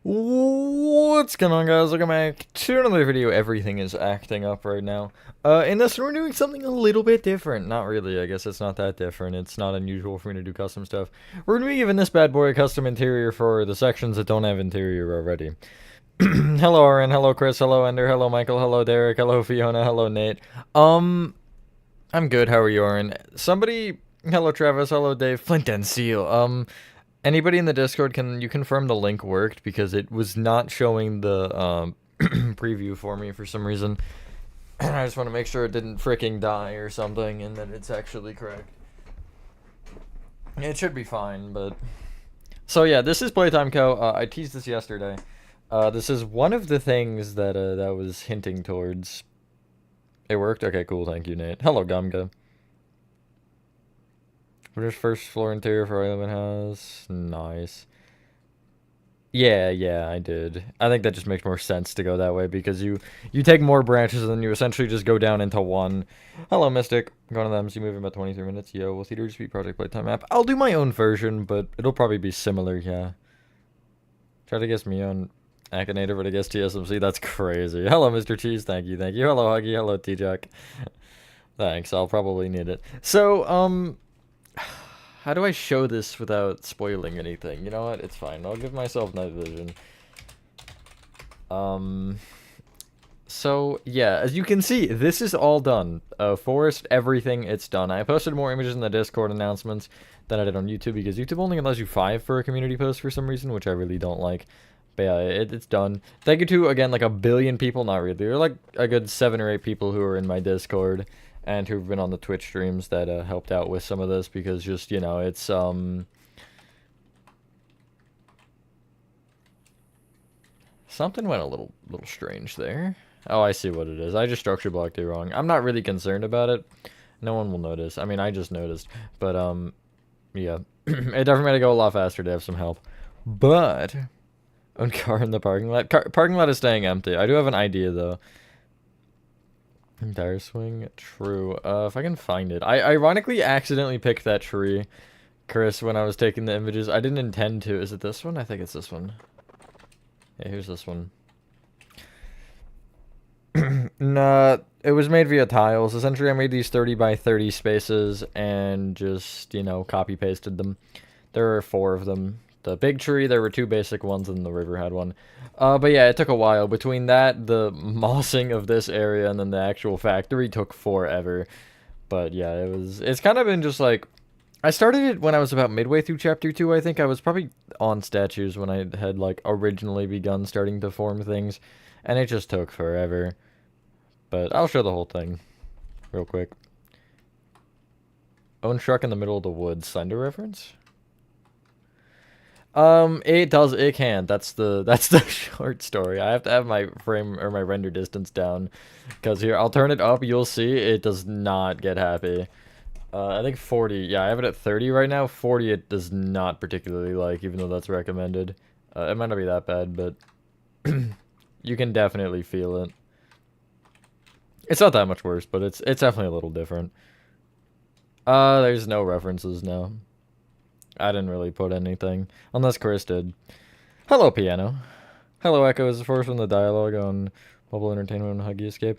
What's going on, guys? Welcome back to another video. Everything is acting up right now. In this one, we're doing something a little bit different. Not really, I guess it's not that different. It's not unusual for me to do custom stuff. We're gonna be giving this bad boy a custom interior for the sections that don't have interior already. Hello, Aaron. Hello, Chris. Hello, Ender. Hello, Michael. Hello, Derek. Hello, Fiona. Hello, Nate. I'm good. How are you, Aaron? Somebody... Hello, Travis. Hello, Dave. Flint and Steel. Anybody in the Discord, can you confirm the link worked? Because it was not showing the preview for me for some reason. I just want to make sure it didn't freaking die or something and that it's actually correct. It should be fine, but... So yeah, this is Playtime Co. I teased this yesterday. This is one of the things that that was hinting towards. It worked? Okay, cool. Thank you, Nate. Hello, Gumga. What is first floor interior for Island House? Nice. Yeah, I did. I think that just makes more sense to go that way because you take more branches and then you essentially just go down into one. Hello, Mystic. I'm going to the MC movie in about 23 minutes. Yo, will Theater just be Project Playtime app? I'll do my own version, but it'll probably be similar, yeah. Try to guess me on Akinator, but I guess TSMC. That's crazy. Hello, Mr. Cheese. Thank you. Hello, Huggy. Hello, T-Jack. Thanks. I'll probably need it. So, how do I show this without spoiling anything? You know what? It's fine. I'll give myself night vision. So, yeah, as you can see, this is all done. Forest, everything, it's done. I posted more images in the Discord announcements than I did on YouTube because YouTube only allows you 5 for a community post for some reason, which I really don't like. But yeah, it's done. Thank you to, again, like a billion people. Not really. There are like a good 7 or 8 people who are in my Discord and who've been on the Twitch streams that helped out with some of this because just, you know, it's, something went a little strange there. Oh, I see what it is. I just structure blocked it wrong. I'm not really concerned about it. No one will notice. I mean, I just noticed. But, yeah. It definitely had to go a lot faster to have some help. But, own car in the parking lot. Parking lot is staying empty. I do have an idea, though. Tire swing, true. If I can find it. I ironically accidentally picked that tree, Chris, when I was taking the images. I didn't intend to. Is it this one? I think it's this one. Yeah, here's this one. Nah, it was made via tiles. Essentially, I made these 30 by 30 spaces and just, you know, copy pasted them. There are 4 of them. The big tree, there were 2 basic ones, and the river had one. But yeah, it took a while. Between that, the mossing of this area, and then the actual factory took forever. But yeah, it's kind of been just like... I started it when I was about midway through Chapter 2, I think. I was probably on statues when I had, like, originally begun starting to form things. And it just took forever. But I'll show the whole thing real quick. Own truck in the middle of the woods. Slender reference? It can. That's the short story. I have to have my frame or my render distance down. Because here, I'll turn it up, you'll see it does not get happy. I think 40, yeah, I have it at 30 right now. 40 it does not particularly like, even though that's recommended. It might not be that bad, but you can definitely feel it. It's not that much worse, but it's definitely a little different. There's no references now. I didn't really put anything, unless Chris did. Hello, Piano. Hello, Echo is the first from the dialogue on Mobile Entertainment and Huggy Escape.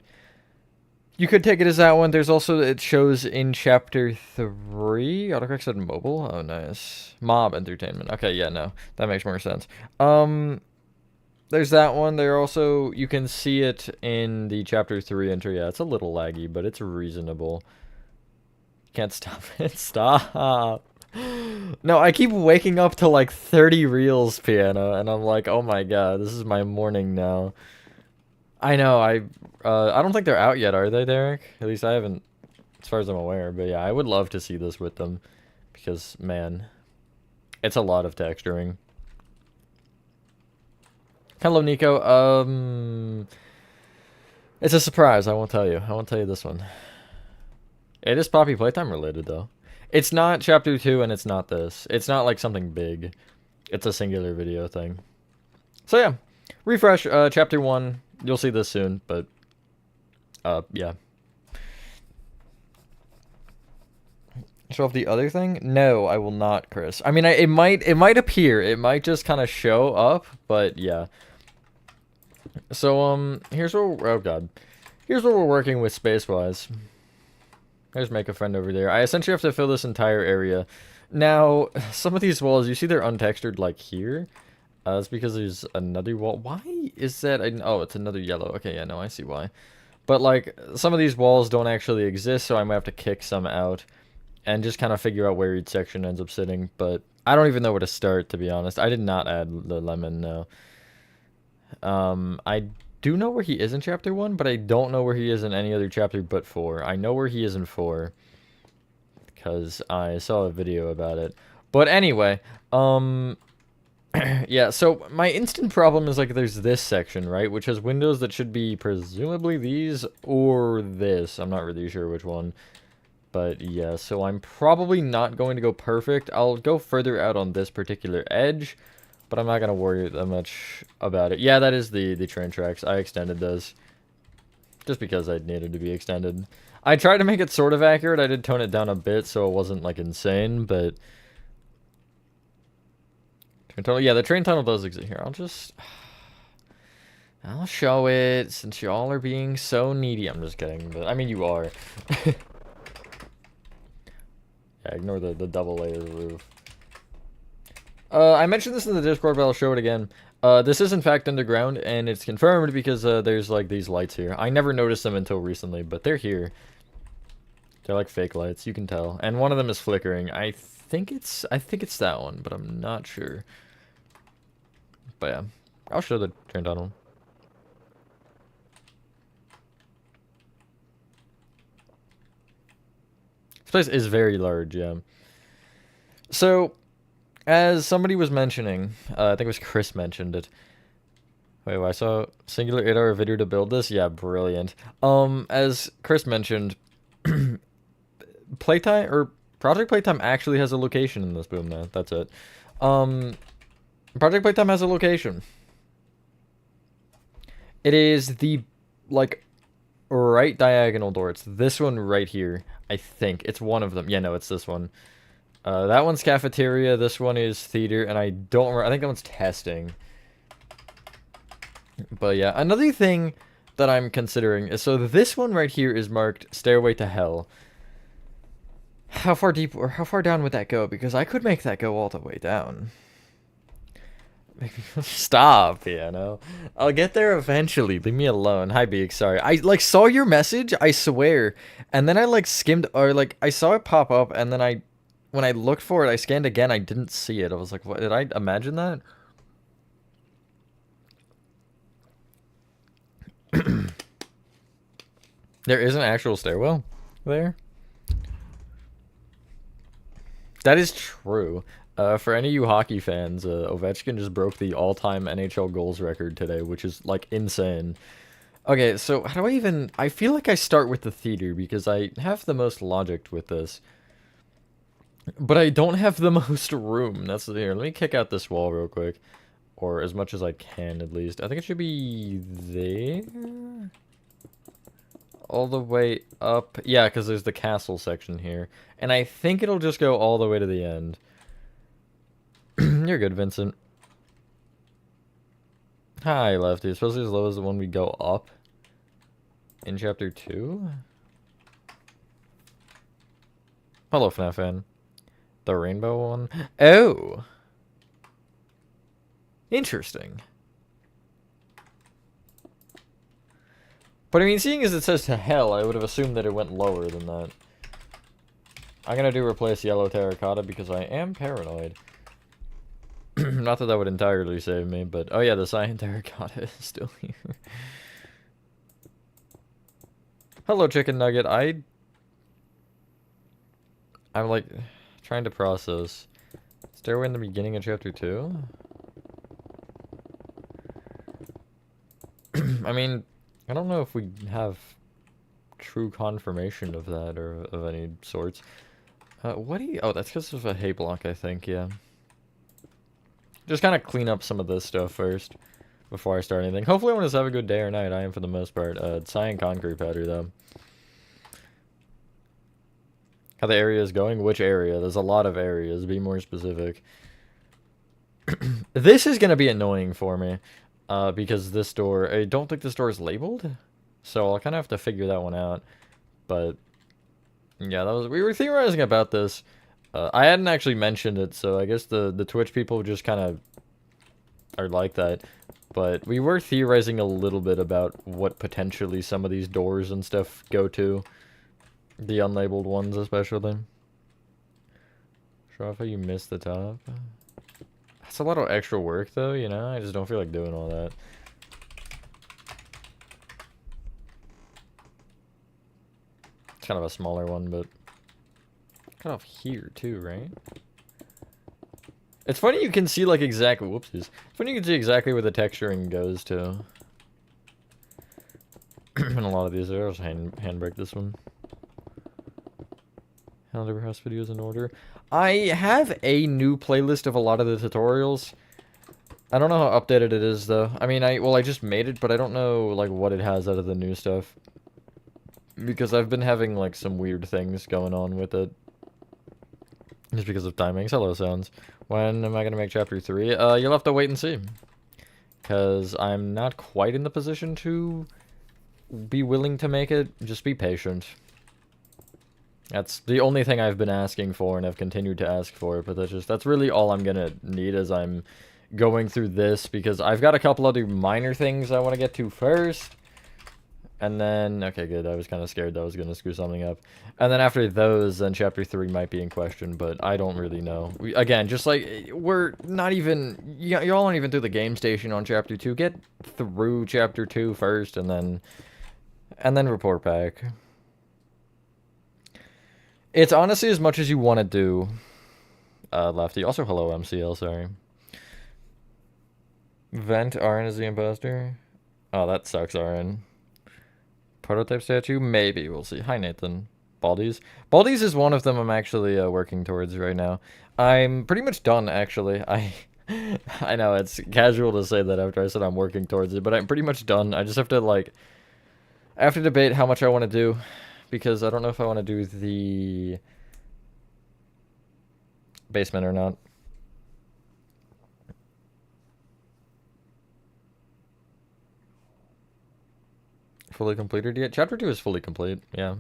You could take it as that one. There's also, it shows in Chapter 3. Autocorrect said mobile? Oh, nice. Mob Entertainment. Okay, yeah, no. That makes more sense. There's that one. There also, you can see it in the Chapter 3 entry. Yeah, it's a little laggy, but it's reasonable. Can't stop it. Stop. No, I keep waking up to like 30 reels, Piano, and I'm like, oh my god, this is my morning now. I know, I don't think they're out yet, are they, Derek? At least I haven't, as far as I'm aware, but yeah, I would love to see this with them, because, man, it's a lot of texturing. Hello, Nico. It's a surprise, I won't tell you. I won't tell you this one. It is Poppy Playtime related, though. It's not Chapter 2, and it's not this. It's not, like, something big. It's a singular video thing. So, yeah. Refresh, Chapter 1. You'll see this soon, but, yeah. Show off the other thing? No, I will not, Chris. I mean, it might appear. It might just kind of show up, but yeah. So, here's what, oh god. Here's what we're working with space-wise. There's make a friend over there. I essentially have to fill this entire area. Now, some of these walls, you see they're untextured like here. That's because there's another wall. Why is that? Oh, it's another yellow. Okay, yeah, no, I see why. But, like, some of these walls don't actually exist, so I might have to kick some out. And just kind of figure out where each section ends up sitting. But I don't even know where to start, to be honest. I did not add the lemon, no. I do know where he is in chapter 1, but I don't know where he is in any other chapter but 4. I know where he is in 4. Because I saw a video about it. But anyway, yeah, so my instant problem is, like, there's this section, right? Which has windows that should be presumably these or this. I'm not really sure which one. But yeah, so I'm probably not going to go perfect. I'll go further out on this particular edge, but I'm not going to worry that much about it. Yeah, that is the train tracks. I extended those just because I needed to be extended. I tried to make it sort of accurate. I did tone it down a bit so it wasn't, like, insane, but... Train tunnel, yeah, the train tunnel does exist here. I'll show it since y'all are being so needy. I'm just kidding, but I mean, you are. Yeah, ignore the double layer roof. I mentioned this in the Discord, but I'll show it again. This is in fact underground, and it's confirmed because there's like these lights here. I never noticed them until recently, but they're here. They're like fake lights, you can tell. And one of them is flickering. I think it's that one, but I'm not sure. But yeah, I'll show the train tunnel. This place is very large, yeah. So, as somebody was mentioning, I think it was Chris mentioned it. Wait, I saw singular 8-hour video to build this? Yeah, brilliant. As Chris mentioned, Playtime, or Project Playtime actually has a location in this boom now. That's it. Project Playtime has a location. It is the, like, right diagonal door. It's this one right here. I think. It's one of them. Yeah, no, it's this one. That one's cafeteria. This one is theater. And I don't remember. I think that one's testing. But yeah, another thing that I'm considering is, so this one right here is marked Stairway to Hell. How far deep or how far down would that go? Because I could make that go all the way down. Stop, piano. I'll get there eventually. Leave me alone. Hi, Beak. Sorry. I, like, saw your message, I swear. And then I, like, skimmed, or, like, I saw it pop up, and then when I looked for it, I scanned again, I didn't see it. I was like, what? Did I imagine that? There is an actual stairwell there? That is true. For any of you hockey fans, Ovechkin just broke the all-time NHL goals record today, which is, like, insane. Okay, so how do I even... I feel like I start with the theater, because I have the most logic with this. But I don't have the most room. That's here. Let me kick out this wall real quick. Or as much as I can, at least. I think it should be there? All the way up. Yeah, because there's the castle section here. And I think it'll just go all the way to the end. You're good, Vincent. Hi, Lefty. Especially as low as the one we go up in chapter 2. Hello, FNAF fan. The rainbow one? Oh! Interesting. But I mean, seeing as it says to hell, I would have assumed that it went lower than that. I'm gonna do replace yellow terracotta because I am paranoid. Not that that would entirely save me, but... Oh yeah, the cyan terracotta is still here. Hello, Chicken Nugget. I'm like, trying to process. Stairway in the beginning of chapter 2? I mean, I don't know if we have true confirmation of that, or of any sorts. What do you... Oh, that's because of a hay block, I think, yeah. Just kind of clean up some of this stuff first before I start anything. Hopefully everyone just have a good day or night. I am for the most part. Cyan concrete powder, though. How the area is going? Which area? There's a lot of areas. Be more specific. This is going to be annoying for me. Because this door... I don't think this door is labeled. So I'll kind of have to figure that one out. But... yeah, that was... we were theorizing about this. I hadn't actually mentioned it, so I guess the Twitch people just kind of are like that. But we were theorizing a little bit about what potentially some of these doors and stuff go to. The unlabeled ones, especially. Show off how you missed the top. That's a lot of extra work, though, you know? I just don't feel like doing all that. It's kind of a smaller one, but... kind of here, too, right? It's funny you can see, like, exactly... whoopsies. It's funny you can see exactly where the texturing goes, to. And a lot of these are. I'll just handbrake this one. Calendar house videos in order. I have a new playlist of a lot of the tutorials. I don't know how updated it is, though. I mean, I just made it, but I don't know, like, what it has out of the new stuff. Because I've been having, like, some weird things going on with it. Just because of timings. Hello, Sounds. When am I going to make Chapter 3? You'll have to wait and see. Because I'm not quite in the position to be willing to make it. Just be patient. That's the only thing I've been asking for, and I've continued to ask for, but that's really all I'm gonna need as I'm going through this, because I've got a couple other minor things I want to get to first. And then, okay, good, I was kind of scared that I was gonna screw something up. And then after those, then Chapter 3 might be in question, but I don't really know. Again, just like, we're not even, y'all aren't even through the game station on Chapter 2. Get through Chapter 2 first, and then report back. It's honestly as much as you want to do, Lefty. Also, hello, MCL, sorry. Vent, Arn is the imposter. Oh, that sucks, Arn. Prototype statue? Maybe, we'll see. Hi, Nathan. Baldies? Baldies is one of them I'm actually working towards right now. I'm pretty much done, actually. I know, it's casual to say that after I said I'm working towards it, but I'm pretty much done. I just have to, like... I have to debate how much I want to do. Because I don't know if I want to do the basement or not. Fully completed yet? Chapter 2 is fully complete, yeah.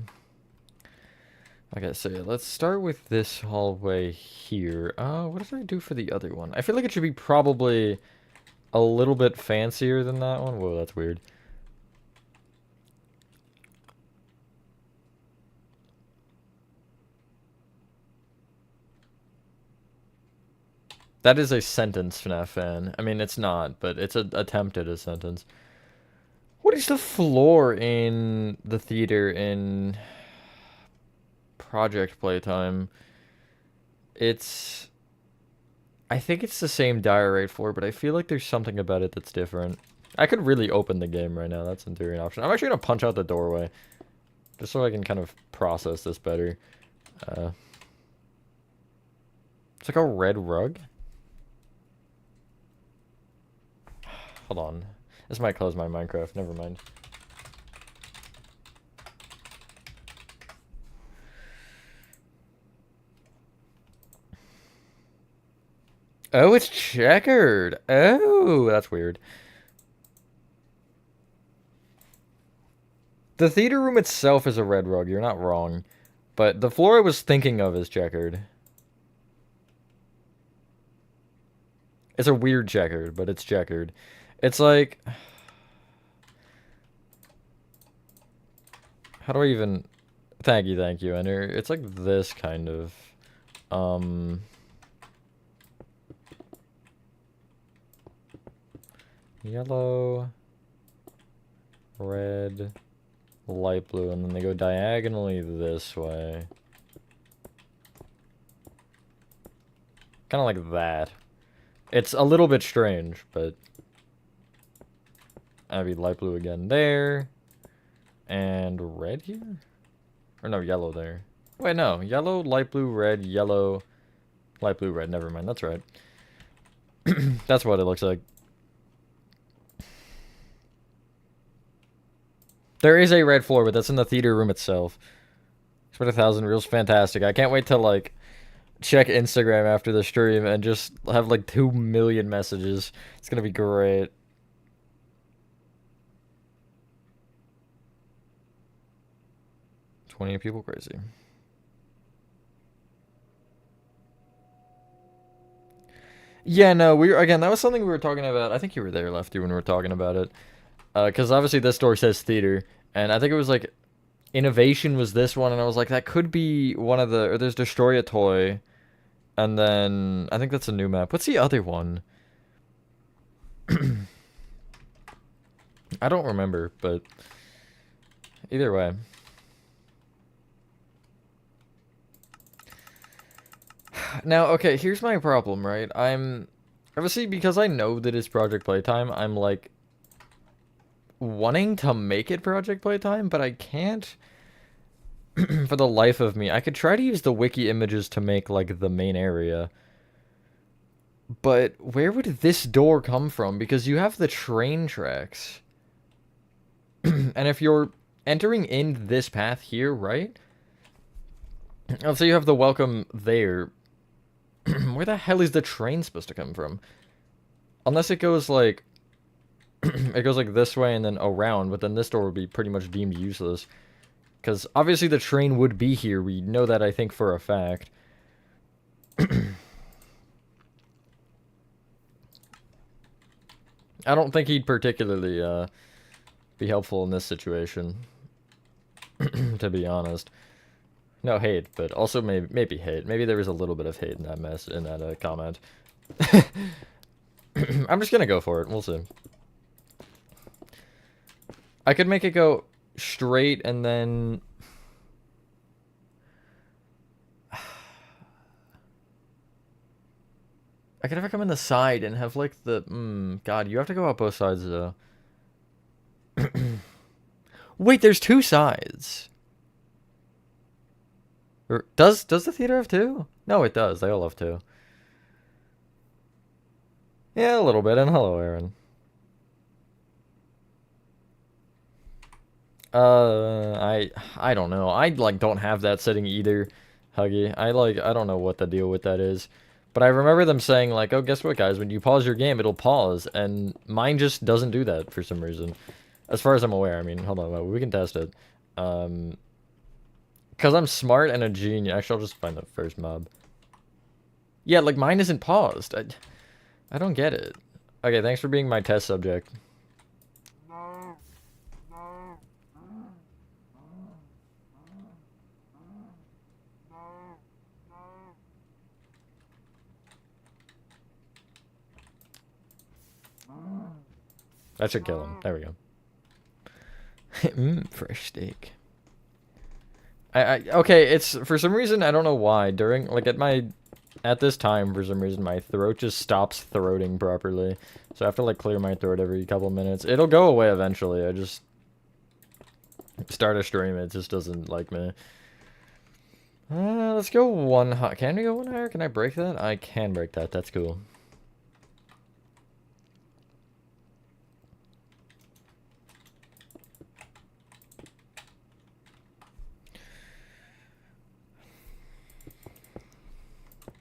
Okay, so yeah, let's start with this hallway here. What did I do for the other one? I feel like it should be probably a little bit fancier than that one. Whoa, that's weird. That is a sentence, FNAF fan. I mean, it's not, but it's an attempt at a sentence. What is the floor in the theater in Project Playtime? It's... I think it's the same diorite floor, but I feel like there's something about it that's different. I could really open the game right now. That's in theory an option. I'm actually going to punch out the doorway. Just so I can kind of process this better. It's like a red rug. Hold on. This might close my Minecraft. Never mind. Oh, it's checkered. Oh, that's weird. The theater room itself is a red rug. You're not wrong. But the floor I was thinking of is checkered. It's a weird checkered, but it's checkered. It's like... how do I even... Thank you, Ender. It's like this, kind of. Yellow... red... light blue, and then they go diagonally this way. Kind of like that. It's a little bit strange, but... I'd be light blue again there. And red here? Or no, yellow there. Wait, no. Yellow, light blue, red, yellow, light blue, red. Never mind, that's right. That's what it looks like. There is a red floor, but that's in the theater room itself. It's been 1,000 reels, fantastic. I can't wait to like check Instagram after the stream and just have like 2 million messages. It's gonna be great. $20 people, crazy. Yeah, no, again, that was something we were talking about. I think you were there, Lefty, when we were talking about it. Because obviously this store says theater, and I think it was like innovation was this one, and I was like, that could be one of the, or there's destroy a toy, and then I think that's a new map. What's the other one? I don't remember, but either way. Now, okay, here's my problem, right? Obviously, because I know that it's Project Playtime, I'm like wanting to make it Project Playtime, but I can't for the life of me. I could try to use the wiki images to make like the main area, but where would this door come from? Because you have the train tracks. And if you're entering in this path here, right? Oh, so you have the welcome there. Where the hell is the train supposed to come from? Unless it goes like it goes like this way and then around, but then this door would be pretty much deemed useless. Because obviously the train would be here. We know that, I think, for a fact. I don't think he'd particularly be helpful in this situation. To be honest. No hate, but also maybe hate. Maybe there was a little bit of hate in that comment. I'm just gonna go for it. We'll see. I could make it go straight and then... I could have it come in the side and have like the... God, you have to go up both sides though. Wait, there's 2 sides. Or does the theater have 2? No, it does. They all have 2. Yeah, a little bit. And hello, Aaron. I don't know. I like don't have that setting either, Huggy. I don't know what the deal with that is. But I remember them saying like, "Oh, guess what, guys? When you pause your game, it'll pause." And mine just doesn't do that for some reason. As far as I'm aware. I mean, hold on, we can test it. Because I'm smart and a genius. Actually, I'll just find the first mob. Yeah, like mine isn't paused. I don't get it. Okay, thanks for being my test subject. That should kill him. There we go. Fresh steak. Okay, it's for some reason I don't know why during like at this time for some reason my throat just stops throating properly, so I have to like clear my throat every couple minutes. It'll go away eventually. I just start a stream, it just doesn't like me. Let's go one high. Can we go one higher? Can I break that? I can break that. That's cool.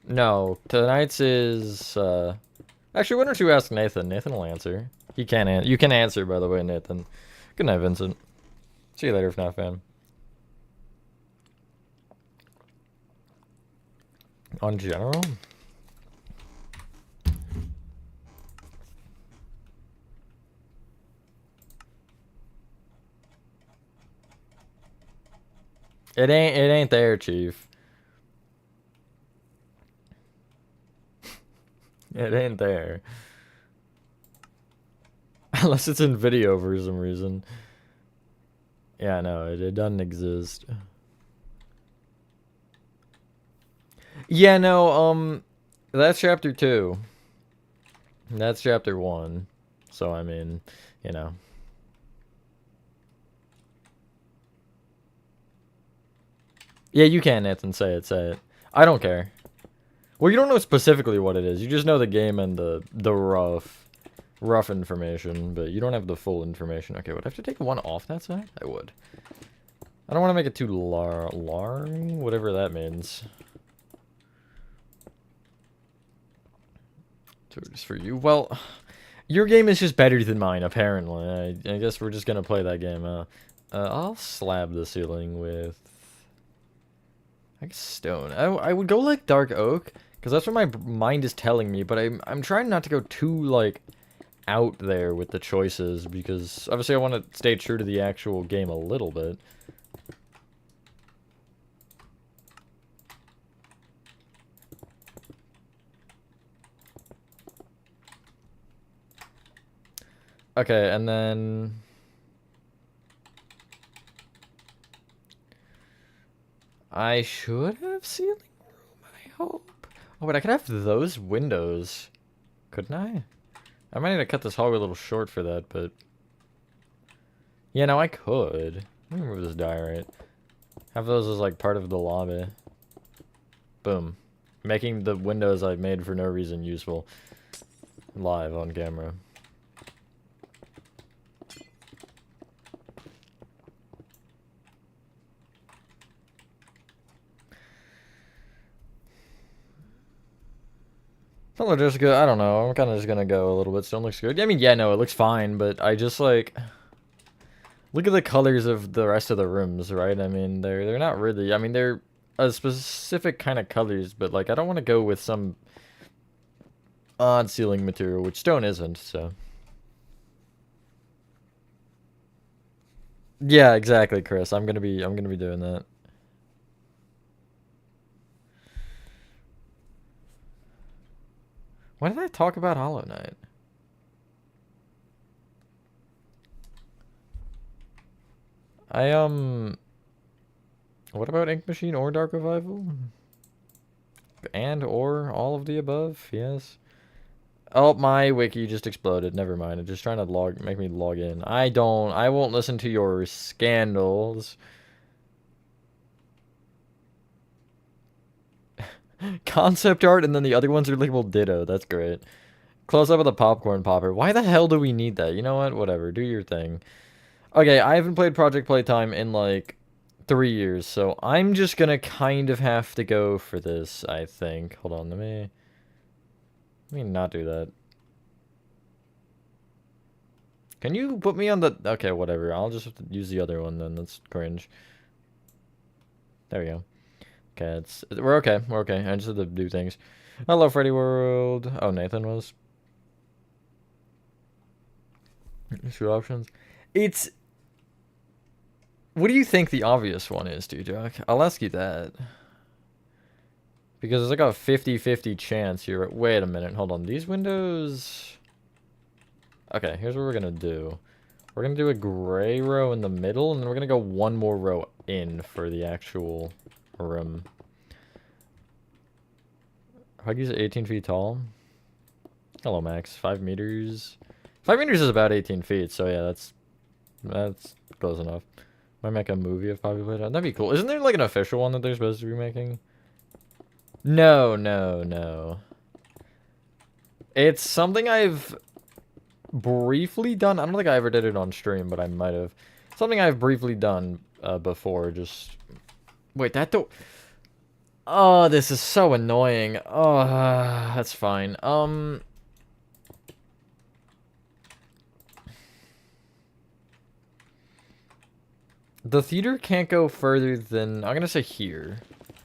No, tonight's is, actually, why don't you ask Nathan? Nathan will answer. He can answer. You can answer, by the way, Nathan. Good night, Vincent. See you later, FNAF fan. On general? It ain't there, Chief. It ain't there. Unless it's in video for some reason. Yeah, no, it doesn't exist. Yeah, no, that's chapter 2. That's chapter 1. So, I mean, you know. Yeah, you can, Nathan. Say it, say it. I don't care. Well, you don't know specifically what it is. You just know the game and the rough information, but you don't have the full information. Okay, would I have to take one off that side? I would. I don't want to make it too long, whatever that means. So just for you. Well, your game is just better than mine, apparently. I guess we're just gonna play that game. I'll slab the ceiling with, I guess, stone. I would go like dark oak, because that's what my mind is telling me. But I'm trying not to go too like out there with the choices, because obviously I want to stay true to the actual game a little bit. Okay, and then I should have ceiling room, I hope. Oh, but I could have those windows, couldn't I? I might need to cut this hallway a little short for that, but yeah, no, I could. Let me remove this diorite. Have those as like part of the lobby. Boom. Making the windows I've made for no reason useful. Live on camera. Hello, Jessica. I don't know. I'm kind of just gonna go a little bit. Stone looks good. I mean, yeah, no, it looks fine, but I just like look at the colors of the rest of the rooms, right? I mean, they're not really. I mean, they're a specific kind of colors, but like I don't want to go with some odd ceiling material, which stone isn't. So yeah, exactly, Chris. I'm gonna be doing that. Why did I talk about Hollow Knight? What about Ink Machine or Dark Revival? And or all of the above? Yes. Oh, my wiki just exploded. Never mind. It's just trying to make me log in. I won't listen to your scandals. Concept art, and then the other ones are labeled ditto. That's great. Close up of the popcorn popper. Why the hell do we need that? You know what? Whatever. Do your thing. Okay, I haven't played Project Playtime in like 3 years, so I'm just gonna kind of have to go for this, I think. Hold on, let me not do that. Can you put me on the... Okay, whatever. I'll just have to use the other one then. That's cringe. There we go. Okay, we're okay. We're okay. I just had to do things. Hello, Freddy World. Oh, Nathan was. Two options. It's... What do you think the obvious one is, Jack? I'll ask you that. Because there's like a 50-50 chance here. Wait a minute. Hold on. These windows... Okay, here's what we're gonna do. We're gonna do a gray row in the middle, and then we're gonna go one more row in for the actual room. Huggy's 18 feet tall. Hello, Max. 5 meters. 5 meters is about 18 feet, so yeah, that's close enough. Might make a movie of Poppy Playtime. That'd be cool. Isn't there like an official one that they're supposed to be making? No, no, no. It's something I've briefly done. I don't think I ever did it on stream, but I might have. Something I've briefly done before. Just wait, that don't. Oh, this is so annoying. Oh, that's fine. The theater can't go further than, I'm gonna say here.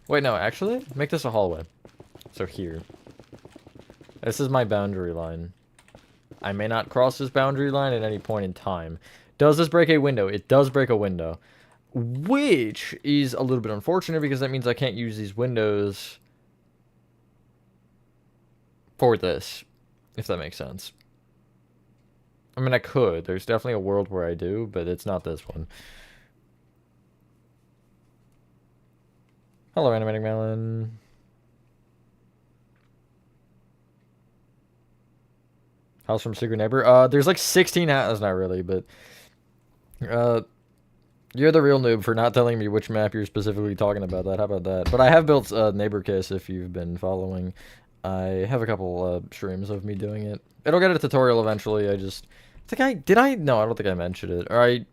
Wait, no, actually, make this a hallway. So here. This is my boundary line. I may not cross this boundary line at any point in time. Does this break a window? It does break a window. Which is a little bit unfortunate because that means I can't use these windows for this, if that makes sense. I mean, I could. There's definitely a world where I do, but it's not this one. Hello, Animating Melon. House from Secret Neighbor. There's like 16 houses, not really, but you're the real noob for not telling me which map you're specifically talking about. How about that? But I have built Neighbor Kiss if you've been following. I have a couple streams of me doing it. It'll get a tutorial eventually. I just think no, I don't think I mentioned it. All right,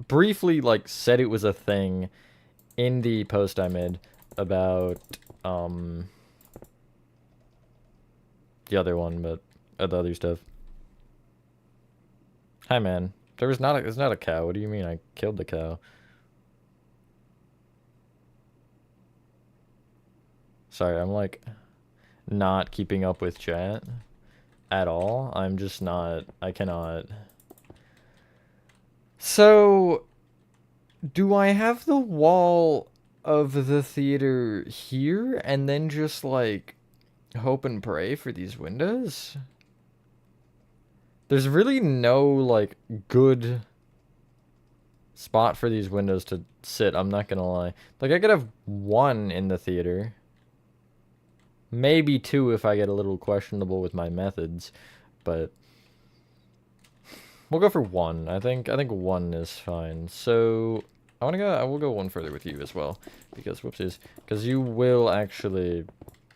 briefly like said it was a thing in the post I made about the other one, but the other stuff. Hi, man. There's not a cow. What do you mean? I killed the cow. Sorry, I'm like not keeping up with chat at all. I'm just not. I cannot. So, do I have the wall of the theater here and then just like hope and pray for these windows? There's really no like good spot for these windows to sit, I'm not gonna lie. Like I could have one in the theater. Maybe two if I get a little questionable with my methods, but we'll go for one. I think one is fine. So I will go one further with you as well, because whoopsies, because you will actually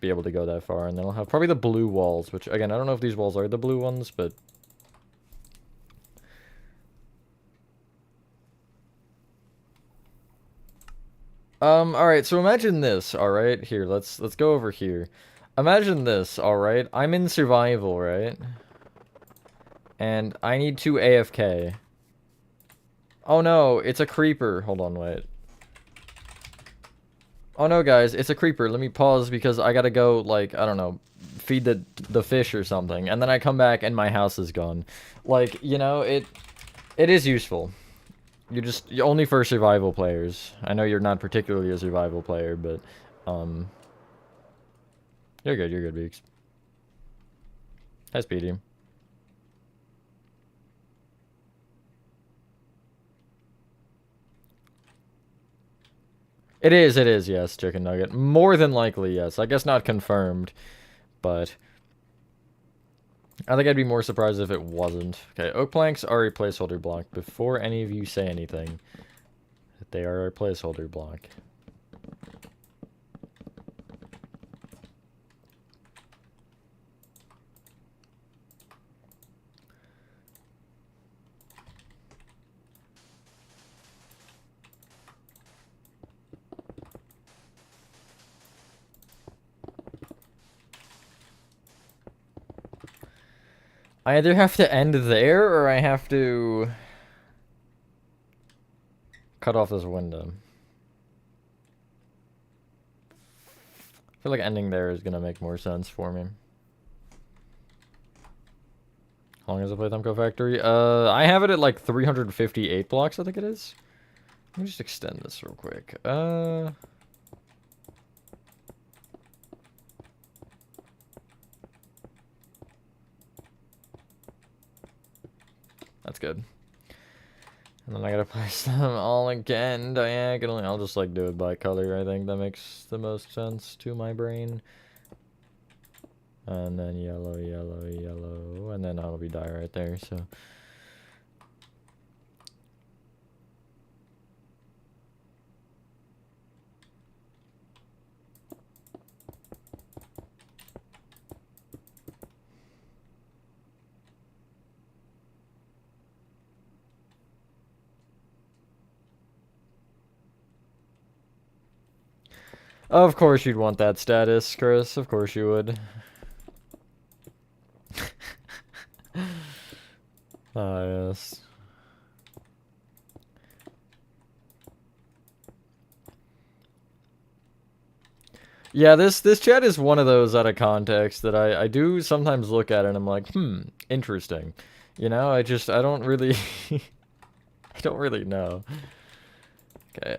be able to go that far, and then I'll have probably the blue walls, which again I don't know if these walls are the blue ones, but alright, so imagine this, alright? Here, let's go over here. Imagine this, alright? I'm in survival, right? And I need to AFK. Oh no, it's a creeper. Hold on, wait. Oh no, guys, it's a creeper. Let me pause because I gotta go, like, I don't know, feed the fish or something. And then I come back and my house is gone. Like, you know, it is useful. You're only for survival players. I know you're not particularly a survival player, but, you're good, Beaks. Hi, Speedy. It is, yes, chicken nugget. More than likely, yes. I guess not confirmed, but I think I'd be more surprised if it wasn't. Okay, oak planks are a placeholder block. Before any of you say anything, they are a placeholder block. I either have to end there, or I have to cut off this window. I feel like ending there is gonna make more sense for me. How long is the Playtime Co Factory? I have it at like 358 blocks, I think it is. Let me just extend this real quick. That's good. And then I gotta place them all again diagonally. I'll just like do it by color. I think that makes the most sense to my brain. And then yellow, yellow, yellow, and then that'll be dye right there. So. Of course you'd want that status, Chris. Of course you would. Ah, yes. Yeah, this chat is one of those out of context that I do sometimes look at it and I'm like, interesting. You know, I don't really I don't really know. Okay,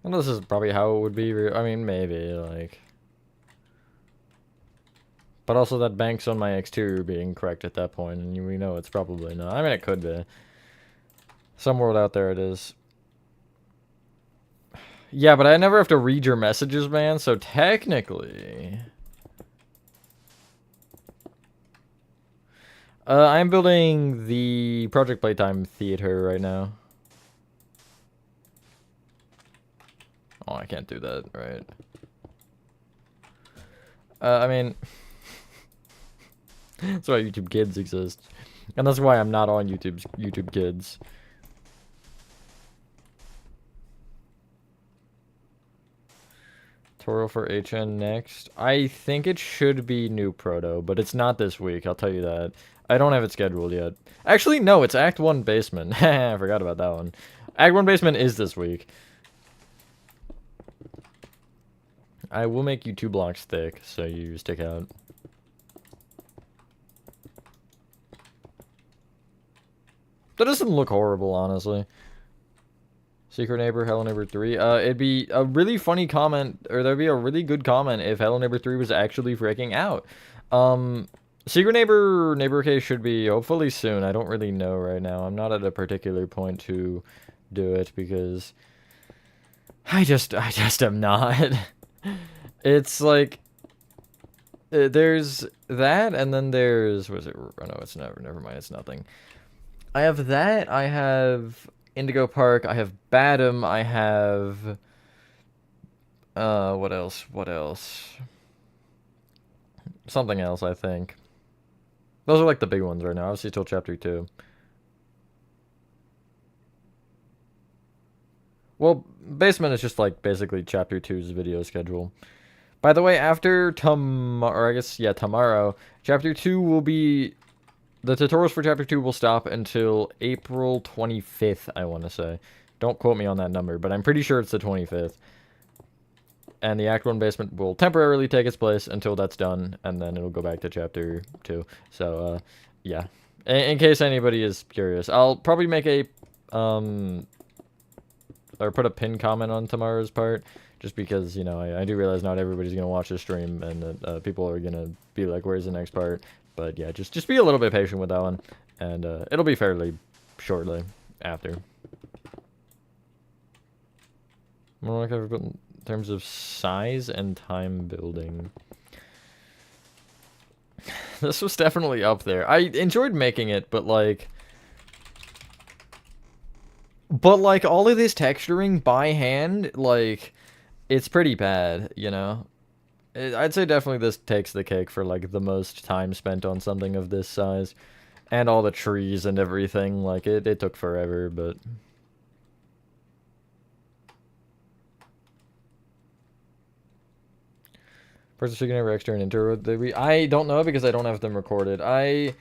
well, this is probably how it would be. I mean, maybe, like. But also that banks on my exterior being correct at that point, and we know it's probably not. I mean, it could be. Some world out there it is. Yeah, but I never have to read your messages, man, so technically. I'm building the Project Playtime theater right now. Oh, I can't do that, right? I mean, that's why YouTube Kids exists. And that's why I'm not on YouTube Kids. Tutorial for HN next. I think it should be New Proto, but it's not this week, I'll tell you that. I don't have it scheduled yet. Actually, no, it's Act 1 Basement. I forgot about that one. Act 1 Basement is this week. I will make you 2 blocks thick, so you stick out. That doesn't look horrible, honestly. Secret Neighbor, Hello Neighbor 3. It'd be a really funny comment, or there'd be a really good comment if Hello Neighbor 3 was actually freaking out. Secret Neighbor case should be hopefully soon. I don't really know right now. I'm not at a particular point to do it because I just am not. It's like there's that, and then there's what is it? Oh no, it's never mind. It's nothing. I have that. I have Indigo Park. I have Badham. I have what else? What else? Something else, I think. Those are like the big ones right now. Obviously, till chapter 2. Well, Basement is just like basically chapter 2's video schedule. By the way, after tomorrow, or I guess, yeah, tomorrow, chapter 2 will be... The tutorials for chapter 2 will stop until April 25th, I want to say. Don't quote me on that number, but I'm pretty sure it's the 25th. And the Act 1 Basement will temporarily take its place until that's done, and then it'll go back to chapter 2. So, yeah. In case anybody is curious, I'll probably make a, or put a pinned comment on tomorrow's part, just because, you know, I do realize not everybody's going to watch the stream, and that people are going to be like, where's the next part? But yeah, just be a little bit patient with that one, and it'll be fairly shortly after. More like I've in terms of size and time building. This was definitely up there. I enjoyed making it, but like all of this texturing by hand, like, it's pretty bad, you know? I'd say definitely this takes the cake for, like, the most time spent on something of this size. And all the trees and everything, like, it took forever, but... First Chicken Ever Extra and Intro, I don't know because I don't have them recorded. I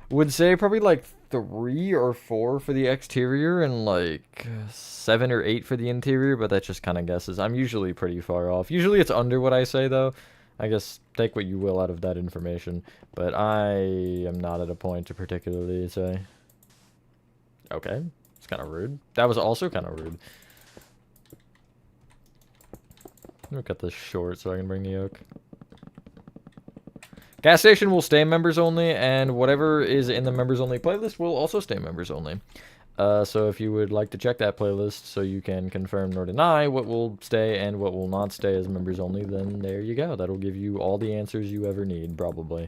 would say probably, like, 3 or 4 for the exterior and, like, 7 or 8 for the interior, but that's just kind of guesses. I'm usually pretty far off. Usually it's under what I say, though. I guess take what you will out of that information, but I am not at a point to particularly say. Okay, it's kind of rude. That was also kind of rude. Let me cut this short so I can bring the yoke. Gas station will stay members only, and whatever is in the members only playlist will also stay members only. So if you would like to check that playlist so you can confirm nor deny what will stay and what will not stay as members only, then there you go. That'll give you all the answers you ever need, probably.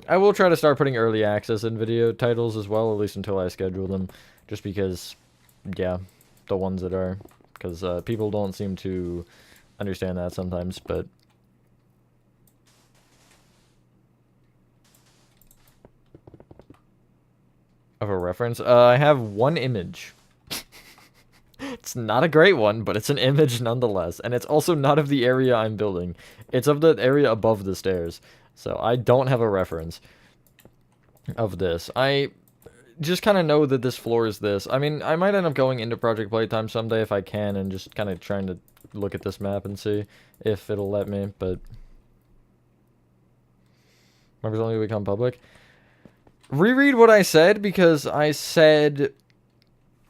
I will try to start putting early access in video titles as well, at least until I schedule them. Just because, yeah, the ones that are. Because people don't seem to understand that sometimes, but... Of a reference? I have one image. It's not a great one, but it's an image nonetheless. And it's also not of the area I'm building. It's of the area above the stairs. So I don't have a reference of this. I just kind of know that this floor is this. I mean, I might end up going into Project Playtime someday if I can and just kind of trying to look at this map and see if it'll let me, but... Members only become public. Reread what I said, because I said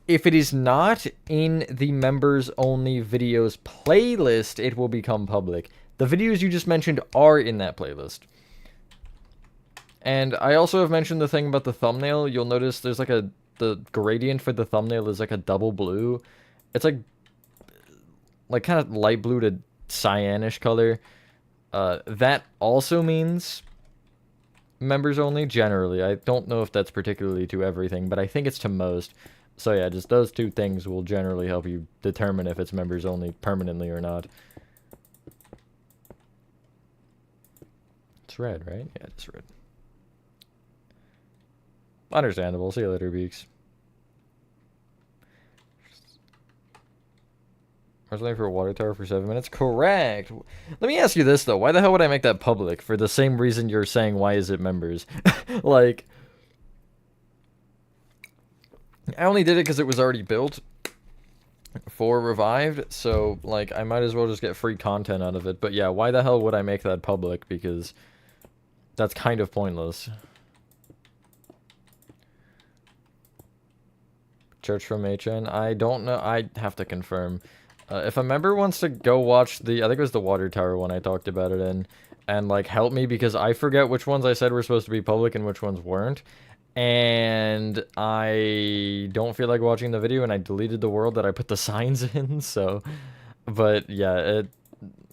if it is not in the members only videos playlist, it will become public. The videos you just mentioned are in that playlist. And I also have mentioned the thing about the thumbnail. You'll notice there's like the gradient for the thumbnail is like a double blue. It's like kind of light blue to cyanish color. That also means members only, generally. I don't know if that's particularly to everything, but I think it's to most. So yeah, just those two things will generally help you determine if it's members only permanently or not. It's red, right? Yeah, it's red. Understandable. See you later, Beaks. I was waiting for a water tower for 7 minutes. Correct. Let me ask you this, though. Why the hell would I make that public? For the same reason you're saying, why is it members? Like, I only did it because it was already built for Revived. So, like, I might as well just get free content out of it. But yeah, why the hell would I make that public? Because that's kind of pointless. Church from HN? I don't know. I have to confirm. If a member wants to go watch the, I think it was the water tower one I talked about it in, and like help me because I forget which ones I said were supposed to be public and which ones weren't, and I don't feel like watching the video and I deleted the world that I put the signs in, so, but yeah,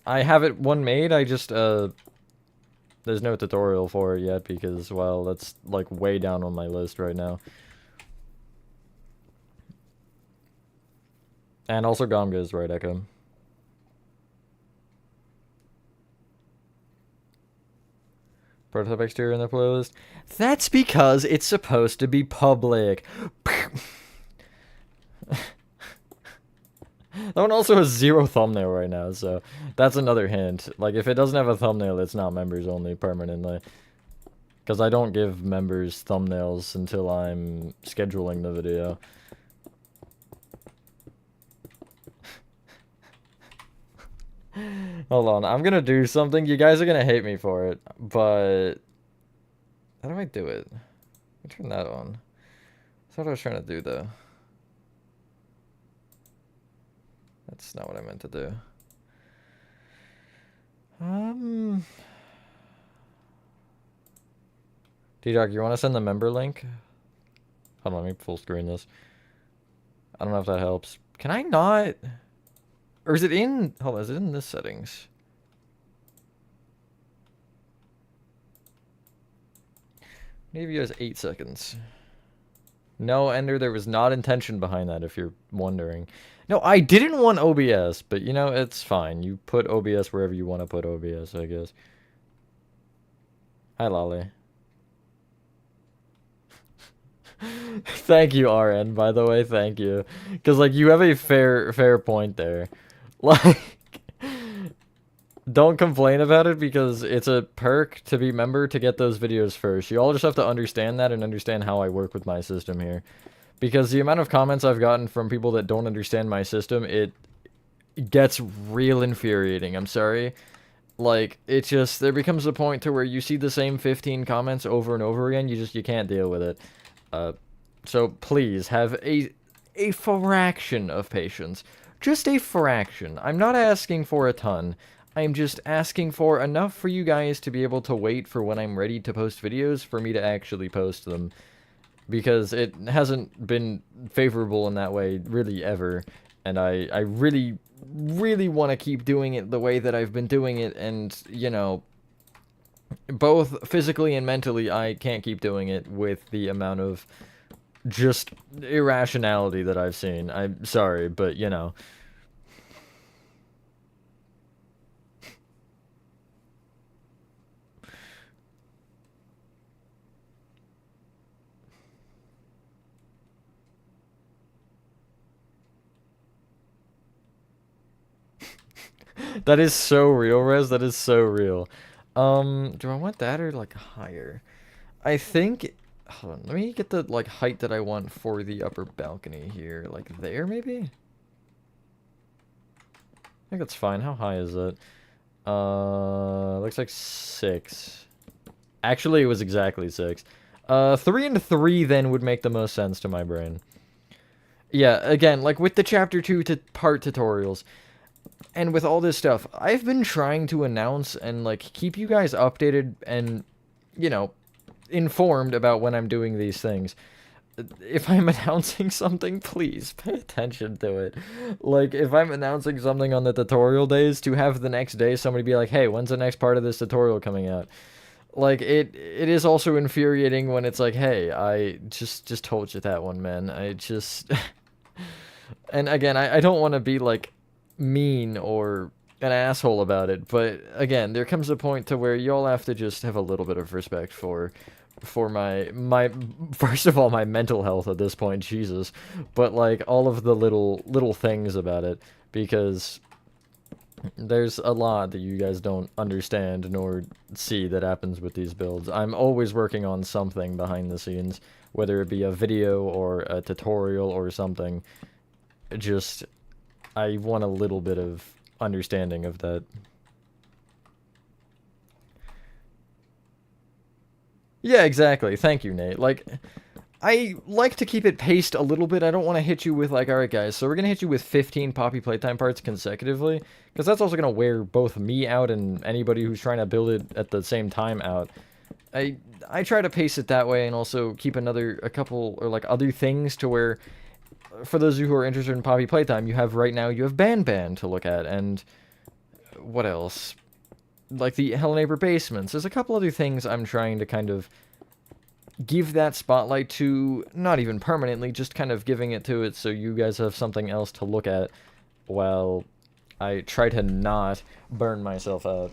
I have it one made, I just, there's no tutorial for it yet because, well, that's like way down on my list right now. And also Gomga is right, Echo. Prototype exterior in the playlist? That's because it's supposed to be public. That one also has 0 thumbnail right now, so that's another hint. Like, if it doesn't have a thumbnail, it's not members only permanently. Because I don't give members thumbnails until I'm scheduling the video. Hold on, I'm gonna do something. You guys are gonna hate me for it, but how do I do it? Let me turn that on. That's what I was trying to do, though. That's not what I meant to do. D-Dog, you want to send the member link? Hold on, let me full screen this. I don't know if that helps. Can I not? Or is it in... Hold on, is it in this settings? Maybe it has 8 seconds. No, Ender, there was not intention behind that, if you're wondering. No, I didn't want OBS, but, you know, it's fine. You put OBS wherever you want to put OBS, I guess. Hi, Lolly. Thank you, RN, by the way, thank you. Because, like, you have a fair point there. Like, don't complain about it because it's a perk to be member to get those videos first. You all just have to understand that and understand how I work with my system here. Because the amount of comments I've gotten from people that don't understand my system, it gets real infuriating. I'm sorry. Like, it just, there becomes a point to where you see the same 15 comments over and over again, you can't deal with it. So please, have a fraction of patience. Just a fraction. I'm not asking for a ton. I'm just asking for enough for you guys to be able to wait for when I'm ready to post videos for me to actually post them. Because it hasn't been favorable in that way, really, ever. And I really, really want to keep doing it the way that I've been doing it, and, you know, both physically and mentally, I can't keep doing it with the amount of just irrationality that I've seen. I'm sorry, but, you know. That is so real, Rez. That is so real. Do I want that or, like, higher? I think... Hold on, let me get the, like, height that I want for the upper balcony here. Like, there, maybe? I think that's fine. How high is it? Looks like 6. Actually, it was exactly 6. 3 and 3 then would make the most sense to my brain. Yeah, again, like, with the Chapter 2 part tutorials... And with all this stuff, I've been trying to announce and, like, keep you guys updated and, you know, informed about when I'm doing these things. If I'm announcing something, please pay attention to it. Like, if I'm announcing something on the tutorial days, to have the next day somebody be like, hey, when's the next part of this tutorial coming out? Like it is also infuriating when it's like, hey, I just told you that one, man. I just and again, I don't want to be like mean or an asshole about it, but again, there comes a point to where y'all have to just have a little bit of respect for my first of all my mental health at this point, Jesus, but like all of the little things about it, because there's a lot that you guys don't understand nor see that happens with these builds. I'm always working on something behind the scenes, whether it be a video or a tutorial or something. Just, I want a little bit of understanding of that. Yeah, exactly. Thank you, Nate. Like, I like to keep it paced a little bit. I don't want to hit you with like, all right, guys, so we're gonna hit you with 15 Poppy Playtime parts consecutively, because that's also gonna wear both me out and anybody who's trying to build it at the same time out. I I try to pace it that way and also keep a couple or like other things to where, for those of you who are interested in Poppy Playtime, you have right now you have Ban to look at, and what else? Like the Hell Neighbor Basements. There's a couple other things I'm trying to kind of give that spotlight to, not even permanently, just kind of giving it to it so you guys have something else to look at while I try to not burn myself out.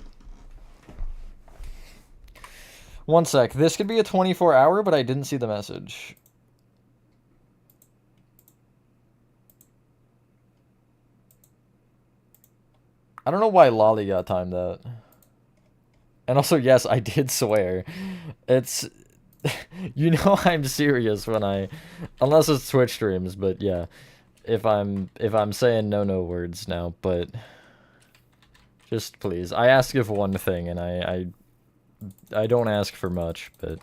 One sec, this could be a 24-hour, but I didn't see the message. I don't know why Lolly got timed out. And also, yes, I did swear. It's... you know I'm serious when I... Unless it's Twitch streams, but yeah. If I'm saying no words now, but... Just please. I ask of one thing, and I don't ask for much, but...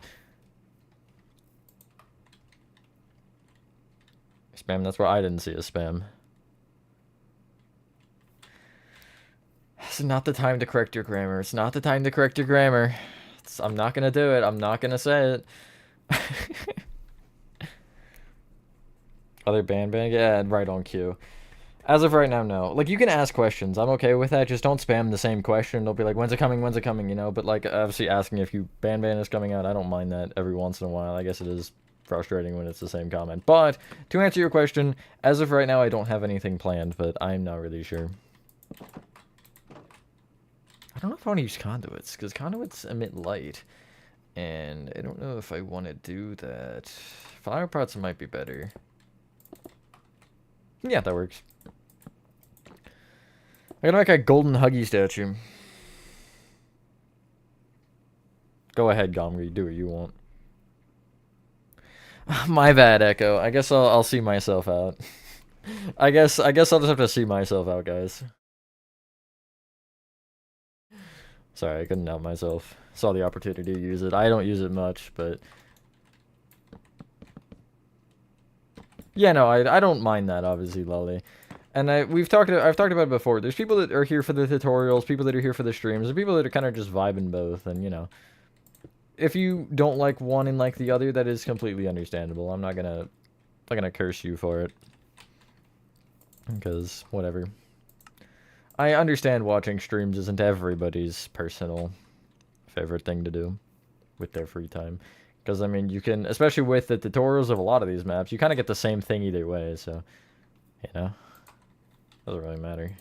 Spam, that's where I didn't see a spam. It's not the time to correct your grammar. It's not the time to correct your grammar. I'm not gonna do it. I'm not gonna say it. Other band? Yeah, right on cue. As of right now, no. Like, you can ask questions. I'm okay with that. Just don't spam the same question. They'll be like, when's it coming? When's it coming? You know? But, like, obviously asking if you ban is coming out, I don't mind that every once in a while. I guess it is frustrating when it's the same comment. But, to answer your question, as of right now, I don't have anything planned, but I'm not really sure. I don't know if I want to use conduits, because conduits emit light. And I don't know if I want to do that. Flower pots might be better. Yeah, that works. I gotta make a golden Huggy statue. Go ahead, Gomri. Do what you want. My bad, Echo. I guess I'll see myself out. I guess I'll just have to see myself out, guys. Sorry, I couldn't help myself. Saw the opportunity to use it. I don't use it much, but... Yeah, no, I don't mind that, obviously, Lolly. And I've talked about it before. There's people that are here for the tutorials, people that are here for the streams, and people that are kind of just vibing both, and, you know. If you don't like one and like the other, that is completely understandable. I'm not gonna curse you for it. Because, whatever. I understand watching streams isn't everybody's personal favorite thing to do with their free time. Because, I mean, you can, especially with the tutorials of a lot of these maps, you kind of get the same thing either way, so, you know, doesn't really matter.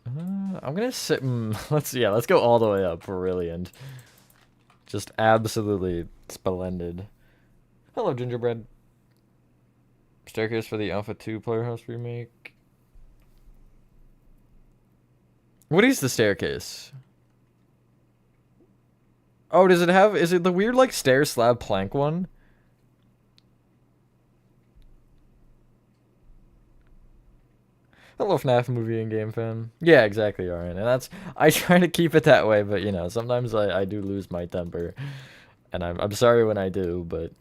I'm gonna sit, let's go all the way up, brilliant. Just absolutely splendid. Hello, Gingerbread. Staircase for the Alpha 2 Player House remake. What is the staircase? Oh, does it have... Is it the weird, like, stair slab plank one? Hello, FNAF movie and game fan. Yeah, exactly, Aaron. And that's... I try to keep it that way, but, you know, sometimes I do lose my temper. And I'm sorry when I do, but...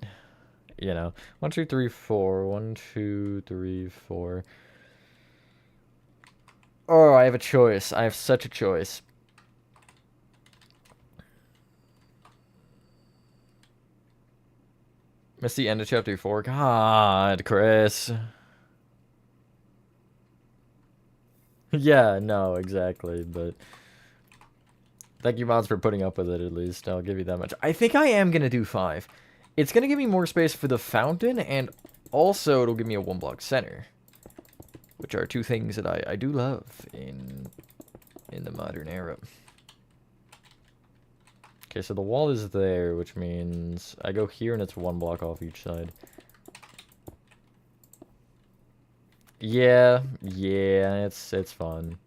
You know. 1, 2, 3, 4. 1, 2, 3, 4. Oh, I have a choice. I have such a choice. Missed the end of chapter 4. God, Chris. Yeah, no, exactly, but Thank you, mods, for putting up with it, at least. I'll give you that much. I think I am going to do 5. It's going to give me more space for the fountain, and also it'll give me a 1-block center. Which are 2 things that I do love in the modern era. Okay, so the wall is there, which means I go here and it's 1 block off each side. Yeah, it's fun.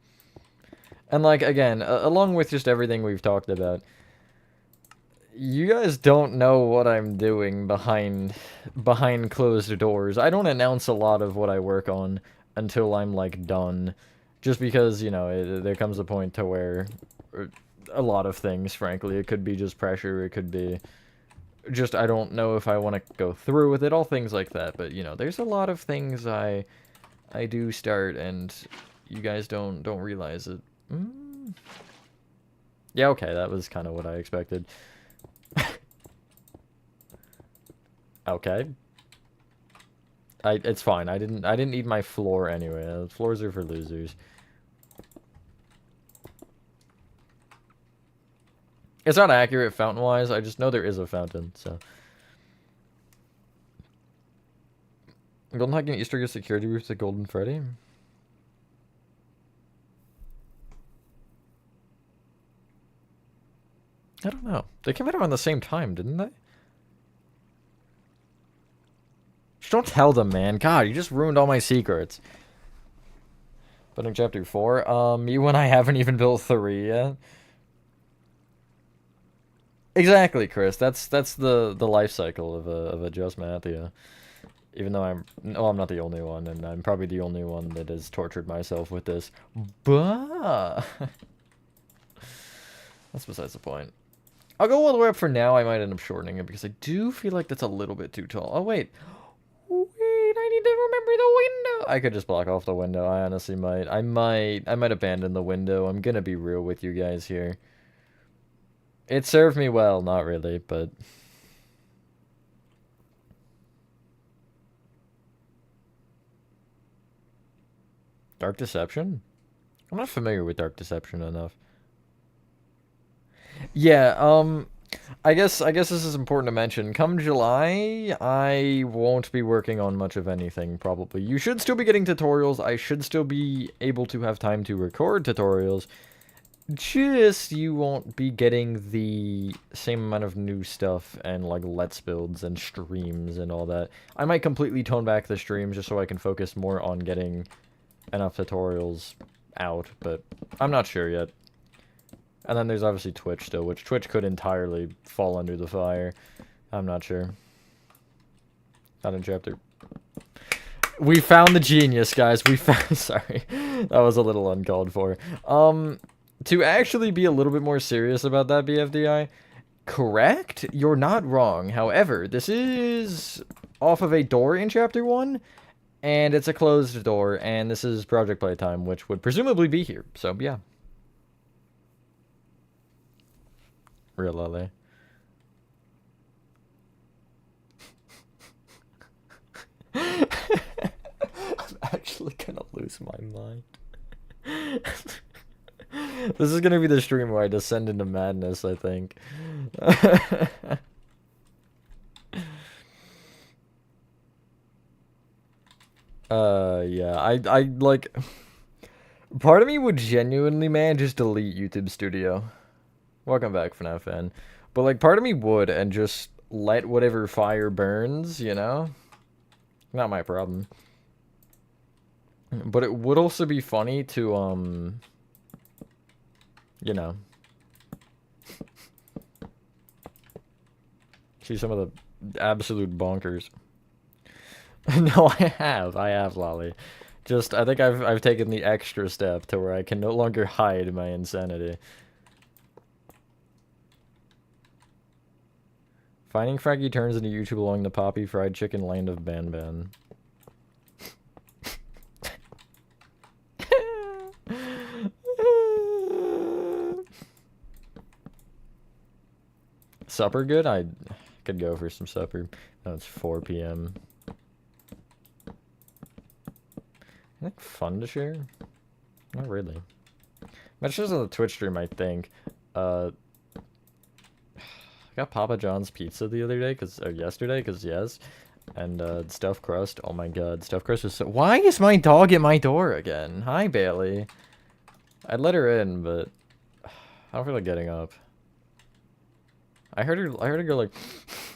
And, like, again, along with just everything we've talked about, you guys don't know what I'm doing behind closed doors. I don't announce a lot of what I work on until I'm, like, done. Just because, you know, there comes a point to where a lot of things, frankly. It could be just pressure, it could be just I don't know if I want to go through with it, all things like that. But, you know, there's a lot of things I do start, and you guys don't realize it. Yeah, okay, that was kind of what I expected. Okay. It's fine. I didn't need my floor anyway. Floors are for losers. It's not accurate fountain-wise. I just know there is a fountain, so. Golden Hawk and Easter egg security roof to Golden Freddy. I don't know. They came out around the same time, didn't they? Just don't tell them, man. God, you just ruined all my secrets. But in chapter 4, you and I haven't even built 3 yet. Exactly, Chris. That's the life cycle of a Just Matthew. Even though I'm not the only one, and I'm probably the only one that has tortured myself with this. But that's besides the point. I'll go all the way up for now. I might end up shortening it because I do feel like that's a little bit too tall. Oh wait, I need to remember the window. I could just block off the window. I honestly might. I might abandon the window. I'm gonna be real with you guys here. It served me well, not really, but. Dark Deception? I'm not familiar with Dark Deception enough. Yeah, I guess this is important to mention. Come July, I won't be working on much of anything, probably. You should still be getting tutorials. I should still be able to have time to record tutorials. Just, you won't be getting the same amount of new stuff and, like, Let's Builds and streams and all that. I might completely tone back the streams just so I can focus more on getting enough tutorials out, but I'm not sure yet. And then there's obviously Twitch still, which Twitch could entirely fall under the fire. I'm not sure. Not in chapter. We found the genius, guys. We found. Sorry, that was a little uncalled for. To actually be a little bit more serious about that, BFDI, correct? You're not wrong. However, this is off of a door in chapter 1. And it's a closed door, and this is Project Playtime, which would presumably be here. So, yeah. Real LA. I'm actually gonna lose my mind. This is gonna be the stream where I descend into madness, I think. Yeah, I like, part of me would genuinely, man, just delete YouTube Studio. Welcome back, FNAF fan. But, like, part of me would, and just let whatever fire burns, you know? Not my problem. But it would also be funny to, you know. See some of the absolute bonkers. No, I have, Lolly. Just, I think I've taken the extra step to where I can no longer hide my insanity. Finding Frankie turns into YouTube along the Poppy Fried Chicken land of Ban Ban. Supper good? I could go for some supper. No, it's 4 p.m. I think fun to share? Not really. Matches on the Twitch stream, I think. I got Papa John's pizza the other day, or yesterday, yes. And, stuffed crust. Oh my god, stuffed crust is so— Why is my dog at my door again? Hi, Bailey. I'd let her in, but I don't feel like getting up. I heard her go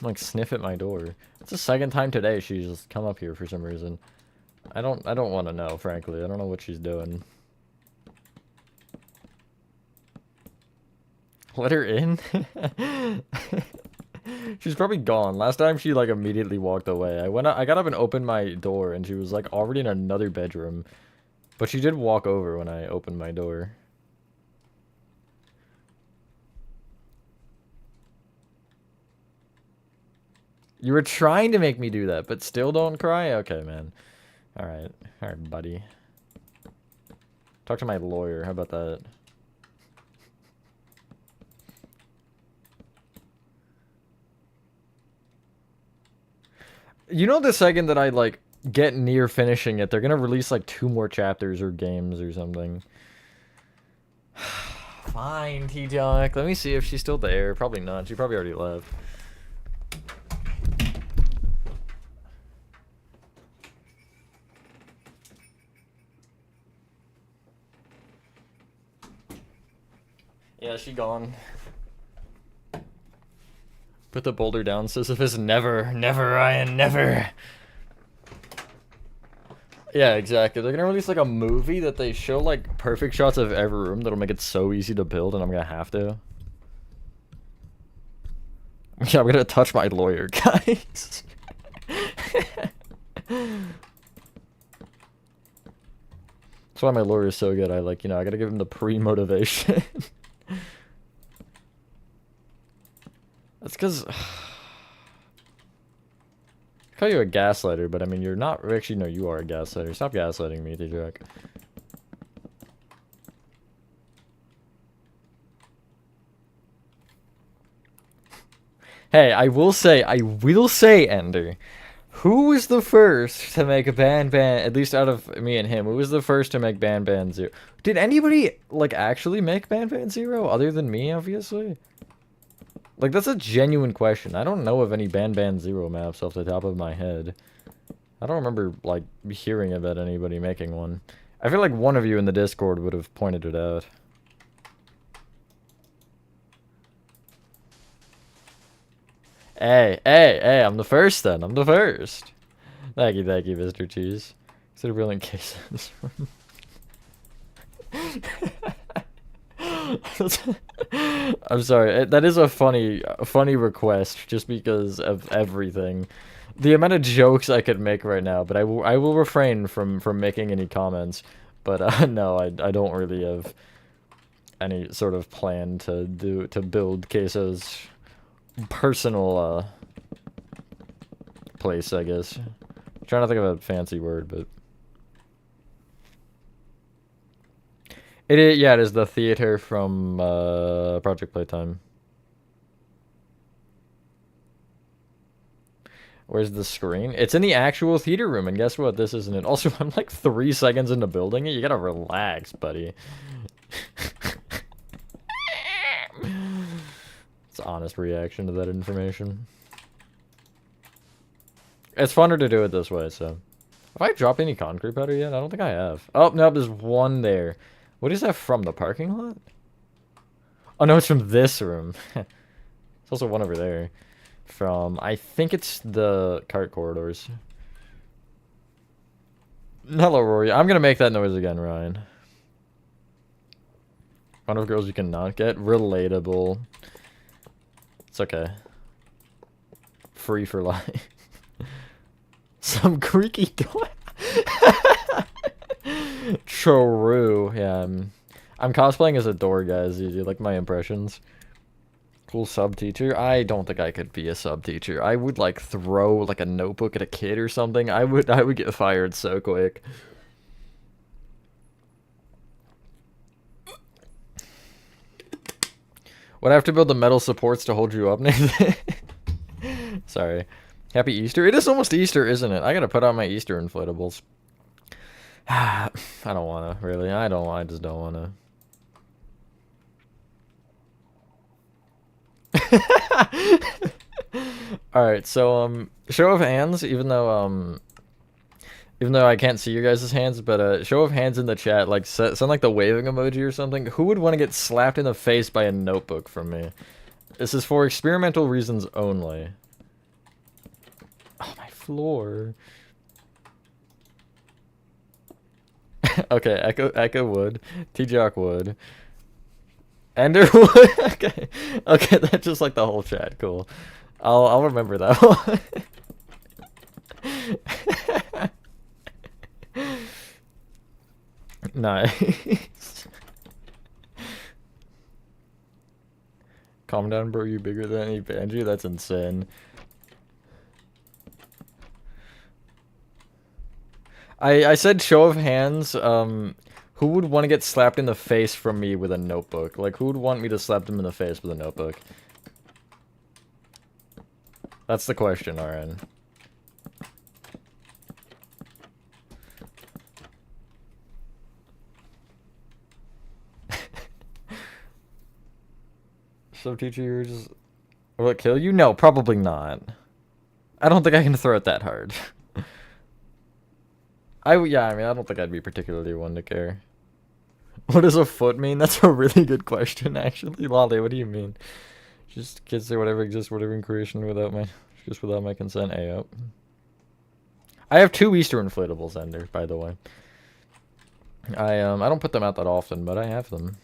like sniff at my door. It's the second time today she's just come up here for some reason. I don't want to know, frankly. I don't know what she's doing. Let her in? She's probably gone. Last time she like immediately walked away. I got up and opened my door and she was like already in another bedroom. But she did walk over when I opened my door. You were trying to make me do that, but still don't cry? Okay, man. Alright. Alright, buddy. Talk to my lawyer. How about that? You know, the second that I, like, get near finishing it, they're gonna release, like, 2 more chapters or games or something. Fine, T-Jock. Let me see if she's still there. Probably not. She probably already left. Yeah, she gone. Put the boulder down, Sisyphus. Never, never, Ryan, never. Yeah, exactly. They're gonna release like a movie that they show like perfect shots of every room that'll make it so easy to build, and I'm gonna have to. Yeah, I'm gonna touch my lawyer, guys. That's why my lawyer is so good. I like, I gotta give him the pre-motivation. That's because I call you a gaslighter, but I mean you're not. Actually, no, you are a gaslighter. Stop gaslighting me, T-Jack. Hey, I will say, Ender. Who was the first to make a Ban, at least out of me and him, who was the first to make Ban 0? Did anybody, like, actually make Ban 0, other than me, obviously? Like, that's a genuine question. I don't know of any Ban 0 maps off the top of my head. I don't remember, like, hearing about anybody making one. I feel like one of you in the Discord would have pointed it out. Hey, I'm the first then. I'm the first. Thank you, Mr. Cheese. Consider building cases. I'm sorry. That is a funny request, just because of everything. The amount of jokes I could make right now, but I will refrain from making any comments. But no, I don't really have any sort of plan to build cases. Personal place, I guess. I'm trying to think of a fancy word, but it is the theater from Project Playtime. Where's the screen? It's in the actual theater room, and guess what? This isn't it. Also, I'm like 3 seconds into building it. You gotta relax, buddy. It's an honest reaction to that information. It's funner to do it this way, so. Have I dropped any concrete powder yet? I don't think I have. Oh, no, there's one there. What is that from, the parking lot? Oh, no, it's from this room. There's also one over there. From, I think it's the cart corridors. Hello, Rory. I'm gonna make that noise again, Ryan. One of girls you cannot get. Relatable. It's okay. Free for life. Some creaky door. True. Yeah, I'm cosplaying as a door, guys. You like my impressions? Cool sub teacher. I don't think I could be a sub teacher. I would like throw like a notebook at a kid or something. I would get fired so quick. Would I have to build the metal supports to hold you up, Nathan? Sorry. Happy Easter. It is almost Easter, isn't it? I gotta put out my Easter inflatables. I don't wanna, really. I just don't wanna. All right, so show of hands. Even though I can't see your guys' hands, but show of hands in the chat, like send like the waving emoji or something. Who would want to get slapped in the face by a notebook from me? This is for experimental reasons only. Oh, my floor. Okay, Echo would. T-Jock would. Ender would. Okay. Okay, that's just like the whole chat. Cool. I'll remember that one. Nice. Calm down, bro. You bigger than any Banji? That's insane. I said show of hands. Who would want to get slapped in the face from me with a notebook? Like, who would want me to slap them in the face with a notebook? That's the question, RN. So, teacher, you're just... Will it kill you? No, probably not. I don't think I can throw it that hard. Yeah, I mean, I don't think I'd be particularly one to care. What does a foot mean? That's a really good question, actually. Lolly, what do you mean? Just kids say whatever exists, whatever in creation without my consent. Ayo. I have 2 Easter inflatables, Ender, by the way. I don't put them out that often, but I have them.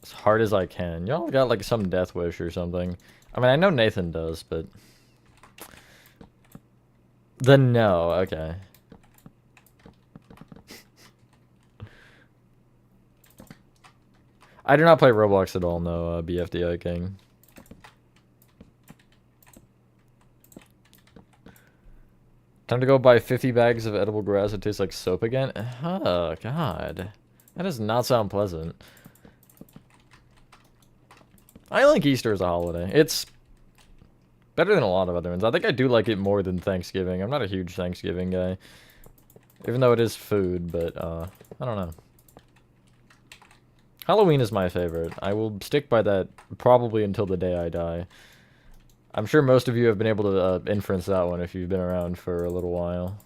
As hard as I can. Y'all got like some death wish or something. I mean, I know Nathan does, but... Then no, okay. I do not play Roblox at all, no, BFDI King. Time to go buy 50 bags of edible grass that tastes like soap again? Oh, God. That does not sound pleasant. I like Easter as a holiday. It's better than a lot of other ones. I think I do like it more than Thanksgiving. I'm not a huge Thanksgiving guy. Even though it is food, but, I don't know. Halloween is my favorite. I will stick by that probably until the day I die. I'm sure most of you have been able to inference that one if you've been around for a little while.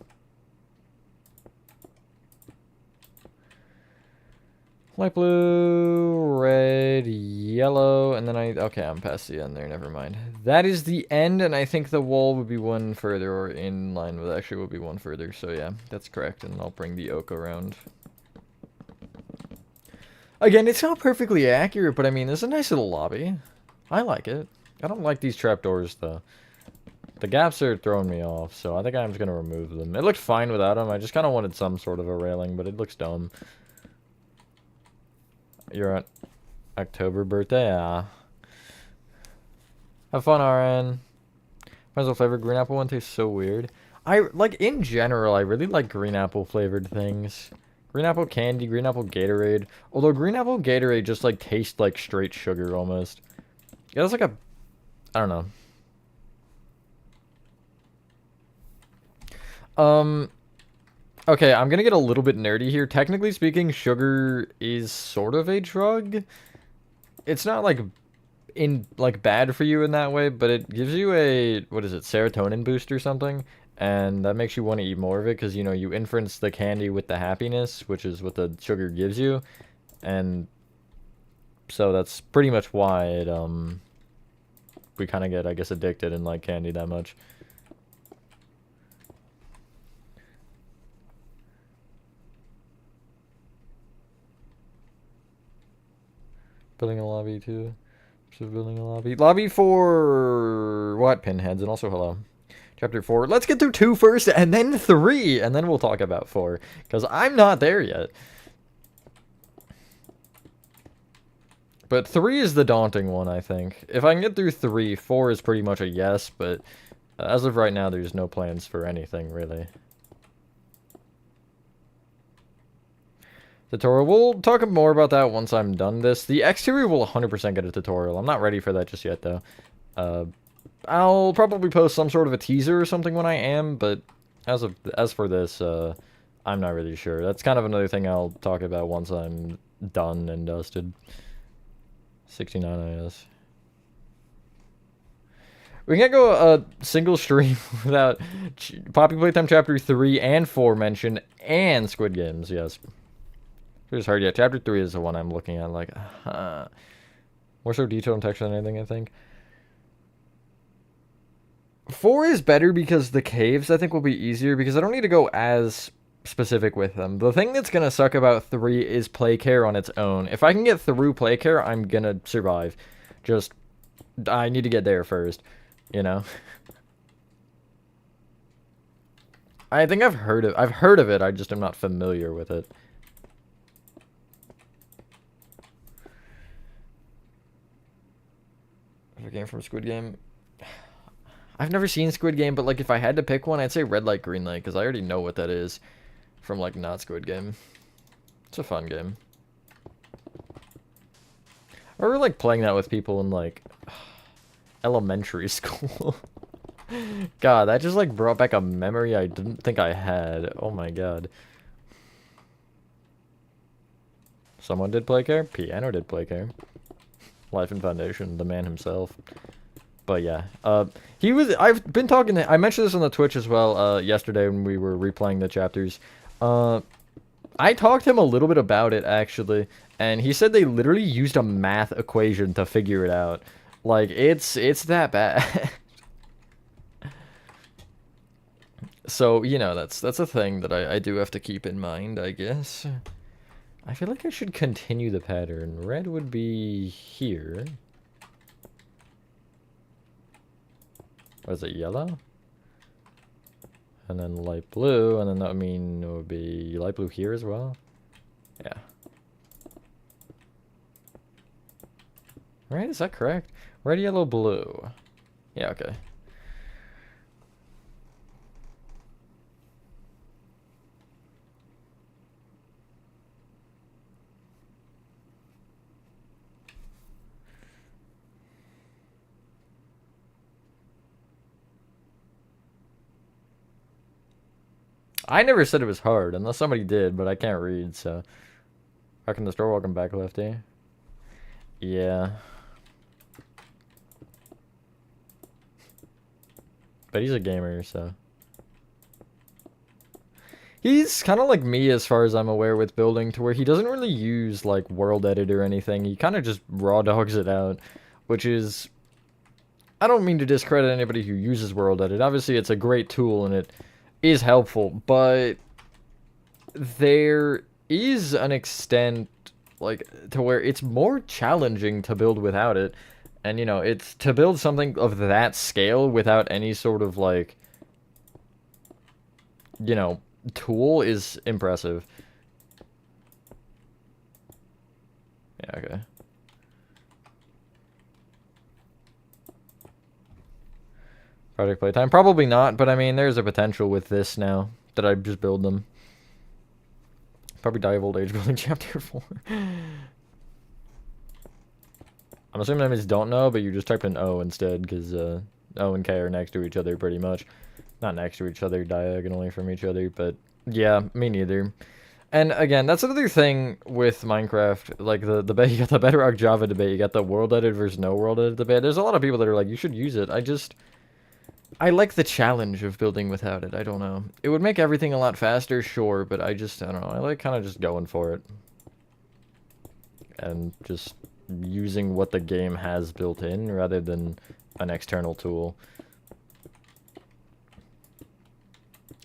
Light blue, red, yellow, and then okay, I'm past the end there, never mind. That is the end, and I think the wall would be one further, or in line with actually would be one further, so yeah, that's correct, and I'll bring the oak around. Again, it's not perfectly accurate, but I mean, it's a nice little lobby. I like it. I don't like these trapdoors, though. The gaps are throwing me off, so I think I'm just going to remove them. It looked fine without them. I just kind of wanted some sort of a railing, but it looks dumb. You're on October birthday? Yeah. Have fun, RN. Might as well flavor green apple one tastes so weird. Like, in general, I really like green apple flavored things. Green apple candy, green apple Gatorade. Although green apple Gatorade just, like, tastes like straight sugar, almost. Yeah, it's like a... I don't know. Okay, I'm gonna get a little bit nerdy here. Technically speaking, sugar is sort of a drug. It's not, like, bad for you in that way, but it gives you a, what is it, serotonin boost or something? And that makes you want to eat more of it, because, you know, you inference the candy with the happiness, which is what the sugar gives you. And so that's pretty much why it, we kind of get, I guess, addicted and like candy that much. Building a lobby too. So building a lobby. Lobby for what? Pinheads, and also hello. Chapter 4. Let's get through 2 first, and then 3, and then we'll talk about 4. Because I'm not there yet. But 3 is the daunting one, I think. If I can get through 3, 4 is pretty much a yes, but as of right now, there's no plans for anything, really. Tutorial. We'll talk more about that once I'm done this. The exterior will 100% get a tutorial. I'm not ready for that just yet, though. I'll probably post some sort of a teaser or something when I am, but as for this, I'm not really sure. That's kind of another thing I'll talk about once I'm done and dusted. 69 IS. We can't go a single stream without Poppy Playtime Chapter 3 and 4 mentioned, and Squid Games, yes. It's hard, yeah. Chapter 3 is the one I'm looking at, like, more so detailed and texture than anything, I think. 4 is better because the caves, I think, will be easier, because I don't need to go as specific with them. The thing that's gonna suck about 3 is play care on its own. If I can get through play care, I'm gonna survive. Just, I need to get there first, you know? I think I've heard of it, I just am not familiar with it. A game from Squid Game. I've never seen Squid Game, but like if I had to pick one, I'd say Red Light, Green Light, because I already know what that is from like not Squid Game. It's a fun game. I really like playing that with people in like elementary school. God, that just like brought back a memory I didn't think I had. Oh my god. Someone did play care? Piano did play care. Life and Foundation, the man himself. But yeah, I've been talking to, I mentioned this on the Twitch as well, yesterday when we were replaying the chapters. I talked to him a little bit about it, actually, and he said they literally used a math equation to figure it out. Like, it's that bad. So, you know, that's a thing that I do have to keep in mind, I guess. I feel like I should continue the pattern. Red would be here. What is it, yellow? And then light blue, and then that would mean it would be light blue here as well? Yeah. Right, is that correct? Red, yellow, blue. Yeah, okay. I never said it was hard, unless somebody did, but I can't read, so. Back in the store, welcome back, Lefty. Yeah. But he's a gamer, so. He's kind of like me as far as I'm aware with building, to where he doesn't really use, like, World Edit or anything. He kind of just raw dogs it out, which is... I don't mean to discredit anybody who uses World Edit. Obviously, it's a great tool, and it is helpful, but there is an extent, like, to where it's more challenging to build without it. And, you know, it's to build something of that scale without any sort of, like, you know, tool is impressive. Yeah, okay. Project Playtime? Probably not, but I mean, there's a potential with this now that I just build them. Probably die of old age building chapter 4. I'm assuming that means don't know, but you just type in O instead, because O and K are next to each other pretty much. Not next to each other, diagonally from each other, but yeah, me neither. And again, that's another thing with Minecraft, like the debate, you got the Bedrock Java debate, you got the World Edit versus no World Edit debate. There's a lot of people that are like, you should use it. I like the challenge of building without it. I don't know. It would make everything a lot faster, sure, but I don't know. I like kind of just going for it. And just using what the game has built in rather than an external tool.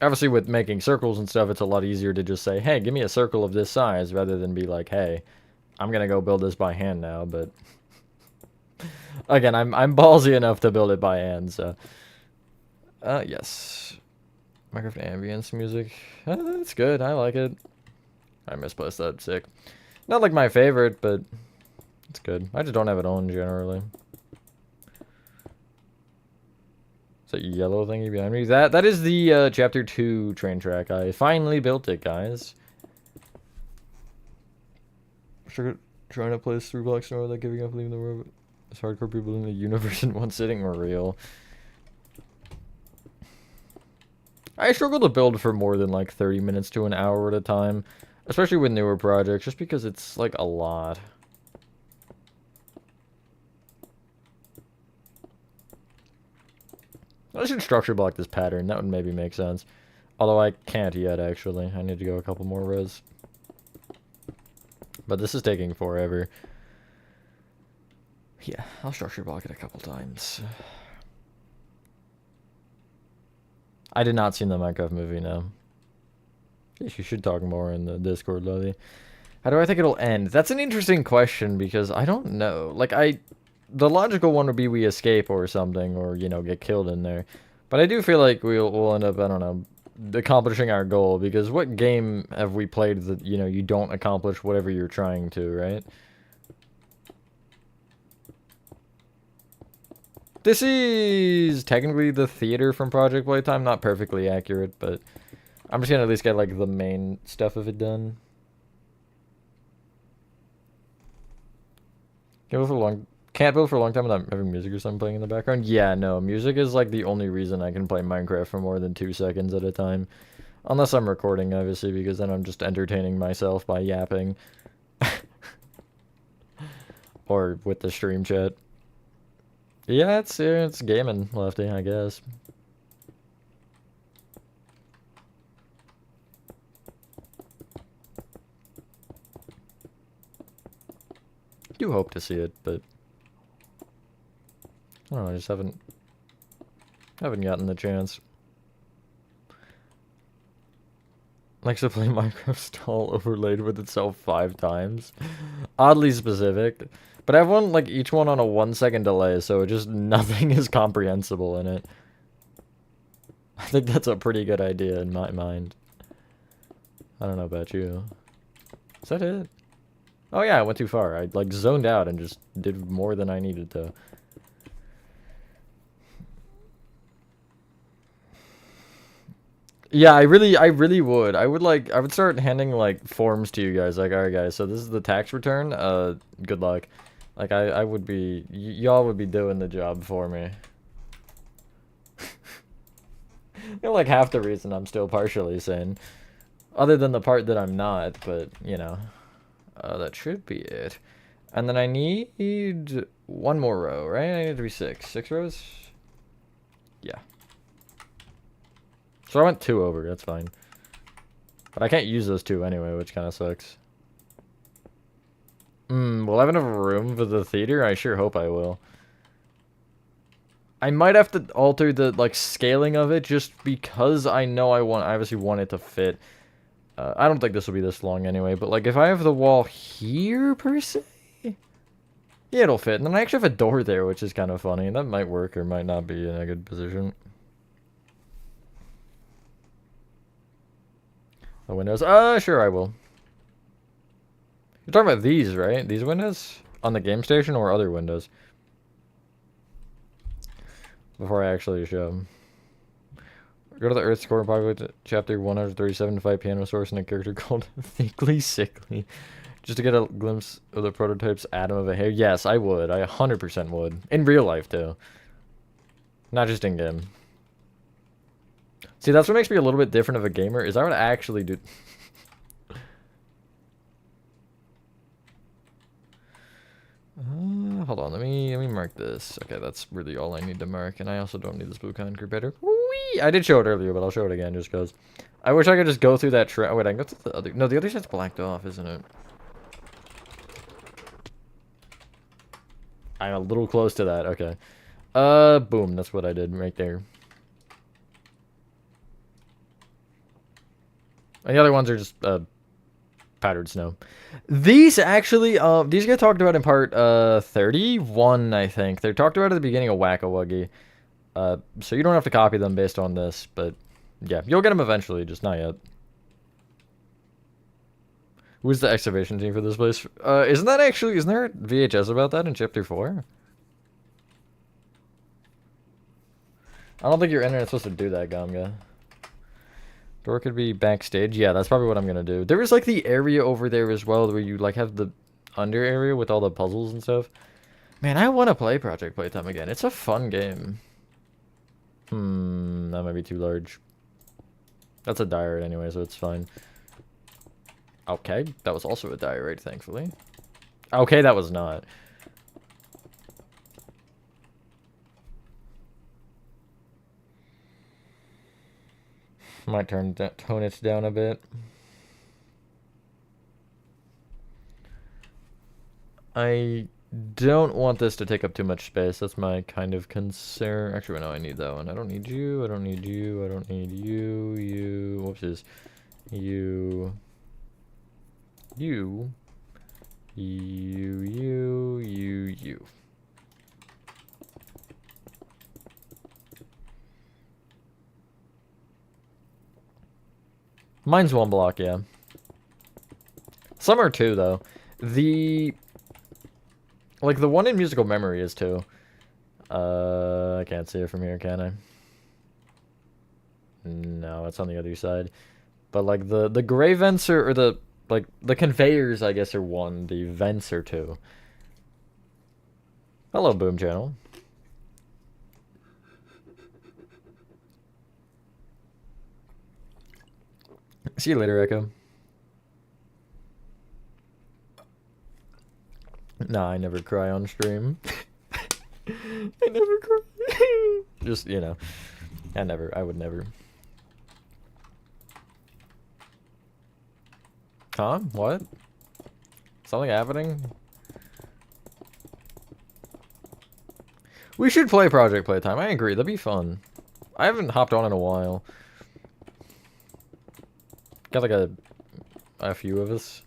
Obviously, with making circles and stuff, it's a lot easier to just say, hey, give me a circle of this size, rather than be like, hey, I'm gonna go build this by hand now, but... Again, I'm ballsy enough to build it by hand, so... yes. Minecraft ambience music. That's good, I like it. I misplaced that, sick. Not like my favorite, but... It's good. I just don't have it on, generally. That yellow thingy behind me. That is the chapter 2 train track. I finally built it, guys. Trying to play this 3 blocks in a row without giving up, leaving the world. It's hardcore people in the universe in one sitting were real. I struggle to build for more than like 30 minutes to an hour at a time, especially with newer projects, just because it's like a lot. I should structure block this pattern. That would maybe make sense. Although I can't yet, actually. I need to go a couple more rows. But this is taking forever. Yeah, I'll structure block it a couple times. I did not see the Minecraft movie, no. Yes, you should talk more in the Discord lobby. How do I think it'll end? That's an interesting question because I don't know. Like, the logical one would be we escape or something, or, you know, get killed in there. But I do feel like we'll end up, I don't know, accomplishing our goal, because what game have we played that, you know, you don't accomplish whatever you're trying to, right? This is technically the theater from Project Playtime, not perfectly accurate, but I'm just gonna at least get, like, the main stuff of it done. Can't build for a long time without having music or something playing in the background? Yeah, no, music is, like, the only reason I can play Minecraft for more than 2 seconds at a time. Unless I'm recording, obviously, because then I'm just entertaining myself by yapping. Or with the stream chat. Yeah, it's gaming, Lefty, I guess. I do hope to see it, but I don't know, I just haven't gotten the chance. Likes to play Minecraft stall overlaid with itself 5 times. Oddly specific. But I have one, like, each one on a 1-second delay, so just nothing is comprehensible in it. I think that's a pretty good idea in my mind. I don't know about you. Is that it? Oh yeah, I went too far. I, like, zoned out and just did more than I needed to. Yeah, I really would. I would start handing, like, forms to you guys. Like, alright guys, so this is the tax return. Good luck. Like, I would be, y'all would be doing the job for me. You're like half the reason I'm still partially sane. Other than the part that I'm not, but, you know. That should be it. And then I need 1 more row, right? I need to be 6. 6 rows? Yeah. So I went 2 over, that's fine. But I can't use those 2 anyway, which kind of sucks. Will I have enough room for the theater? I sure hope I will. I might have to alter the, like, scaling of it just because I know I obviously want it to fit. I don't think this will be this long anyway, but, like, if I have the wall here, per se? Yeah, it'll fit. And then I actually have a door there, which is kind of funny. That might work or might not be in a good position. The windows? Sure I will. You're talking about these, right? These windows? On the game station or other windows? Before I actually show them. Go to the Earth's core populate chapter 137 to find piano source and a character called Thickly Sickly. Just to get a glimpse of the prototype's atom of a hair. Yes, I would. I 100% would. In real life, too. Not just in game. See, that's what makes me a little bit different of a gamer, is I would actually do... hold on, let me mark this. Okay, that's really all I need to mark, and I also don't need this blue concrete better. Whee! I did show it earlier, but I'll show it again just because. I wish I could just go through that trail. Oh, wait, I can go through the other... No, the other side's blacked off, isn't it? I'm a little close to that, okay. Boom, that's what I did right there. And the other ones are just, powdered snow. These actually, these get talked about in part 31, I think. They're talked about at the beginning of Whack-A-Wuggy. So you don't have to copy them based on this, but yeah, you'll get them eventually, just not yet. Who's the excavation team for this place? Isn't there a VHS about that in chapter 4? I don't think your internet's supposed to do that, Gamga. Door could be backstage. Yeah, that's probably what I'm gonna do. There was, like, the area over there as well where you, like, have the under area with all the puzzles and stuff. Man, I want to play Project Playtime again. It's a fun game. That might be too large. That's a diorite anyway, so it's fine. Okay, that was also a diorite, thankfully. Okay, that was not. Might tone it down a bit. I don't want this to take up too much space. That's my kind of concern. Actually, no, I need that one. I don't need you. I don't need you. I don't need you. You. Whoopsies. You. You. You. Mine's one block, yeah. Some are two, though. Like, the one in musical memory is two. I can't see it from here, can I? No, it's on the other side. But, like, the gray vents or the, like, the conveyors, I guess, are one. The vents are two. Hello, Boom Channel. See you later, Echo. Nah, I never cry on stream. I never cry. Just, you know. I would never. Huh? What? Something happening? We should play Project Playtime. I agree. That'd be fun. I haven't hopped on in a while. Got like a few of us.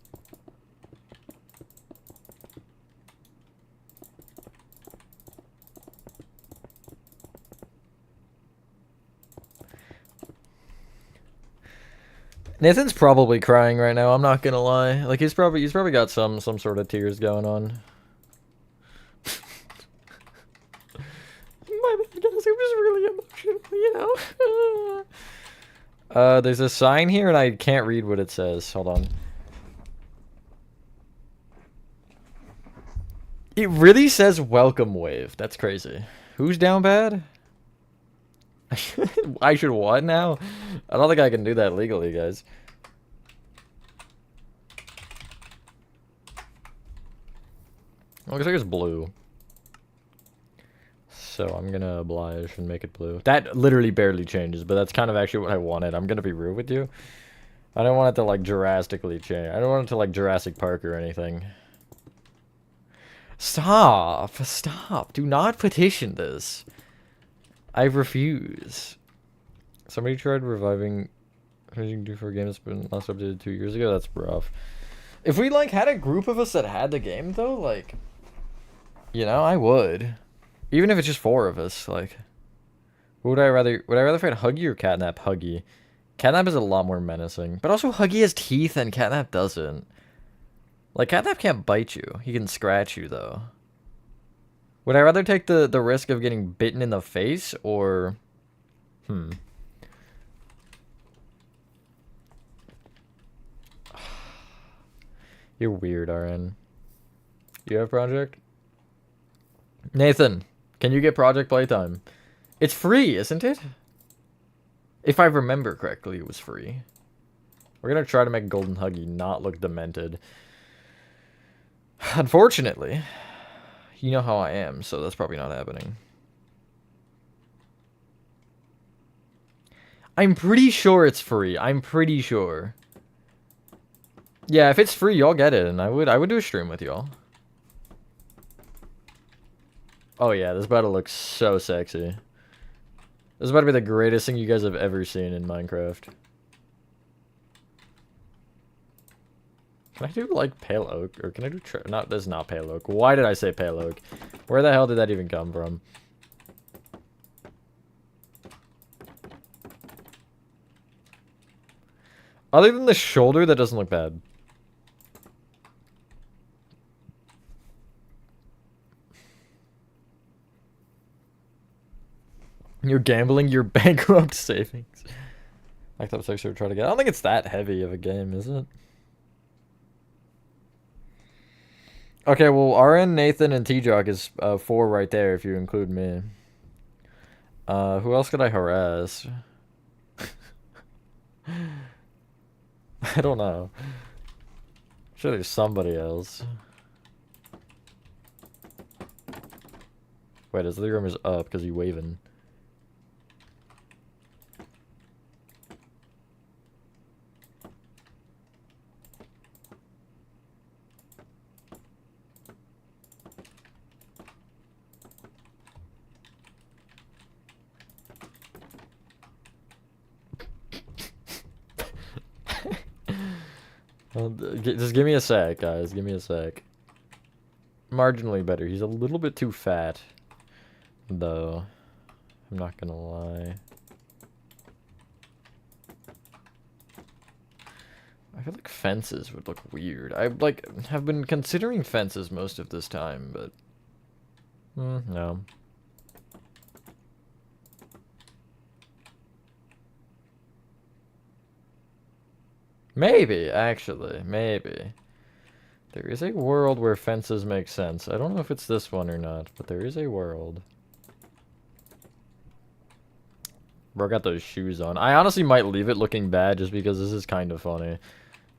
Nathan's probably crying right now, I'm not gonna lie. Like he's probably got some sort of tears going on. My bad guys, it was really emotional, you know. There's a sign here and I can't read what it says. Hold on. It really says welcome wave. That's crazy. Who's down bad? I should what now? I don't think I can do that legally, guys. Looks like it's blue. So I'm gonna oblige and make it blue. That literally barely changes, but that's kind of actually what I wanted. I'm gonna be real with you. I don't want it to like drastically change. I don't want it to like Jurassic Park or anything. Stop! Stop! Do not petition this. I refuse. Somebody tried reviving what you can do for a game that's been last updated 2 years ago. That's rough. If we like had a group of us that had the game though, like, you know, I would. Even if it's just 4 of us, like, would I rather fight Huggy or Catnap? Huggy. Catnap is a lot more menacing, but also Huggy has teeth and Catnap doesn't. Like, Catnap can't bite you. He can scratch you though. Would I rather take the risk of getting bitten in the face or... You're weird, RN. You have Project? Nathan, can you get Project Playtime? It's free, isn't it? If I remember correctly, it was free. We're gonna try to make Golden Huggy not look demented. Unfortunately, you know how I am, so that's probably not happening. I'm pretty sure it's free. I'm pretty sure. Yeah, if it's free, y'all get it, and I would do a stream with y'all. Oh yeah, this about to look so sexy. This is about to be the greatest thing you guys have ever seen in Minecraft. Can I do, like, pale oak? Or can I do... Not, this is not pale oak. Why did I say pale oak? Where the hell did that even come from? Other than the shoulder, that doesn't look bad. You're gambling your bankrupt savings. I thought I should try to get... I don't think it's that heavy of a game, is it? Okay, well, RN, Nathan, and T-Jock is 4 right there if you include me. Who else could I harass? I don't know. I'm sure there's somebody else. Wait, his living room is up because he's waving. Just give me a sec, guys. Give me a sec. Marginally better. He's a little bit too fat, though. I'm not gonna lie. I feel like fences would look weird. I have been considering fences most of this time, but no. Maybe, actually, maybe. There is a world where fences make sense. I don't know if it's this one or not, but there is a world. Bro got those shoes on. I honestly might leave it looking bad just because this is kind of funny.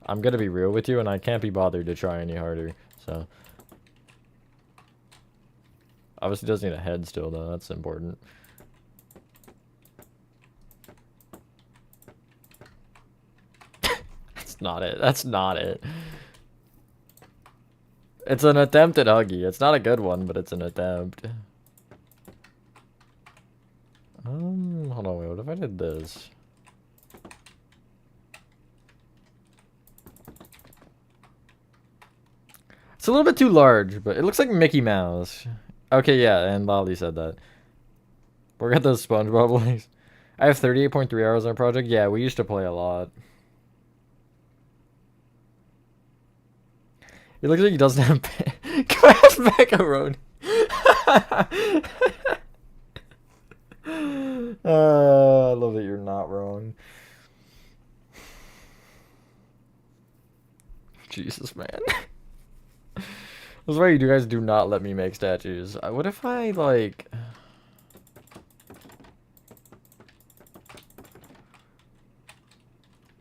I'm gonna be real with you, and I can't be bothered to try any harder, so. Obviously does need a head still, though. That's important. That's not it. That's not it. It's an attempt at Huggy. It's not a good one, but it's an attempt. Hold on, wait, what if I did this? It's a little bit too large, but it looks like Mickey Mouse. Okay, yeah, and Lolly said that. We got those SpongeBob links. I have 38.3 hours on a project. Yeah, we used to play a lot. It looks like he doesn't have Craft macaroni. I love that you're not wrong. Jesus, man. That's why you guys do not let me make statues. What if I, like...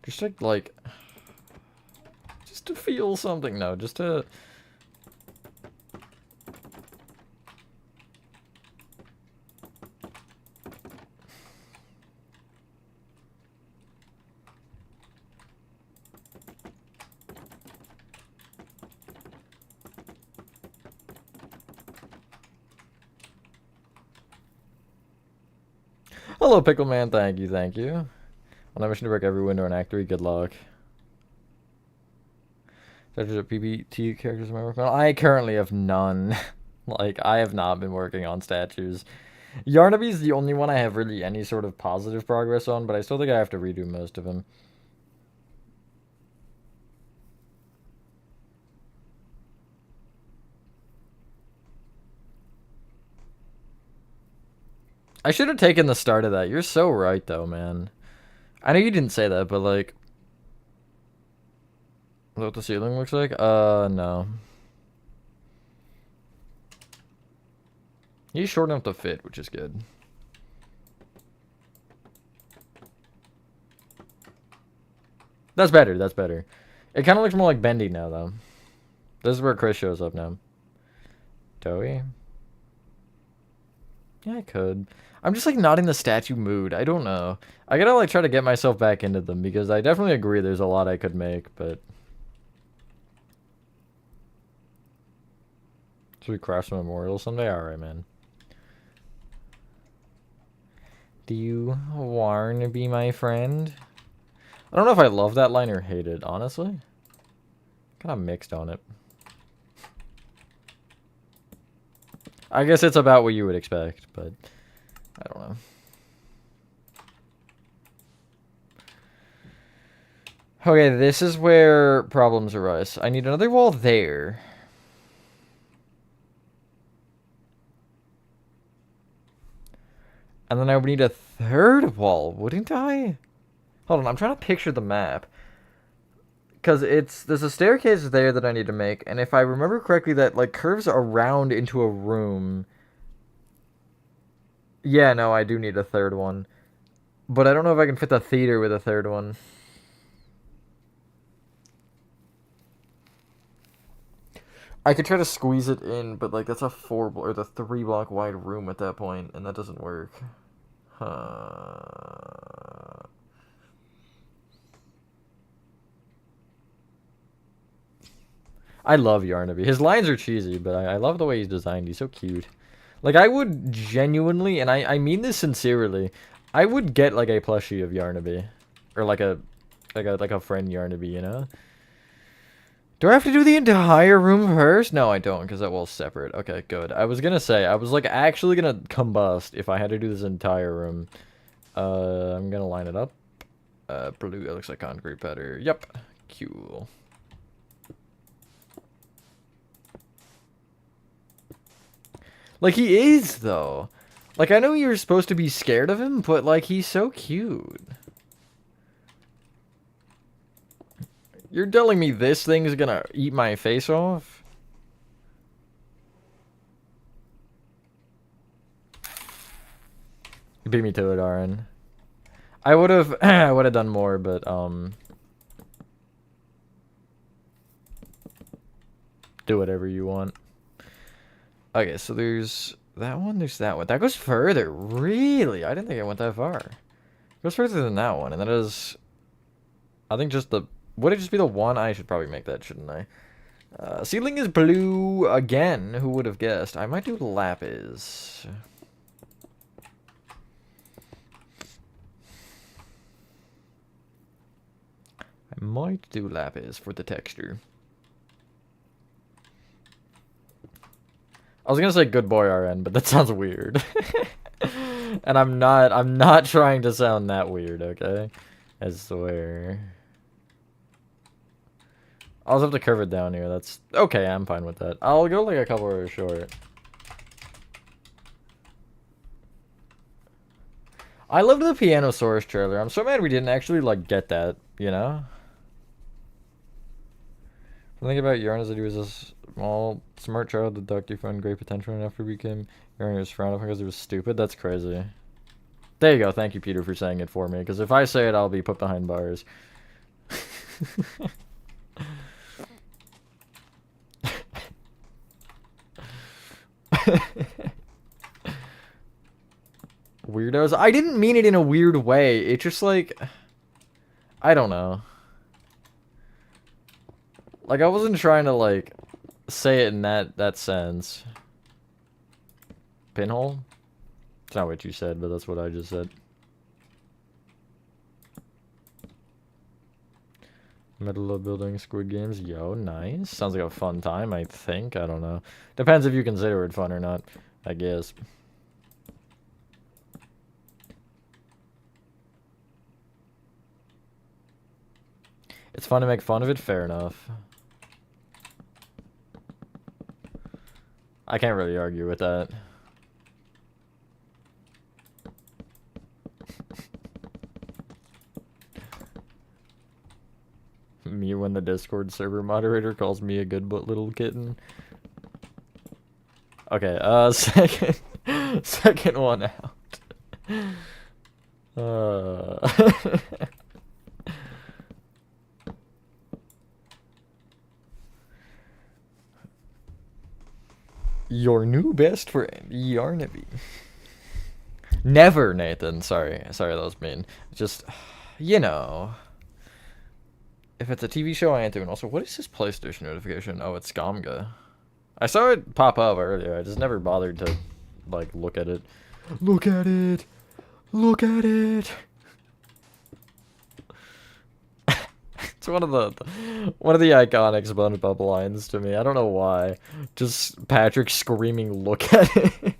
Just like... Just to feel something, no, just to... Hello, Pickle Man. Thank you, thank you. On a mission to break every window in Act 3. Good luck. Statues of PBT characters am I working on? I currently have none. Like, I have not been working on statues. Yarnaby's the only one I have really any sort of positive progress on, but I still think I have to redo most of them. I should have taken the start of that. You're so right, though, man. I know you didn't say that, but, like... Is that what the ceiling looks like? No. He's short enough to fit, which is good. That's better, that's better. It kind of looks more like bendy now, though. This is where Chris shows up now. Toei? Yeah, I could. I'm just, like, not in the statue mood. I don't know. I gotta, like, try to get myself back into them, because I definitely agree there's a lot I could make, but... Should we craft some memorials someday? Alright, man. Do you wanna be my friend? I don't know if I love that line or hate it, honestly. Kind of mixed on it. I guess it's about what you would expect, but I don't know. Okay, this is where problems arise. I need another wall there. And then I would need a third wall, wouldn't I? Hold on, I'm trying to picture the map. Because there's a staircase there that I need to make, and if I remember correctly, that, like, curves around into a room. Yeah, no, I do need a third one. But I don't know if I can fit the theater with a third one. I could try to squeeze it in, but, like, that's a 3-block wide room at that point, and that doesn't work. I love Yarnaby. His lines are cheesy, but I love the way he's designed. He's so cute. Like, I would genuinely, and I mean this sincerely, I would get, like, a plushie of Yarnaby. Or, like a friend Yarnaby, you know? Do I have to do the entire room first? No, I don't, because that wall's separate. Okay, good. I was gonna say, I was like actually gonna combust if I had to do this entire room. I'm gonna line it up. Blue, it looks like concrete better. Yep. Cool. Like, he is, though. Like, I know you're supposed to be scared of him, but, like, he's so cute. You're telling me this thing's gonna eat my face off? You beat me to it, Aaron. I would've, I would've done more, but, do whatever you want. Okay, so there's that one, there's that one. That goes further, really? I didn't think it went that far. It goes further than that one, and that is, I think just the, would it just be the one? I should probably make that, shouldn't I? Ceiling is blue again, who would have guessed? I might do lapis. I might do lapis for the texture. I was gonna say good boy RN, but that sounds weird. And I'm not trying to sound that weird, okay? I swear. I'll just have to curve it down here. That's okay, I'm fine with that. I'll go like a couple hours short. I loved the Pianosaurus trailer. I'm so mad we didn't actually like get that, you know? The thing about Yarn is that he was a small, smart child that Dr. found great potential in after he became Yarn. He was frowned upon because he was stupid. That's crazy. There you go. Thank you, Peter, for saying it for me. Because if I say it, I'll be put behind bars. Weirdos. I didn't mean it in a weird way. It's just like, I don't know. Like, I wasn't trying to, like, say it in that sense. Pinhole? It's not what you said, but that's what I just said. Middle of building Squid Games. Yo, nice. Sounds like a fun time, I think. I don't know. Depends if you consider it fun or not, I guess. It's fun to make fun of it, fair enough. I can't really argue with that. Me when the Discord server moderator calls me a good but little kitten. Okay, second one out. Your new best friend, Yarnaby. Never, Nathan. Sorry, that was mean. Just, you know. If it's a TV show, I ain't doing. Also, what is this PlayStation notification? Oh, it's Scamga. I saw it pop up earlier. I just never bothered to, like, look at it. Look at it! Look at it! It's one of the iconic SpongeBob lines to me. I don't know why. Just Patrick screaming, "Look at it!"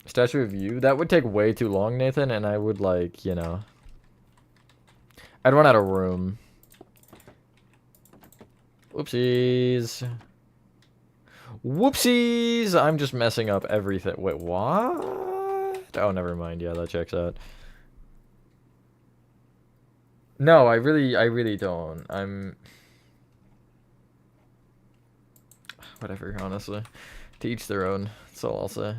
Statue of You? That would take way too long, Nathan, and I would, like, you know... I'd run out of room. Whoopsies. Whoopsies! I'm just messing up everything. Wait, what? Oh, never mind. Yeah, that checks out. No, I really don't. I'm... Whatever, honestly. To each their own. That's all I'll say.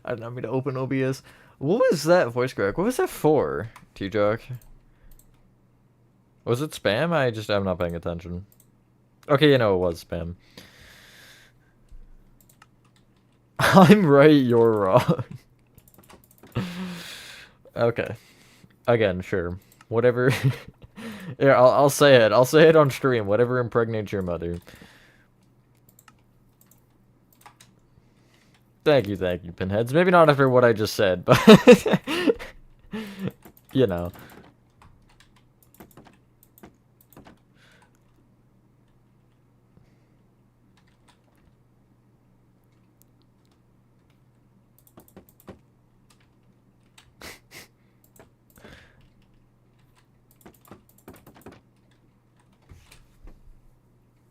I did not mean to open OBS. What was that voice crack? What was that for, T-Jock? Was it spam? I'm not paying attention. Okay, you know it was spam. I'm right, you're wrong. Okay. Again, sure. Whatever Yeah, I'll say it. I'll say it on stream. Whatever impregnates your mother. Thank you, pinheads. Maybe not after what I just said, but you know.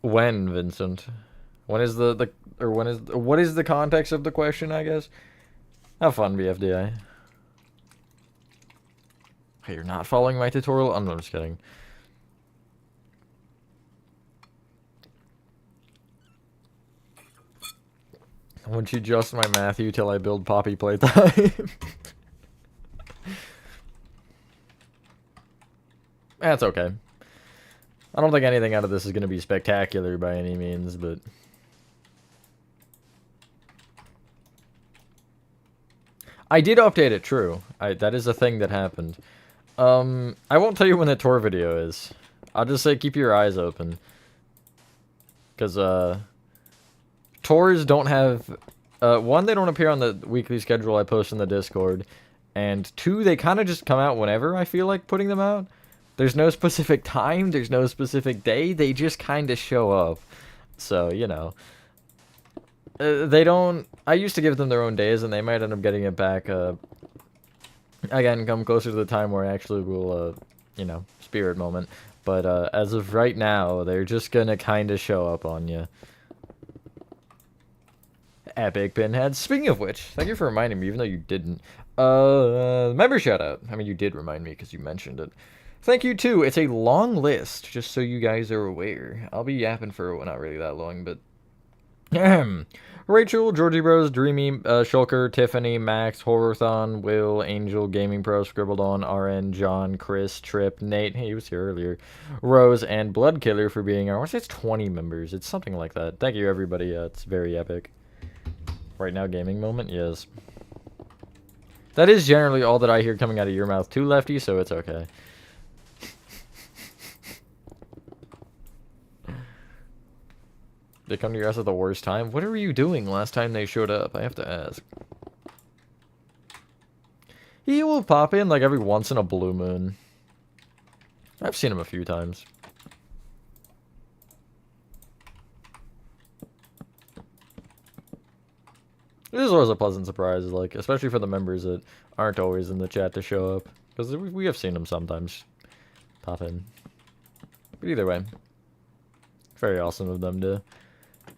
When, Vincent? When is what is the context of the question, I guess? Have fun, BFDI. Hey, you're not following my tutorial? I'm just kidding. Won't you adjust my Matthew till I build Poppy Playtime? That's okay. I don't think anything out of this is going to be spectacular by any means, but... I did update it, true. That is a thing that happened. I won't tell you when the tour video is. I'll just say keep your eyes open. Because, tours don't have... one, they don't appear on the weekly schedule I post in the Discord. And two, they kind of just come out whenever I feel like putting them out. There's no specific time, there's no specific day, they just kind of show up. So, you know. They don't... I used to give them their own days, and they might end up getting it back, again, come closer to the time where I actually will, you know, spirit moment. But, as of right now, they're just gonna kind of show up on you. Epic pinheads. Speaking of which, thank you for reminding me, even though you didn't. Member shout-out. I mean, you did remind me, because you mentioned it. Thank you, too. It's a long list, just so you guys are aware. I'll be yapping for, well, not really that long, but... Rachel, Georgie Bros, Dreamy, Shulker, Tiffany, Max, Horrorthon, Will, Angel, Gaming Pro, Scribbled On, RN, John, Chris, Trip, Nate, he was here earlier, Rose, and Bloodkiller for being our, I want to say it's 20 members, it's something like that. Thank you, everybody, it's very epic. Right now, gaming moment, yes. That is generally all that I hear coming out of your mouth too, Lefty, so it's okay. They come to your house at the worst time? What were you doing last time they showed up? I have to ask. He will pop in like every once in a blue moon. I've seen him a few times. It is always a pleasant surprise, like, especially for the members that aren't always in the chat to show up. Because we have seen them sometimes pop in. But either way, very awesome of them to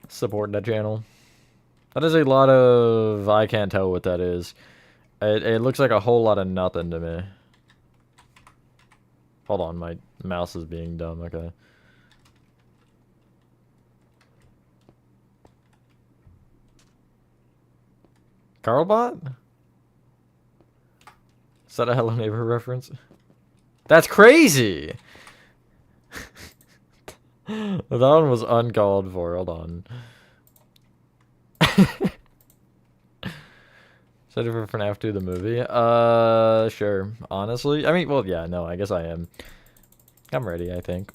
support that channel. That is a lot of... I can't tell what that is. It looks like a whole lot of nothing to me. Hold on, my mouse is being dumb, okay. Carlbot? Is that a Hello Neighbor reference? That's crazy! That one was uncalled for, hold on. Excited for FNAF 2 the movie? Sure. Honestly? I mean, well, yeah, no, I guess I am. I'm ready, I think.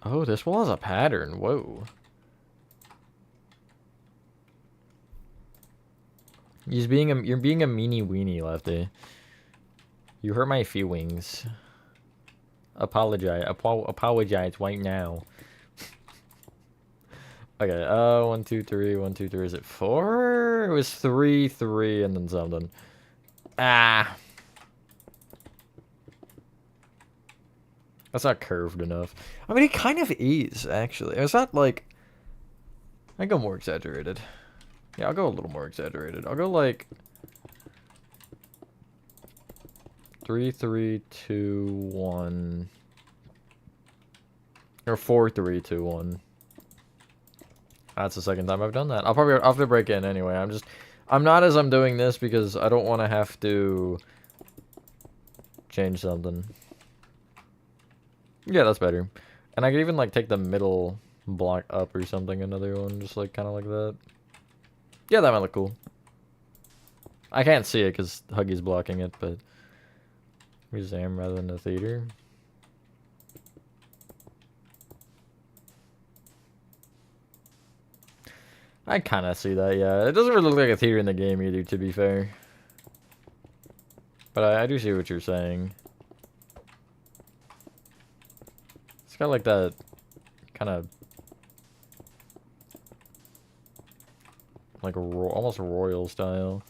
Oh, this wall has a pattern. Whoa. You're being a meanie weenie, Lefty. You hurt my feelings. Apologize right now. Okay, 1, 2, 3, 1, 2, 3. Is it 4? It was 3, 3, and then something. Ah. That's not curved enough. I mean, it kind of is, actually. It's not like... I go more exaggerated. Yeah, I'll go a little more exaggerated. I'll go like... 3, 3, 2, 1... Or 4, 3, 2, 1. That's the second time I've done that. I'll have to break in anyway. I'm not as I'm doing this because I don't want to have to change something. Yeah, that's better. And I could even like take the middle block up or something, another one, just like kind of like that. Yeah, that might look cool. I can't see it because Huggy's blocking it, but Museum rather than a theater. I kind of see that, yeah. It doesn't really look like a theater in the game either, to be fair. But I do see what you're saying. It's got like that kind of like almost royal style,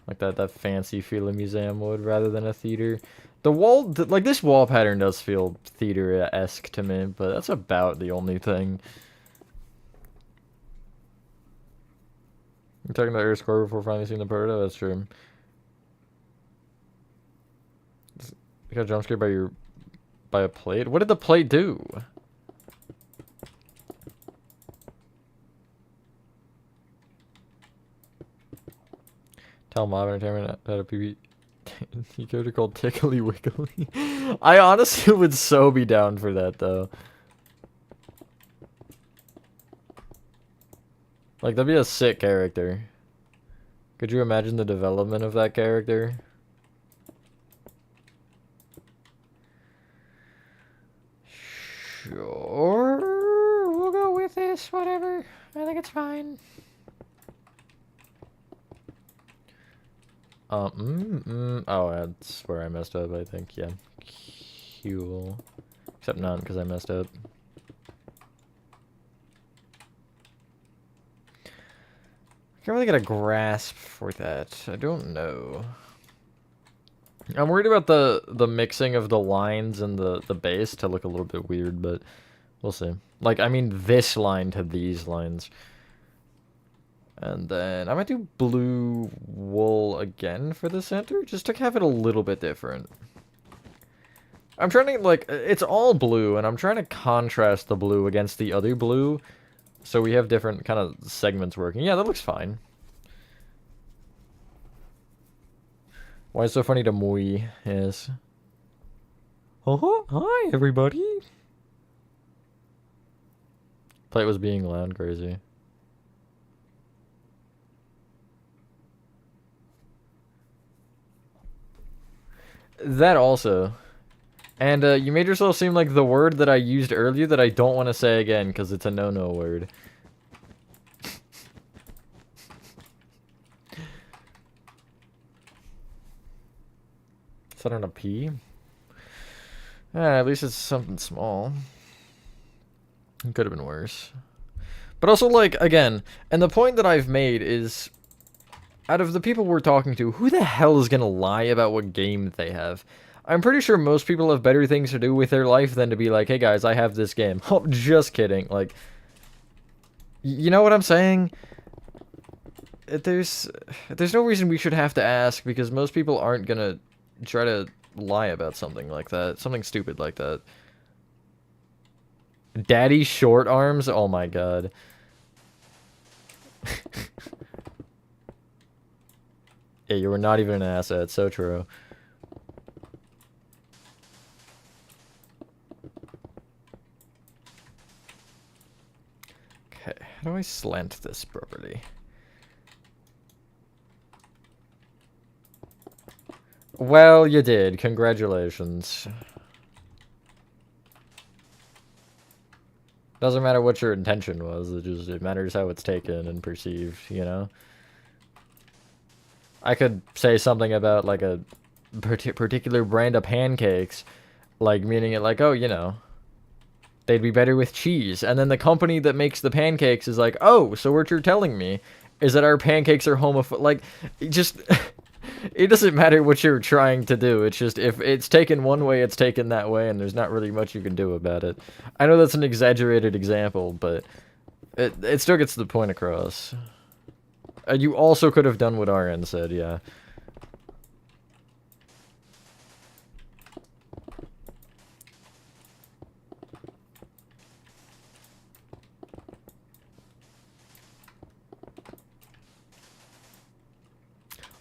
like that fancy feel a museum would rather than a theater. The wall, like this wall pattern does feel theater-esque to me, but that's about the only thing. You're talking about Earth's core before finally seeing the proto? That's true. You got jump scared by a plate? What did the plate do? Tell Mob Entertainment how to PB. You character called Tickly Wiggly. I honestly would so be down for that though. Like that'd be a sick character. Could you imagine the development of that character? Sure, we'll go with this, whatever. I think it's fine. Oh, that's where I messed up, I think, yeah. Cool. Except not, because I messed up. I can't really get a grasp for that. I don't know. I'm worried about the mixing of the lines and the base to look a little bit weird, but we'll see. Like, I mean this line to these lines. And then I might do blue wool again for the center, just to have it a little bit different. I'm trying to, like, it's all blue, and I'm trying to contrast the blue against the other blue, so we have different kind of segments working. Yeah, that looks fine. Why is it so funny to Mui? Yes. Oh, hi, everybody. Plate was being loud, crazy. That also. And you made yourself seem like the word that I used earlier that I don't want to say again, because it's a no-no word. Is that on a P? At least it's something small. It could have been worse. But also, like, again, and the point that I've made is, out of the people we're talking to, who the hell is gonna lie about what game they have? I'm pretty sure most people have better things to do with their life than to be like, hey guys, I have this game. Oh, just kidding. Like, you know what I'm saying? There's no reason we should have to ask, because most people aren't gonna try to lie about something like that. Something stupid like that. Daddy short arms? Oh my god. Yeah, you were not even an asset. So true. Okay, how do I slant this properly? Well, you did. Congratulations. Doesn't matter what your intention was, it matters how it's taken and perceived, you know? I could say something about, like, a particular brand of pancakes, like, meaning it like, oh, you know, they'd be better with cheese. And then the company that makes the pancakes is like, oh, so what you're telling me is that our pancakes are homophobic. Like, just... It doesn't matter what you're trying to do. It's just, if it's taken one way, it's taken that way, and there's not really much you can do about it. I know that's an exaggerated example, but it still gets the point across. You also could have done what RN said, yeah.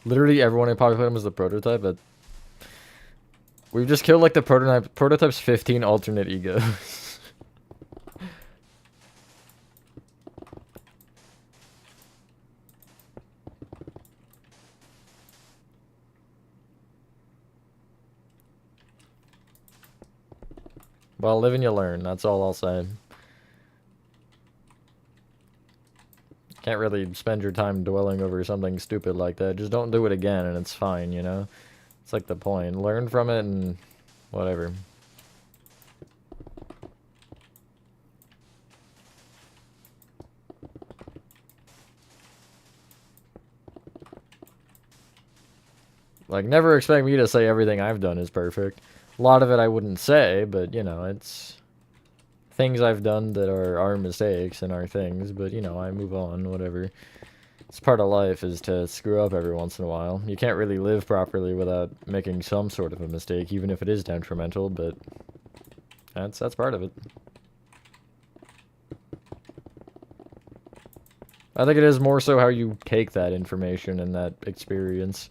Literally everyone in Populatum is the prototype, but we've just killed like the prototype's 15 alternate egos. Well, live and you learn. That's all I'll say. Can't really spend your time dwelling over something stupid like that. Just don't do it again and it's fine, you know? It's like the point. Learn from it and whatever. Like, never expect me to say everything I've done is perfect. A lot of it I wouldn't say, but, you know, it's things I've done that are mistakes and are things, but, you know, I move on, whatever. It's part of life is to screw up every once in a while. You can't really live properly without making some sort of a mistake, even if it is detrimental, but that's part of it. I think it is more so how you take that information and that experience.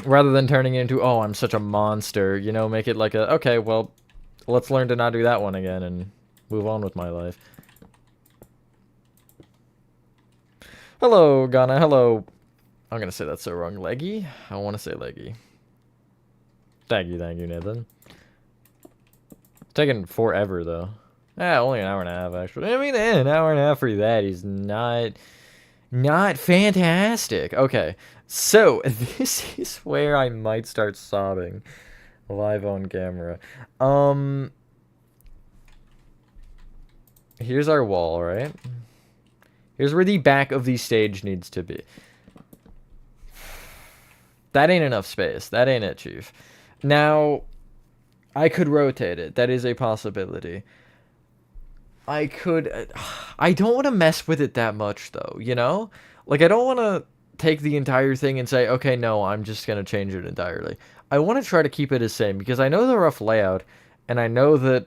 Rather than turning it into, oh, I'm such a monster, you know, make it like a, okay, well, let's learn to not do that one again and move on with my life. Hello, Ghana, hello. I'm gonna say that so wrong. Leggy? I want to say Leggy. Thank you, Nathan. It's taking forever, though. Only an hour and a half, actually. I mean, an hour and a half for that is not fantastic. Okay, so this is where I might start sobbing live on camera. Here's our wall, right? Here's where the back of the stage needs to be. That ain't enough space. That ain't it, Chief. Now, I could rotate it. That is a possibility. I could... I don't want to mess with it that much, though, you know? Like, I don't want to take the entire thing and say, okay, no, I'm just going to change it entirely. I want to try to keep it the same, because I know the rough layout, and I know that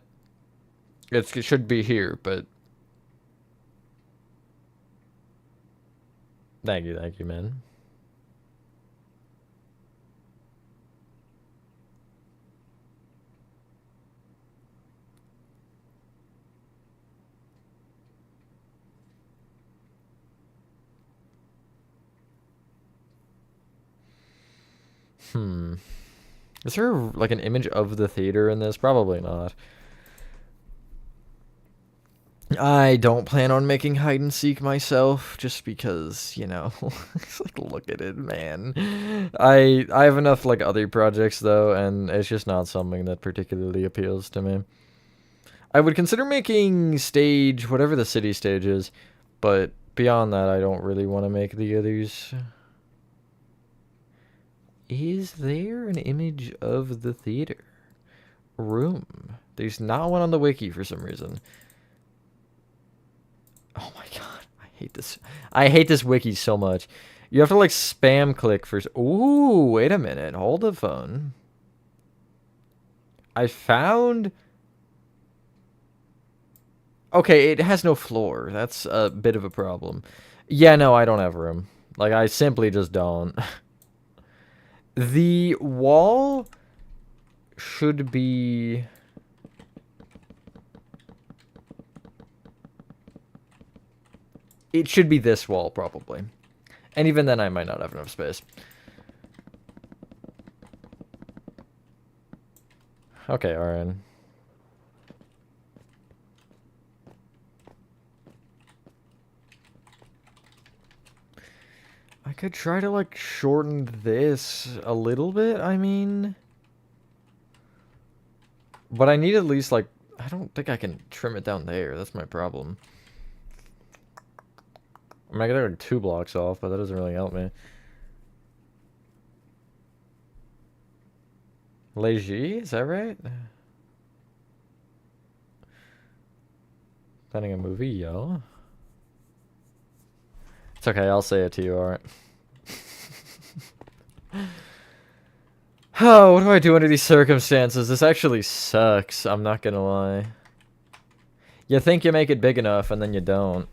it should be here, but... Thank you, man. Is there, like, an image of the theater in this? Probably not. I don't plan on making hide and seek myself, just because, you know, it's like, look at it, man. I have enough, like, other projects, though, and it's just not something that particularly appeals to me. I would consider making stage, whatever the city stage is, but beyond that, I don't really want to make the others. Is there an image of the theater room? There's not one on the wiki for some reason. Oh my god, I hate this. I hate this wiki so much. You have to like spam click for... Ooh, wait a minute. Hold the phone. I found... Okay, it has no floor. That's a bit of a problem. Yeah, no, I don't have room. Like, I simply just don't. The wall should be... It should be this wall, probably. And even then, I might not have enough space. Okay, Aaron. I could try to, like, shorten this a little bit, I mean... But I need at least, like... I don't think I can trim it down there. That's my problem. I mean, I get like 2 blocks off, but that doesn't really help me. Léger, is that right? Planning a movie, yo. It's okay, I'll say it to you, alright. Oh, what do I do under these circumstances? This actually sucks, I'm not gonna lie. You think you make it big enough, and then you don't.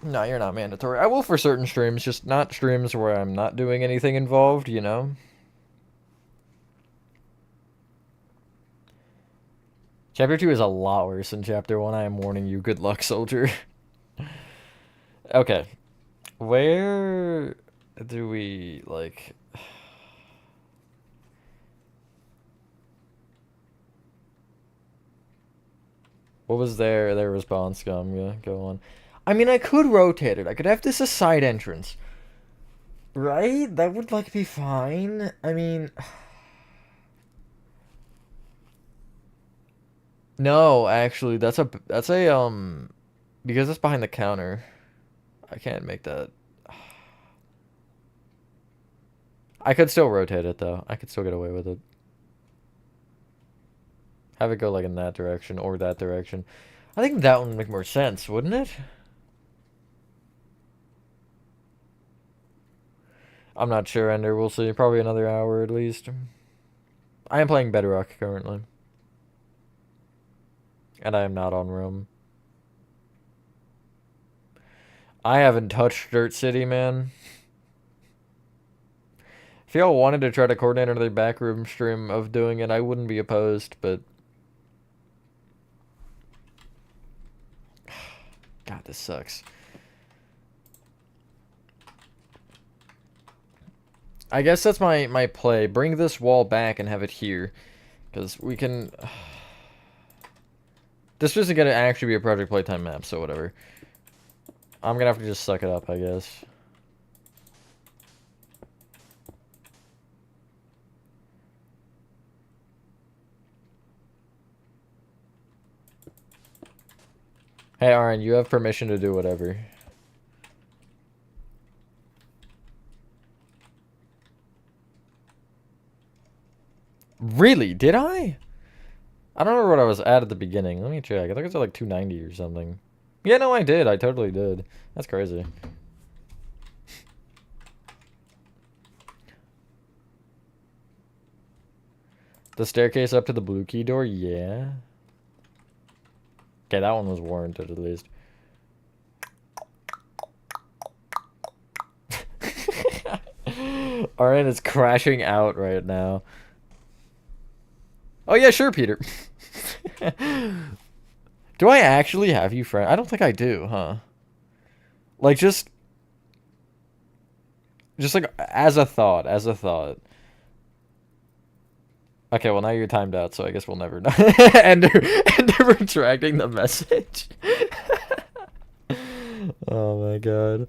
No, you're not mandatory. I will for certain streams, just not streams where I'm not doing anything involved, you know? Chapter 2 is a lot worse than Chapter 1, I am warning you. Good luck, soldier. Okay. Where do we, like... What was their response? Go on. I mean, I could rotate it. I could have this a side entrance. Right? That would, like, be fine. I mean... No, actually, because it's behind the counter. I can't make that. I could still rotate it, though. I could still get away with it. Have it go, like, in that direction or that direction. I think that one would make more sense, wouldn't it? I'm not sure, Ender. We'll see. Probably another hour at least. I am playing Bedrock currently. And I am not on Rome. I haven't touched Dirt City, man. If y'all wanted to try to coordinate another backroom stream of doing it, I wouldn't be opposed, but... God, this sucks. I guess that's my play. Bring this wall back and have it here. Because we can... This isn't going to actually be a Project Playtime map, so whatever. I'm going to have to just suck it up, I guess. Hey, Aaron, you have permission to do whatever. Really? Did I? I don't remember what I was at the beginning. Let me check. I think it's at like 290 or something. Yeah, no, I did. I totally did. That's crazy. The staircase up to the blue key door? Yeah. Okay, that one was warranted at least. Aaron is crashing out right now. Oh yeah, sure, Peter. Do I actually have you friend? I don't think I do, huh? Like just like as a thought, Okay, well now you're timed out, so I guess we'll never know. Ender retracting the message. Oh my god.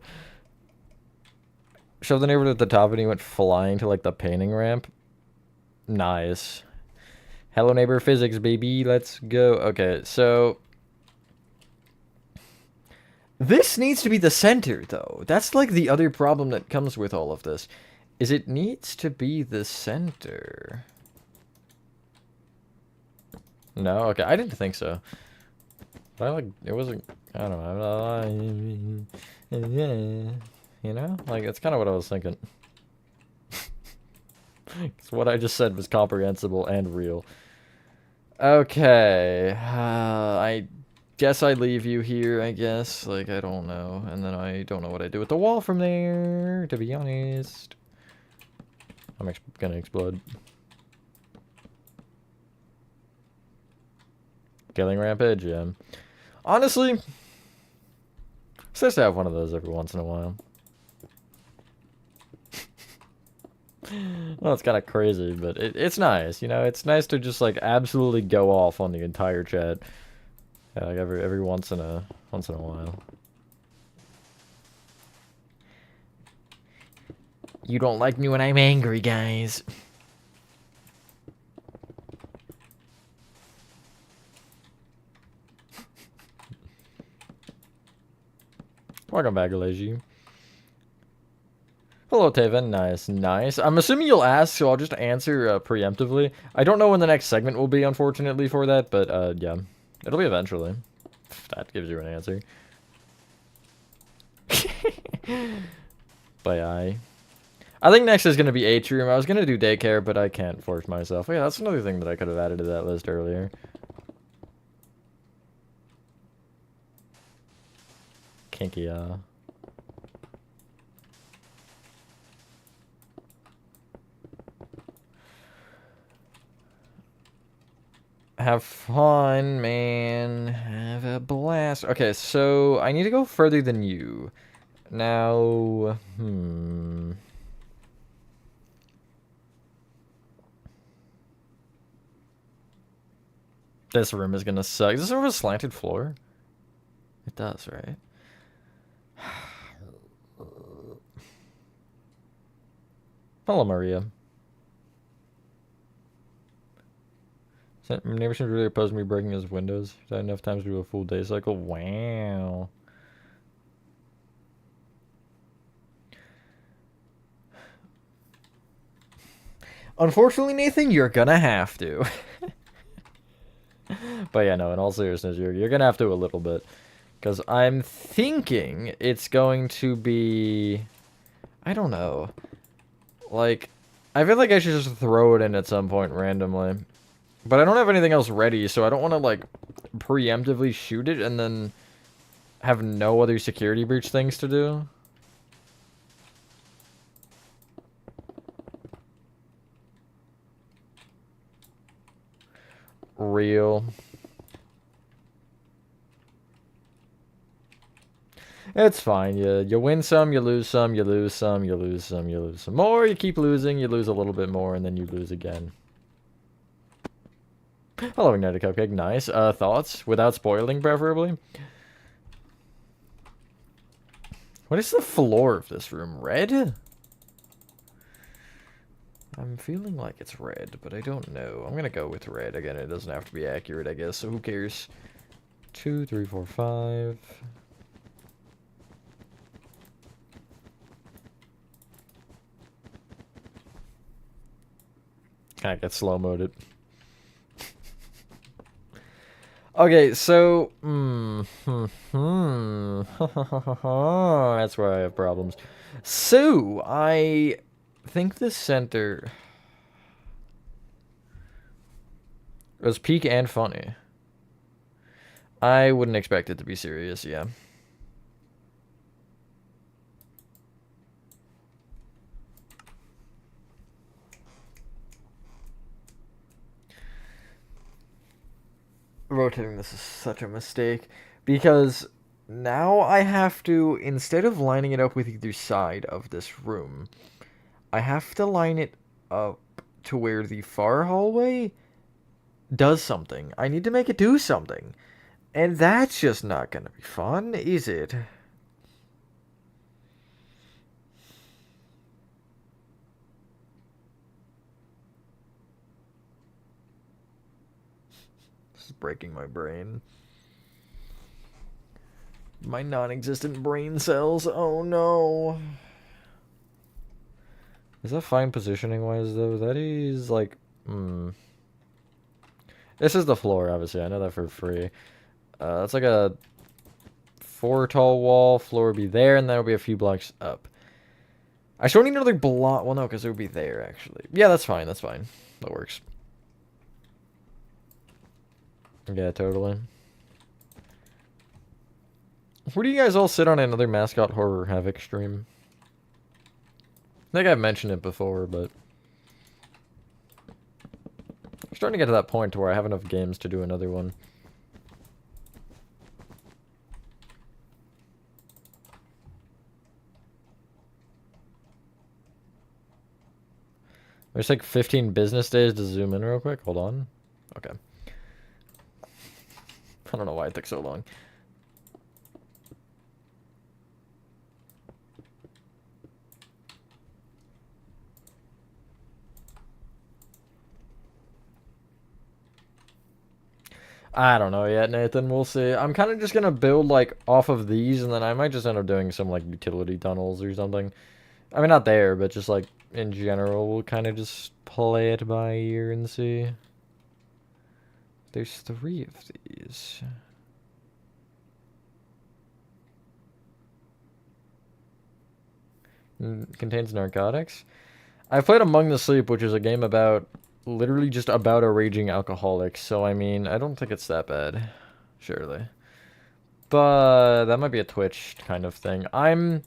Shove the neighbor at the top and he went flying to like the painting ramp. Nice. Hello neighbor physics, baby. Let's go. Okay, so this needs to be the center, though. That's like the other problem that comes with all of this. Is it needs to be the center. No? Okay, I didn't think so. But I like, it wasn't, I don't know. You know? Like, that's kind of what I was thinking. Because what I just said was comprehensible and real. Okay. I guess I leave you here, I guess. Like, I don't know. And then I don't know what I do with the wall from there, to be honest. I'm gonna explode. Killing Rampage, yeah. Honestly, it's nice to have one of those every once in a while. Well, it's kind of crazy, but it's nice, you know? It's nice to just, like, absolutely go off on the entire chat. Yeah, like, every once in a while. You don't like me when I'm angry, guys. Welcome back, Aleji. Hello, Taven. Nice, nice. I'm assuming you'll ask, so I'll just answer preemptively. I don't know when the next segment will be, unfortunately, for that, but yeah. It'll be eventually. If that gives you an answer. Bye. I think next is going to be Atrium. I was going to do Daycare, but I can't force myself. Oh, yeah, that's another thing that I could have added to that list earlier. Kinky, Have fun, man. Have a blast. Okay, so I need to go further than you. Now, This room is gonna suck. Does this room have a slanted floor? It does, right? Hello, Maria. My neighbor seems really opposed to me breaking his windows. He's had enough time to do a full day cycle. Wow. Unfortunately, Nathan, you're gonna have to. But yeah, no, in all seriousness, you're gonna have to a little bit. Because I'm thinking it's going to be... I don't know. Like, I feel like I should just throw it in at some point randomly. But I don't have anything else ready, so I don't want to, like, preemptively shoot it and then have no other security breach things to do. Real. It's fine. You win some, you lose some, you lose some, you lose some, you lose some more. You keep losing, you lose a little bit more, and then you lose again. Hello, Ignited Cupcake. Nice. Thoughts? Without spoiling, preferably? What is the floor of this room? Red? I'm feeling like it's red, but I don't know. I'm gonna go with red. Again, it doesn't have to be accurate, I guess, so who cares? 2, 3, 4, 5... Kind of get slow-moded. Okay, so... That's where I have problems. So, I think the center... was peak and funny. I wouldn't expect it to be serious, yeah. Rotating this is such a mistake because now I have to, instead of lining it up with either side of this room, I have to line it up to where the far hallway does something. I need to make it do something. And that's just not gonna be fun, is it? This is breaking my brain. My non-existent brain cells. Oh no. Is that fine positioning-wise, though? That is, like, This is the floor, obviously. I know that for free. That's like a 4 tall wall. Floor would be there, and that'll be a few blocks up. I still need another block. Well, no, because it would be there, actually. Yeah, that's fine. That's fine. That works. Yeah, totally. Where do you guys all sit on another Mascot Horror Havoc stream? I think I've mentioned it before, but... I'm starting to get to that point to where I have enough games to do another one. There's like 15 business days to zoom in real quick. Hold on. Okay. I don't know why it took so long. I don't know yet, Nathan. We'll see. I'm kind of just going to build, like, off of these, and then I might just end up doing some, like, utility tunnels or something. I mean, not there, but just, like, in general, we'll kind of just play it by ear and see. There's 3 of these. Contains narcotics. I've played Among the Sleep, which is a game about... literally just about a raging alcoholic, so I mean, I don't think it's that bad. Surely. But that might be a Twitch kind of thing. I'm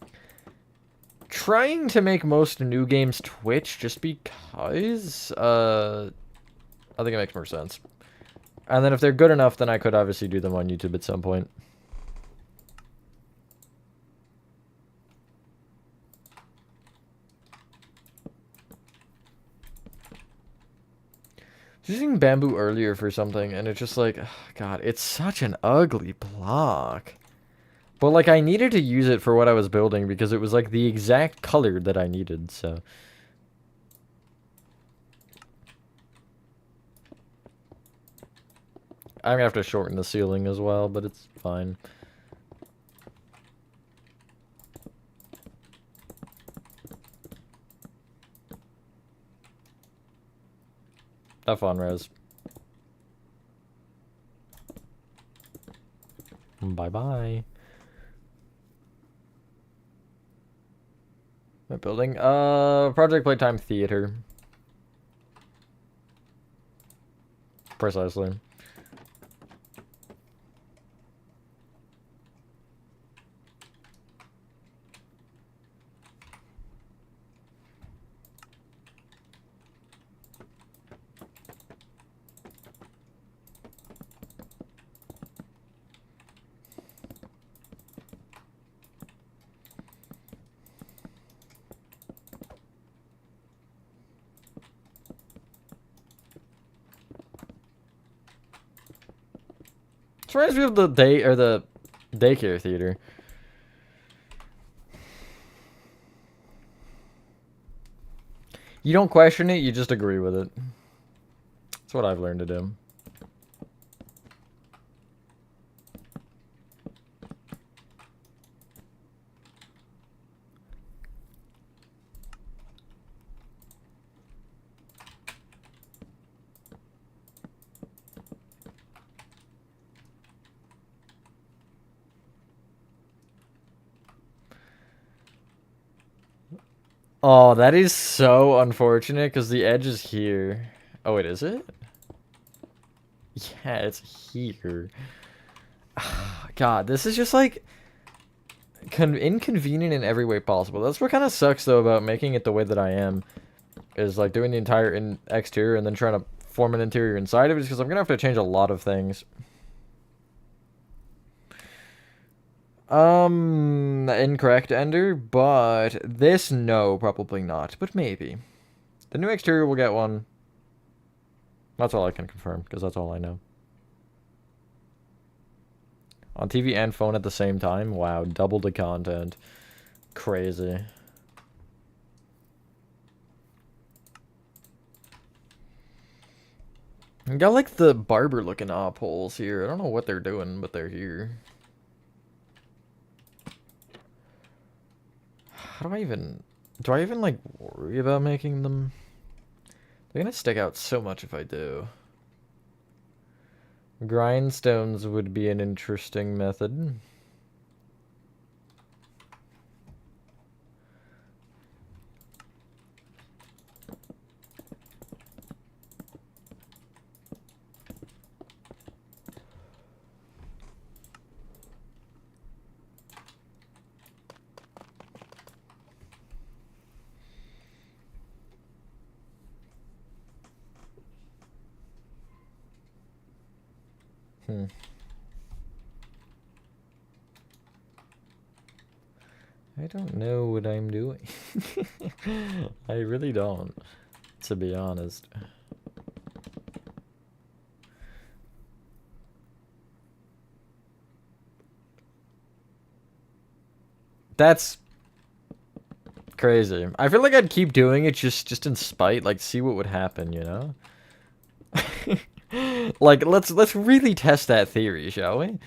trying to make most new games Twitch just because I think it makes more sense. And then if they're good enough, then I could obviously do them on YouTube at some point. Using bamboo earlier for something, and it's just like, God, it's such an ugly block. But like, I needed to use it for what I was building because it was like the exact color that I needed, so. I'm gonna have to shorten the ceiling as well, but it's fine. Have fun, Rez. Bye-bye. My building? Project Playtime Theater. Precisely. This reminds me of the daycare theater. You don't question it, you just agree with it. That's what I've learned to do. Oh, that is so unfortunate because the edge is here. Oh, wait, is it? Yeah, it's here. God, this is just like inconvenient in every way possible. That's what kind of sucks though about making it the way that I am. Is like doing the entire exterior and then trying to form an interior inside of it because I'm gonna have to change a lot of things. Incorrect, Ender, but this, no, probably not, but maybe. The new exterior will get one. That's all I can confirm, because that's all I know. On TV and phone at the same time? Wow, double the content. Crazy. I got like the barber looking op holes here. I don't know what they're doing, but they're here. How do I even like worry about making them? They're gonna stick out so much if I do. Grindstones would be an interesting method. I don't know what I'm doing. I really don't, to be honest. That's crazy. I feel like I'd keep doing it just in spite, like see what would happen, you know? Like let's really test that theory, shall we?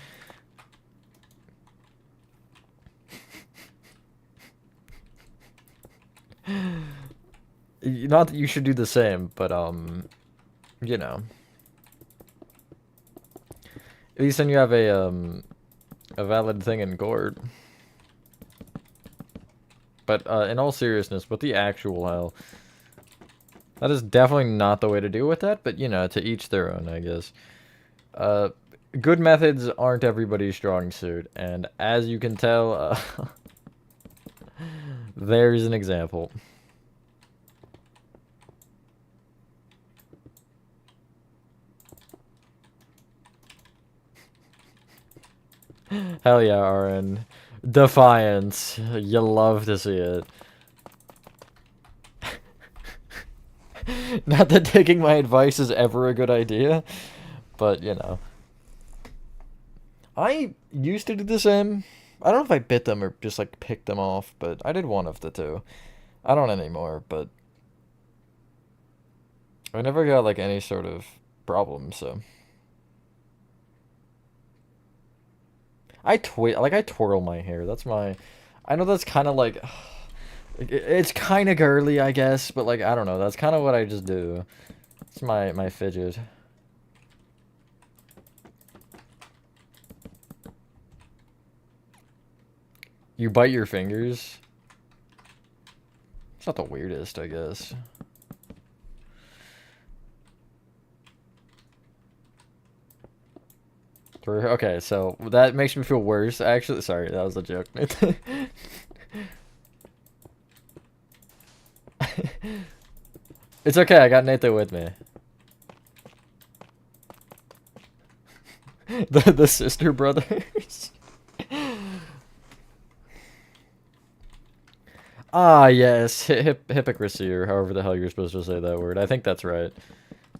Not that you should do the same, but you know. At least then you have a valid thing in court. But in all seriousness, what the actual hell? That is definitely not the way to deal with that, but you know, to each their own, I guess. Good methods aren't everybody's strong suit, and as you can tell, there's an example. Hell yeah, RN. Defiance. You love to see it. Not that taking my advice is ever a good idea, but you know. I used to do the same. I don't know if I bit them or just like picked them off, but I did one of the two. I don't anymore, but I never got like any sort of problem, so. I twirl my hair. That's my I know that's kind of like it's kind of girly, I guess, but like I don't know. That's kind of what I just do. It's my fidget. You bite your fingers? It's not the weirdest, I guess. Okay, so that makes me feel worse. Actually, sorry, that was a joke. It's okay, I got Nathan with me. The sister brothers. Ah, yes, hypocrisy, or however the hell you're supposed to say that word. I think that's right,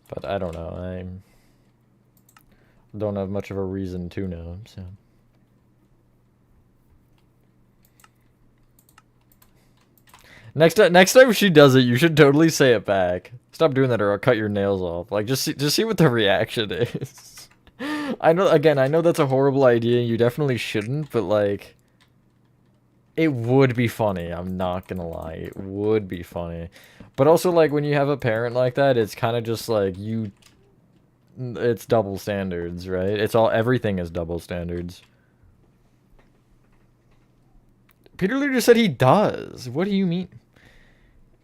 but I don't know. I don't have much of a reason to know, so. Next time she does it, you should totally say it back. Stop doing that, or I'll cut your nails off. Like, just see what the reaction is. I know. Again, I know that's a horrible idea. You definitely shouldn't, but like. It would be funny, I'm not gonna lie. It would be funny. But also, like, when you have a parent like that, it's kind of just like you... It's double standards, right? Everything is double standards. Peter Lee just said he does. What do you mean?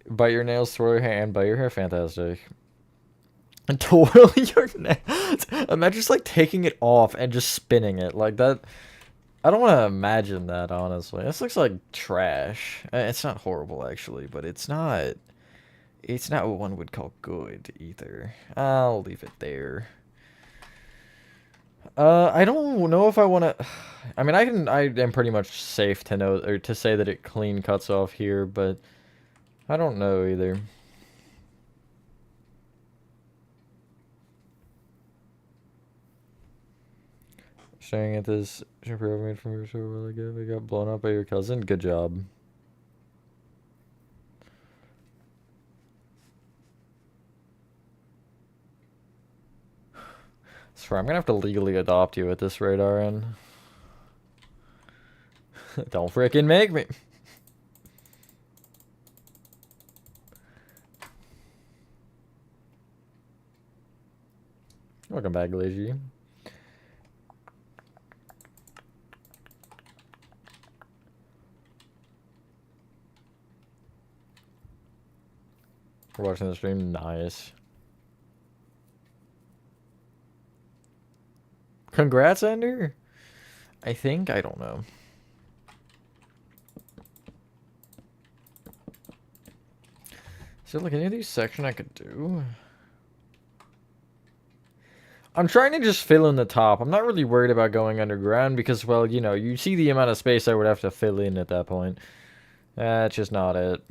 Bite your nails, twirl your hair, and bite your hair. Fantastic. And twirl your nails. Imagine just, like, taking it off and just spinning it. Like, that... I don't want to imagine that, honestly. This looks like trash. It's not horrible, actually, but it's not... It's not what one would call good, either. I'll leave it there. I don't know if I want to... I mean, I am pretty much safe to know, or to say that it clean cuts off here, but... I don't know, either. Staring at this shampoo I made from your show really good. We got blown up by your cousin. Good job. Swear, I'm gonna have to legally adopt you at this rate, RN. Don't frickin' make me. Welcome back, Glazy. We're watching the stream. Nice. Congrats, Ender. I think. I don't know. Is there like any of these section I could do? I'm trying to just fill in the top. I'm not really worried about going underground because, well, you know, you see the amount of space I would have to fill in at that point. That's just not it.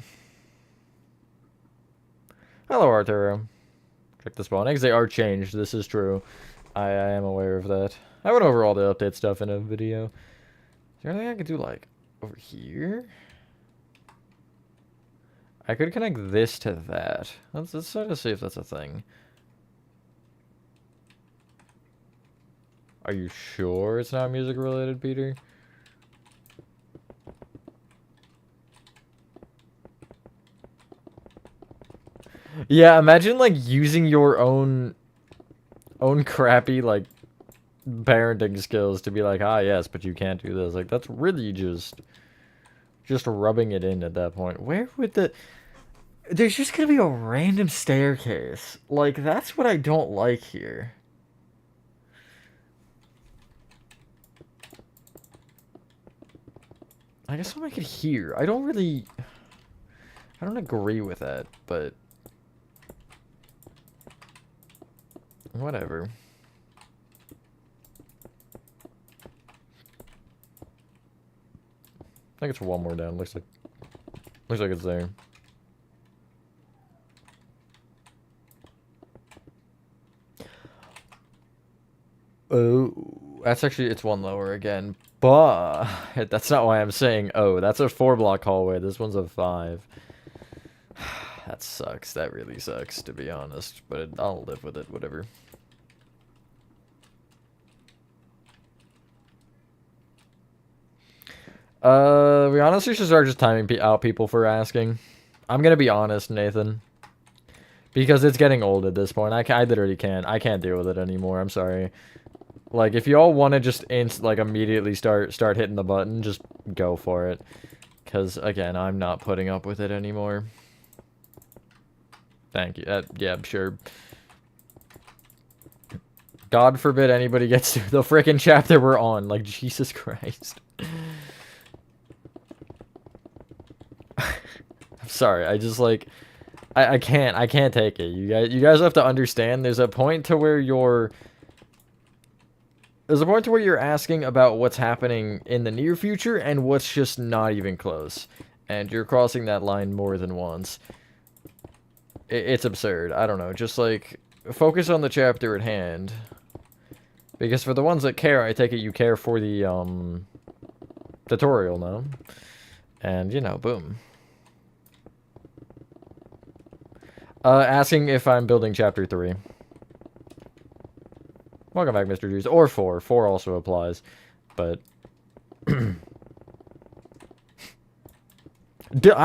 Hello, Arturo. Check the spawn eggs. They are changed. This is true. I am aware of that. I went over all the update stuff in a video. Is there anything I could do, like, over here? I could connect this to that. Let's try to see if that's a thing. Are you sure it's not music related, Peter? Yeah, imagine like using your own crappy like parenting skills to be like, ah yes, but you can't do this. Like that's really just rubbing it in at that point. Where would there's just gonna be a random staircase. Like that's what I don't like here. I guess I'll make it here. I don't agree with that, but whatever. I think it's one more down. Looks like it's there. Oh, that's actually, it's one lower again. But that's not why I'm saying oh. That's a 4-block hallway. This one's a 5. That sucks. That really sucks, to be honest. But I'll live with it, whatever. We honestly should start just timing out people for asking. I'm gonna be honest, Nathan. Because it's getting old at this point. I literally can't. I can't deal with it anymore. I'm sorry. Like, if y'all want to just immediately start hitting the button, just go for it. Because, again, I'm not putting up with it anymore. Thank you. Yeah, sure. God forbid anybody gets through the frickin' chapter we're on. Like, Jesus Christ. I'm sorry. I just, like... I can't take it. You guys have to understand there's a point to where you're asking about what's happening in the near future and what's just not even close. And you're crossing that line more than once. It's absurd. I don't know. Just like focus on the chapter at hand. Because for the ones that care, I take it you care for the tutorial now. And you know, boom. Asking if I'm building chapter 3. Welcome back, Mr. Juice. Or 4. 4 also applies. But... I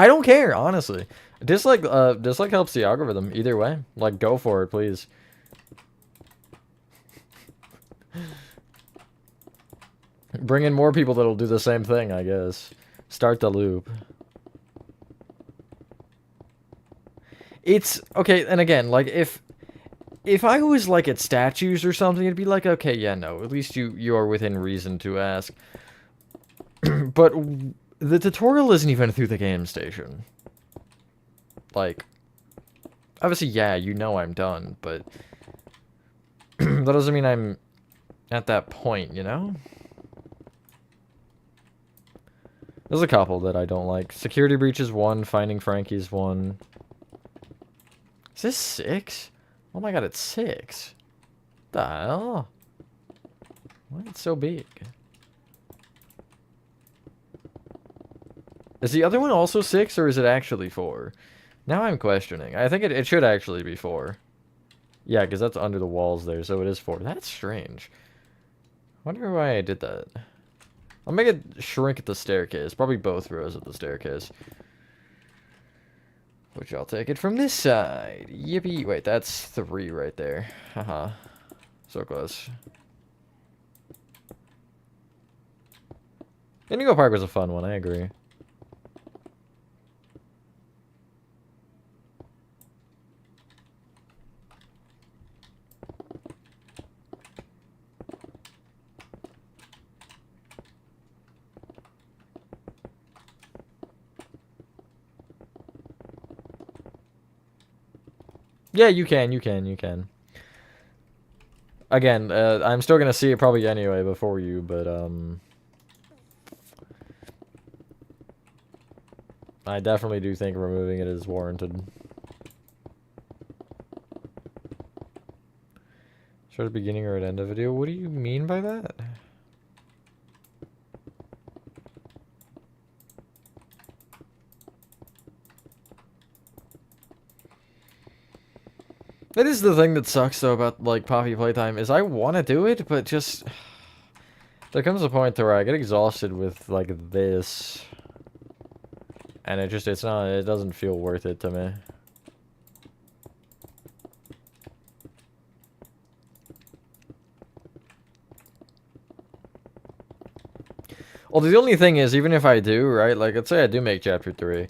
don't care, honestly. Dislike helps the algorithm. Either way. Like, go for it, please. Bring in more people that'll do the same thing, I guess. Start the loop. It's okay, and again, like if I was like at statues or something, it'd be like, okay, yeah, no, at least you are within reason to ask. But the tutorial isn't even through the game station. Like, obviously, yeah, you know I'm done, but that doesn't mean I'm at that point, you know? There's a couple that I don't like. Security breach is 1, finding Frankie's 1. Is this 6? Oh my god, it's 6. What the hell? Why is it so big? Is the other one also 6, or is it actually 4? Now I'm questioning. I think it should actually be 4. Yeah, because that's under the walls there, so it is 4. That's strange. Wonder why I did that. I'll make it shrink at the staircase. Probably both rows of the staircase. Which I'll take it from this side. Yippee. Wait, that's 3 right there. Haha. So close. Indigo Park was a fun one, I agree. Yeah, you can. Again, I'm still gonna see it probably anyway before you, but, I definitely do think removing it is warranted. Start at the beginning or at end of video? What do you mean by that? That is the thing that sucks, though, about, like, Poppy Playtime, is I want to do it, but just... There comes a point where I get exhausted with, like, this. And it doesn't feel worth it to me. Well, the only thing is, even if I do, right, like, let's say I do make chapter 3,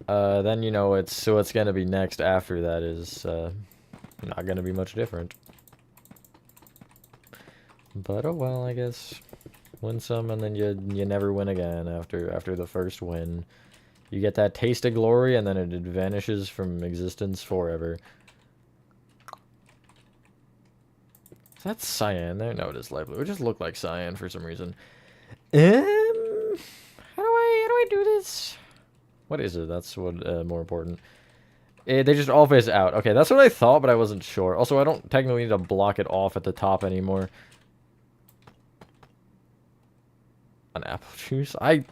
then, you know, what's gonna be next after that is, not gonna be much different. But oh well, I guess. Win some and then you never win again after the first win. You get that taste of glory and then it vanishes from existence forever. Is that cyan there? No, it is light blue. It just looked like cyan for some reason. How do I do this? What is it? That's what more important. They just all face out. Okay, that's what I thought, but I wasn't sure. Also, I don't technically need to block it off at the top anymore. An apple juice? I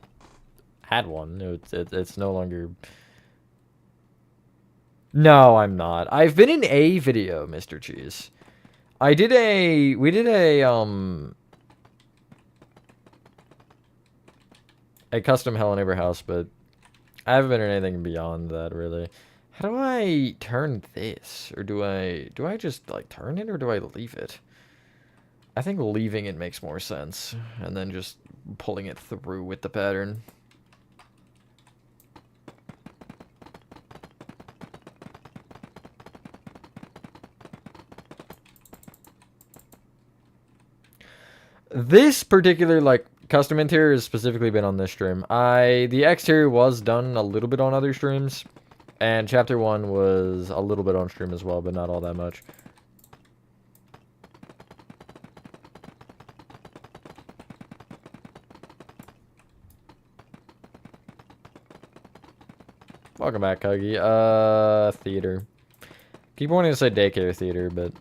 had one. It's no longer... No, I'm not. I've been in a video, Mr. Cheese. We did a custom Hell Neighbor house, but I haven't been in anything beyond that, really. How do I turn this? Or do I just, like, turn it, or do I leave it? I think leaving it makes more sense, and then just pulling it through with the pattern. This particular, like, custom interior has specifically been on this stream. The exterior was done a little bit on other streams, and chapter 1 was a little bit on stream as well, but not all that much. Welcome back, Huggy. Theater. Keep wanting to say daycare theater, but...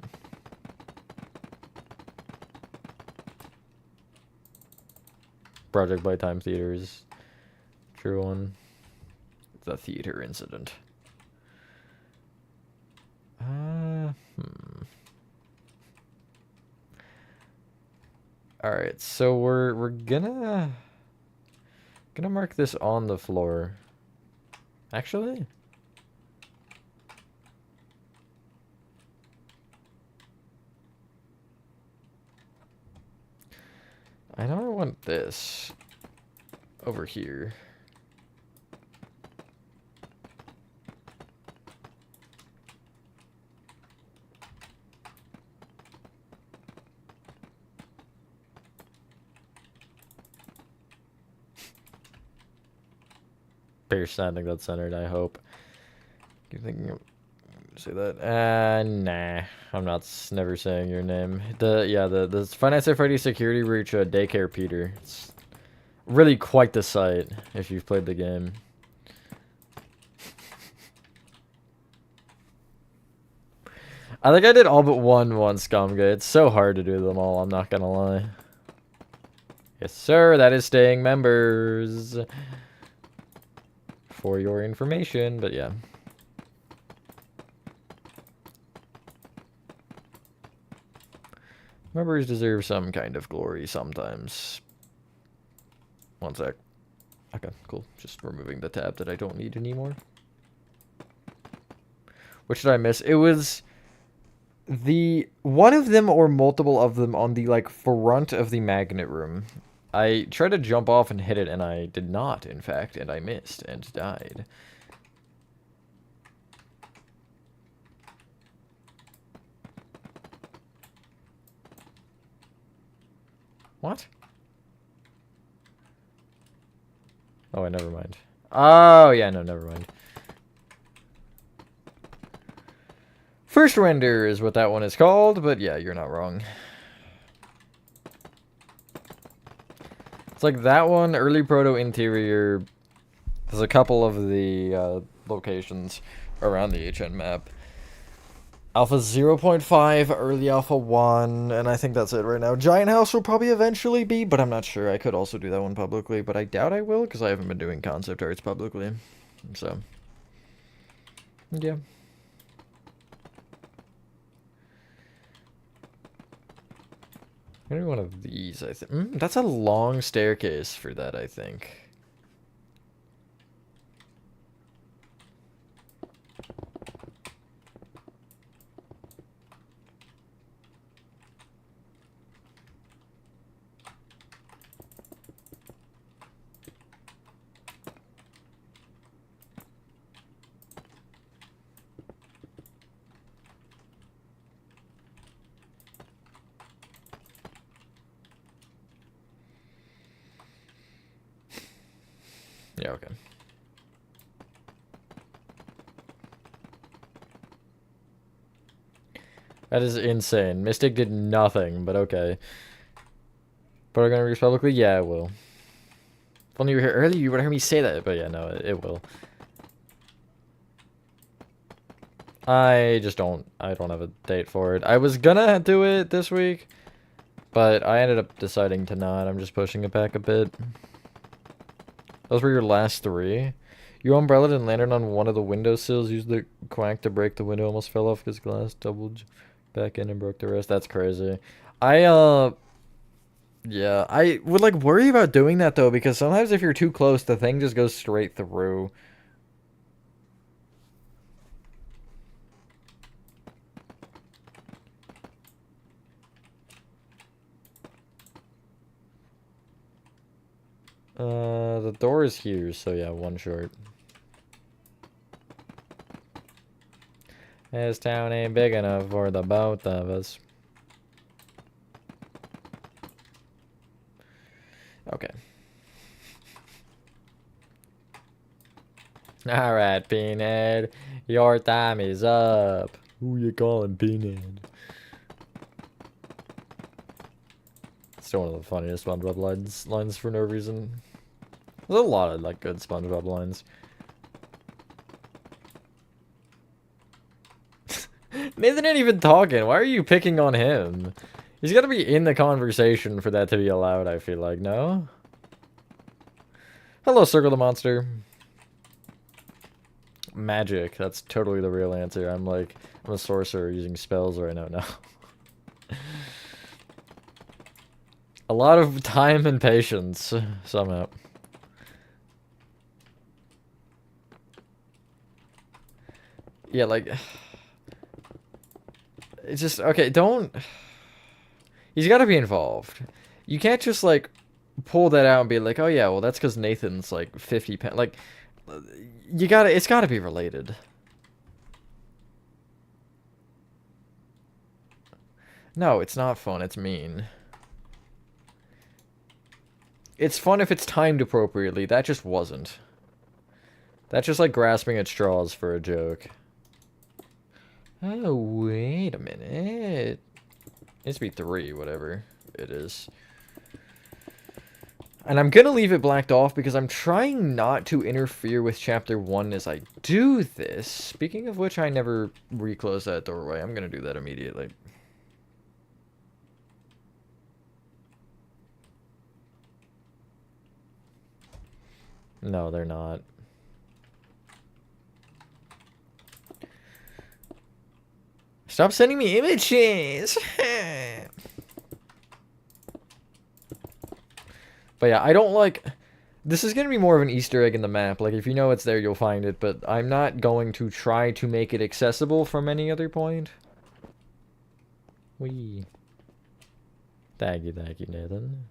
Project Playtime Theater is true one. The theater incident. Alright, so we're gonna mark this on the floor. Actually? I know I want this over here. Pierce, I think that's centered, I hope. Keep thinking of say that. Nah. I'm not never saying your name. The Five Nights at Freddy's Security Breach Daycare Peter. It's really quite the sight if you've played the game. I think I did all but one Scumga. It's so hard to do them all, I'm not gonna lie. Yes, sir, that is staying members. For your information, but yeah. Members deserve some kind of glory sometimes. One sec. Okay, cool. Just removing the tab that I don't need anymore. What should I miss? It was one of them or multiple of them on the, like, front of the magnet room. I tried to jump off and hit it, and I did not, in fact, and I missed and died. What? Oh, wait, never mind. Oh, yeah, no, never mind. First render is what that one is called, but yeah, you're not wrong. It's like that one, early proto interior. There's a couple of the locations around the HN map. Alpha 0.5, early Alpha 1, and I think that's it right now. Giant House will probably eventually be, but I'm not sure. I could also do that one publicly, but I doubt I will, because I haven't been doing concept arts publicly. So, yeah. Maybe one of these, I think. That's a long staircase for that, I think. Yeah, okay. That is insane. Mystic did nothing, but okay. But are gonna release publicly? Yeah, it will. If only you were here earlier, you would hear me say that, but yeah, no, it will. I don't have a date for it. I was gonna do it this week, But I ended up deciding to not. I'm just pushing it back a bit. Those were your last 3. You umbrellaed and landed on one of the windowsills. Used the quack to break the window. Almost fell off because glass doubled back in and broke the rest. That's crazy. Yeah, I would like worry about doing that though, because sometimes if you're too close, the thing just goes straight through. The door is here, so yeah, 1 short. This town ain't big enough for the both of us. Okay. Alright, Peanut. Your time is up. Who you calling Peanut? Still one of the funniest SpongeBob lines for no reason. There's a lot of like good SpongeBob lines. Nathan ain't even talking. Why are you picking on him? He's got to be in the conversation for that to be allowed, I feel like, no? Hello, Circle the Monster. Magic. That's totally the real answer. I'm a sorcerer using spells right now. No. A lot of time and patience, somehow. Yeah, like... It's just, okay, don't... He's got to be involved. You can't just, like, pull that out and be like, oh yeah, well that's because Nathan's, like, 50 pounds. Like, it's gotta be related. No, it's not fun, it's mean. It's fun if it's timed appropriately, that just wasn't. That's just like grasping at straws for a joke. Oh, wait a minute. It needs to be 3, whatever it is. And I'm gonna leave it blacked off because I'm trying not to interfere with chapter 1 as I do this. Speaking of which, I never reclosed that doorway. I'm gonna do that immediately. No, they're not. Stop sending me images! But yeah, I don't like... This is going to be more of an Easter egg in the map. Like, if you know it's there, you'll find it. But I'm not going to try to make it accessible from any other point. Wee. Thank you, Nathan.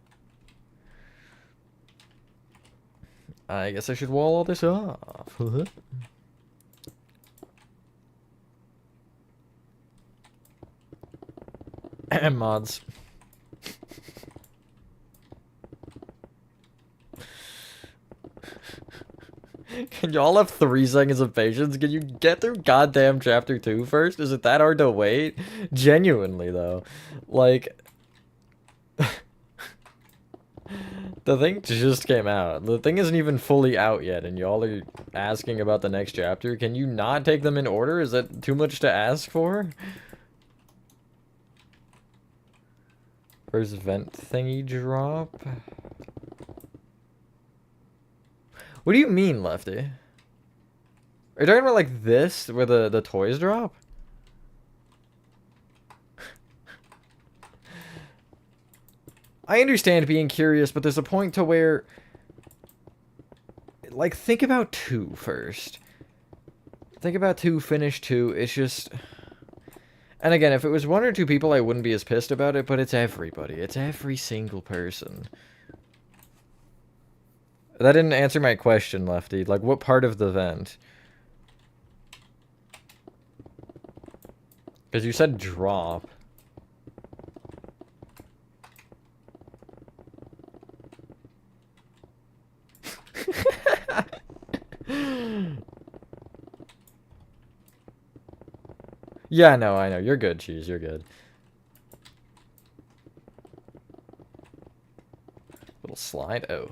I guess I should wall all this off. Mods. Can y'all have 3 seconds of patience? Can you get through goddamn chapter 2 first? Is it that hard to wait? Genuinely, though. Like... The thing just came out. The thing isn't even fully out yet, and y'all are asking about the next chapter. Can you not take them in order? Is that too much to ask for? First vent thingy drop? What do you mean, Lefty? Are you talking about like this, where the toys drop? I understand being curious, but there's a point to where... Like, think about 2 first. Think about 2, finish 2, it's just... And again, if it was 1 or 2 people, I wouldn't be as pissed about it, but it's everybody. It's every single person. That didn't answer my question, Lefty. Like, what part of the vent? Because you said drop. Yeah, no, I know. You're good, Cheese. You're good. Little slide. Oh.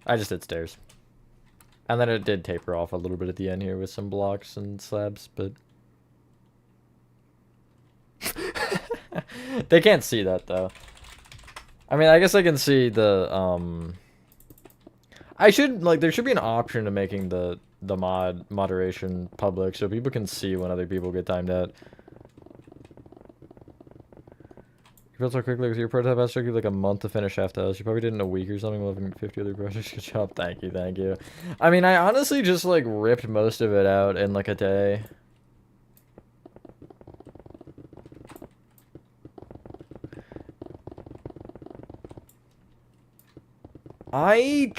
I just did stairs. And then it did taper off a little bit at the end here with some blocks and slabs, but... They can't see that, though. I mean, I guess I can see the, I should, like, there should be an option to making the moderation public so people can see when other people get timed out. You built so quickly with your prototype. It took you like a month to finish half the house. You probably did it in a week or something. 50 other projects. Good job. Thank you, thank you. I mean, I honestly just like ripped most of it out in like a day. I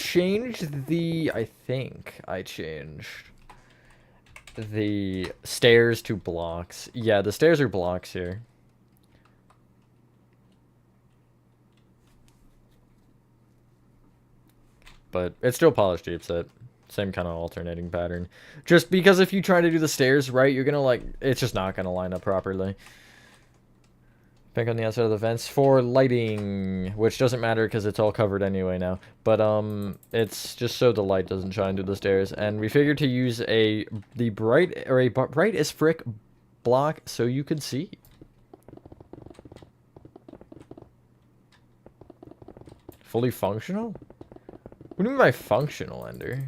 think I changed the stairs to blocks. Yeah, the stairs are blocks here. But it's still polished deep set. Same kind of alternating pattern. Just because if you try to do the stairs right, you're gonna like, it's just not gonna line up properly. Pink on the outside of the vents for lighting, which doesn't matter because it's all covered anyway now. But it's just so the light doesn't shine through the stairs. And we figured to use the bright as frick block so you could see. Fully functional? What do you mean by functional, Ender?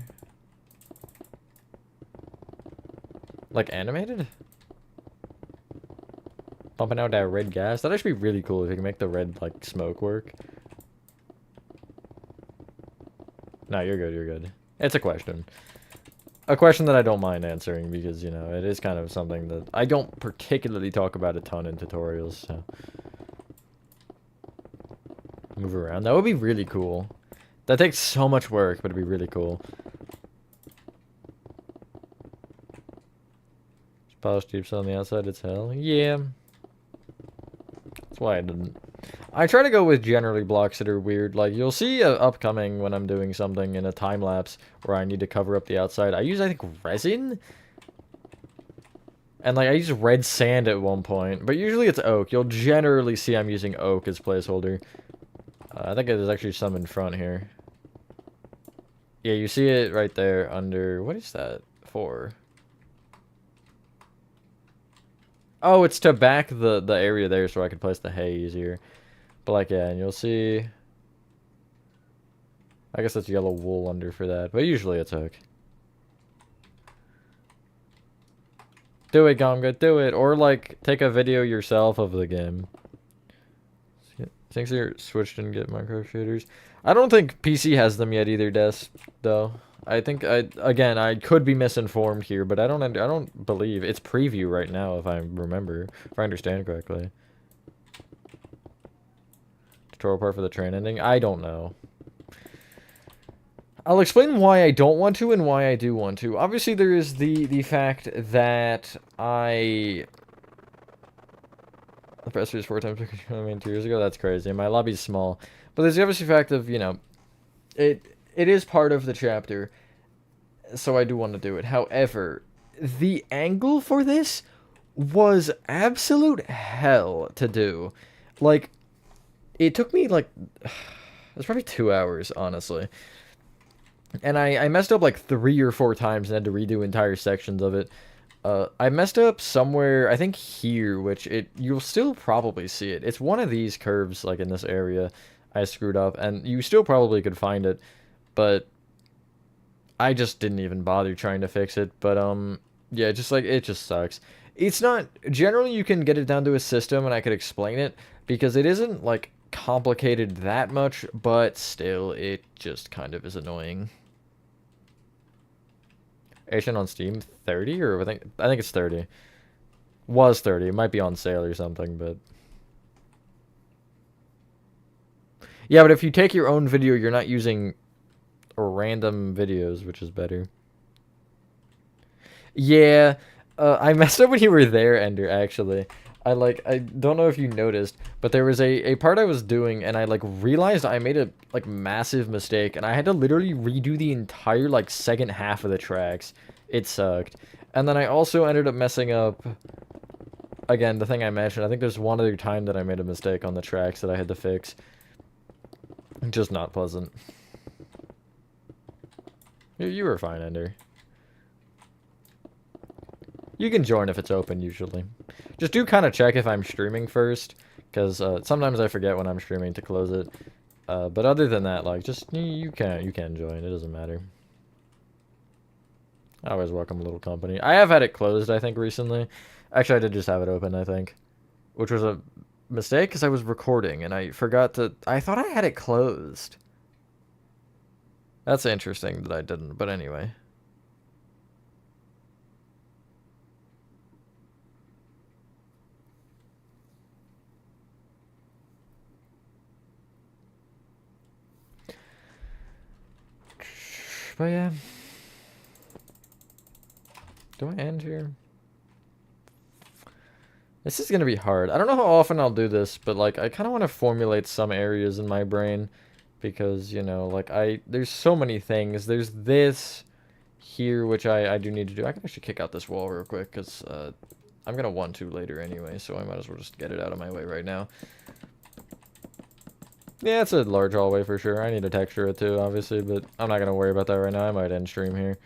Like animated? Pumping out that red gas? That'd actually be really cool if you can make the red, like, smoke work. No, you're good, you're good. It's a question. A question that I don't mind answering because, you know, it is kind of something that I don't particularly talk about a ton in tutorials, so. Move around. That would be really cool. That takes so much work, but it'd be really cool. Polished deeps on the outside, it's hell. Yeah. That's why I didn't. I try to go with generally blocks that are weird. Like, you'll see upcoming when I'm doing something in a time-lapse where I need to cover up the outside. I use, I think, resin? And, like, I use red sand at one point. But usually it's oak. You'll generally see I'm using oak as placeholder. I think there's actually some in front here. Yeah, you see it right there under... What is that for? Oh, it's to back the area there so I can place the hay easier. But, like, yeah, and you'll see... I guess that's yellow wool under for that. But usually it's oak. Do it, Gonga, do it. Or, like, take a video yourself of the game. Thinks your Switch didn't get micro shaders. I don't think PC has them yet either, Des, though. I think again, I could be misinformed here, but I don't believe it's preview right now if I remember, if I understand correctly. Tutorial part for the train ending? I don't know. I'll explain why I don't want to and why I do want to. Obviously, there is the fact that I... The press is 4 times I mean 2 years ago. That's crazy. My lobby's small, but there's obviously the fact of, you know, it is part of the chapter, so I do want to do it. However, the angle for this was absolute hell to do. Like, it took me like it was probably 2 hours, honestly. And I messed up like 3 or 4 times and had to redo entire sections of it. I messed up somewhere, I think here, which you'll still probably see it. It's one of these curves, like in this area, I screwed up, and you still probably could find it, but I just didn't even bother trying to fix it. But, yeah, just like, it just sucks. It's not, generally you can get it down to a system and I could explain it, because it isn't, like, complicated that much, but still, it just kind of is annoying. Asian on Steam, 30 or I think it's 30. Was 30. It might be on sale or something, but yeah, but if you take your own video, you're not using random videos, which is better. Yeah, I messed up when you were there, Ender, actually. I don't know if you noticed, but there was a part I was doing and I like realized I made a like massive mistake and I had to literally redo the entire like second half of the tracks. It sucked. And then I also ended up messing up again, the thing I mentioned. I think there's one other time that I made a mistake on the tracks that I had to fix. Just not pleasant. You were fine, Ender. You can join if it's open usually. Just do kind of check if I'm streaming first, because sometimes I forget when I'm streaming to close it. But other than that, like, just you can join. It doesn't matter. I always welcome a little company. I have had it closed, I think, recently. Actually, I did just have it open, I think, which was a mistake because I was recording and I forgot to. I thought I had it closed. That's interesting that I didn't. But anyway. But yeah. Do I end here? This is gonna be hard. I don't know how often I'll do this, but like I kind of want to formulate some areas in my brain because, you know, like there's so many things. There's this here which I do need to do. I can actually kick out this wall real quick because I'm gonna want to later anyway, so I might as well just get it out of my way right now. Yeah, it's a large hallway for sure. I need to texture it too, obviously, but I'm not gonna worry about that right now. I might end stream here.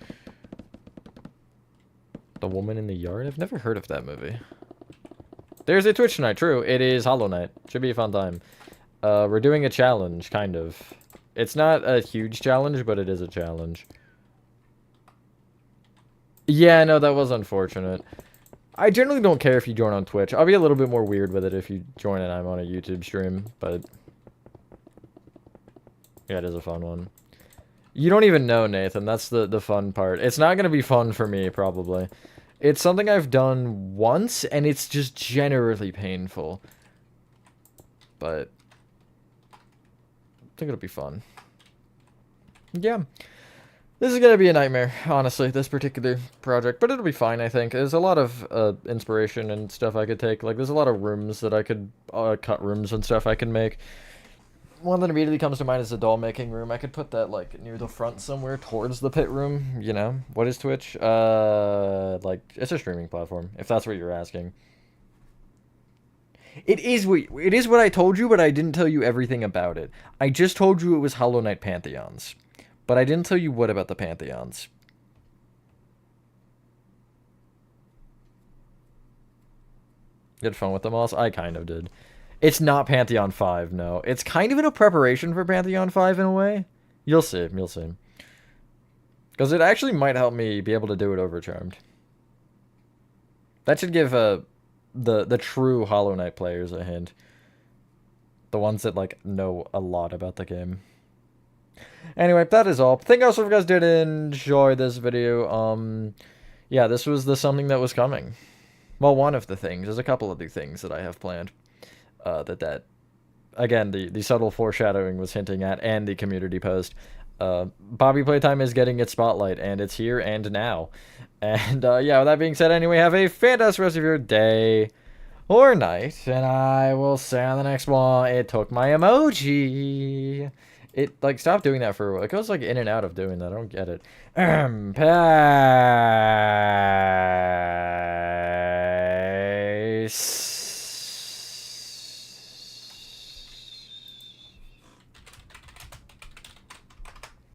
The Woman in the Yard? I've never heard of that movie. There's a Twitch tonight, true. It is Hollow Knight. Should be a fun time. We're doing a challenge, kind of. It's not a huge challenge, but it is a challenge. Yeah, no, that was unfortunate. I generally don't care if you join on Twitch. I'll be a little bit more weird with it if you join and I'm on a YouTube stream, but... yeah, it is a fun one. You don't even know, Nathan. That's the fun part. It's not going to be fun for me, probably. It's something I've done once, and it's just generally painful. But I think it'll be fun. Yeah. This is going to be a nightmare, honestly, this particular project. But it'll be fine, I think. There's a lot of inspiration and stuff I could take. Like, there's a lot of rooms that I could... cut rooms and stuff I can make. One that immediately comes to mind is the doll making room. I could put that, like, near the front somewhere towards the pit room, you know? What is Twitch? Like, it's a streaming platform, if that's what you're asking. It is what I told you, but I didn't tell you everything about it. I just told you it was Hollow Knight Pantheons. But I didn't tell you what about the Pantheons. You had fun with them all? I kind of did. It's not Pantheon 5, no. It's kind of in a preparation for Pantheon 5 in a way. You'll see, you'll see. Because it actually might help me be able to do it over Charmed. That should give the true Hollow Knight players a hint. The ones that, like, know a lot about the game. Anyway, that is all. Thank you guys if you guys did enjoy this video. Yeah, this was the something that was coming. Well, one of the things. There's a couple of the things that I have planned. Again, the subtle foreshadowing was hinting at, and the community post. Bobby Playtime is getting its spotlight, and it's here and now. And, yeah, with that being said, anyway, have a fantastic rest of your day or night, and I will see you on the next one. It took my emoji. It, like, stopped doing that for a while. It goes, like, in and out of doing that. I don't get it. Peace.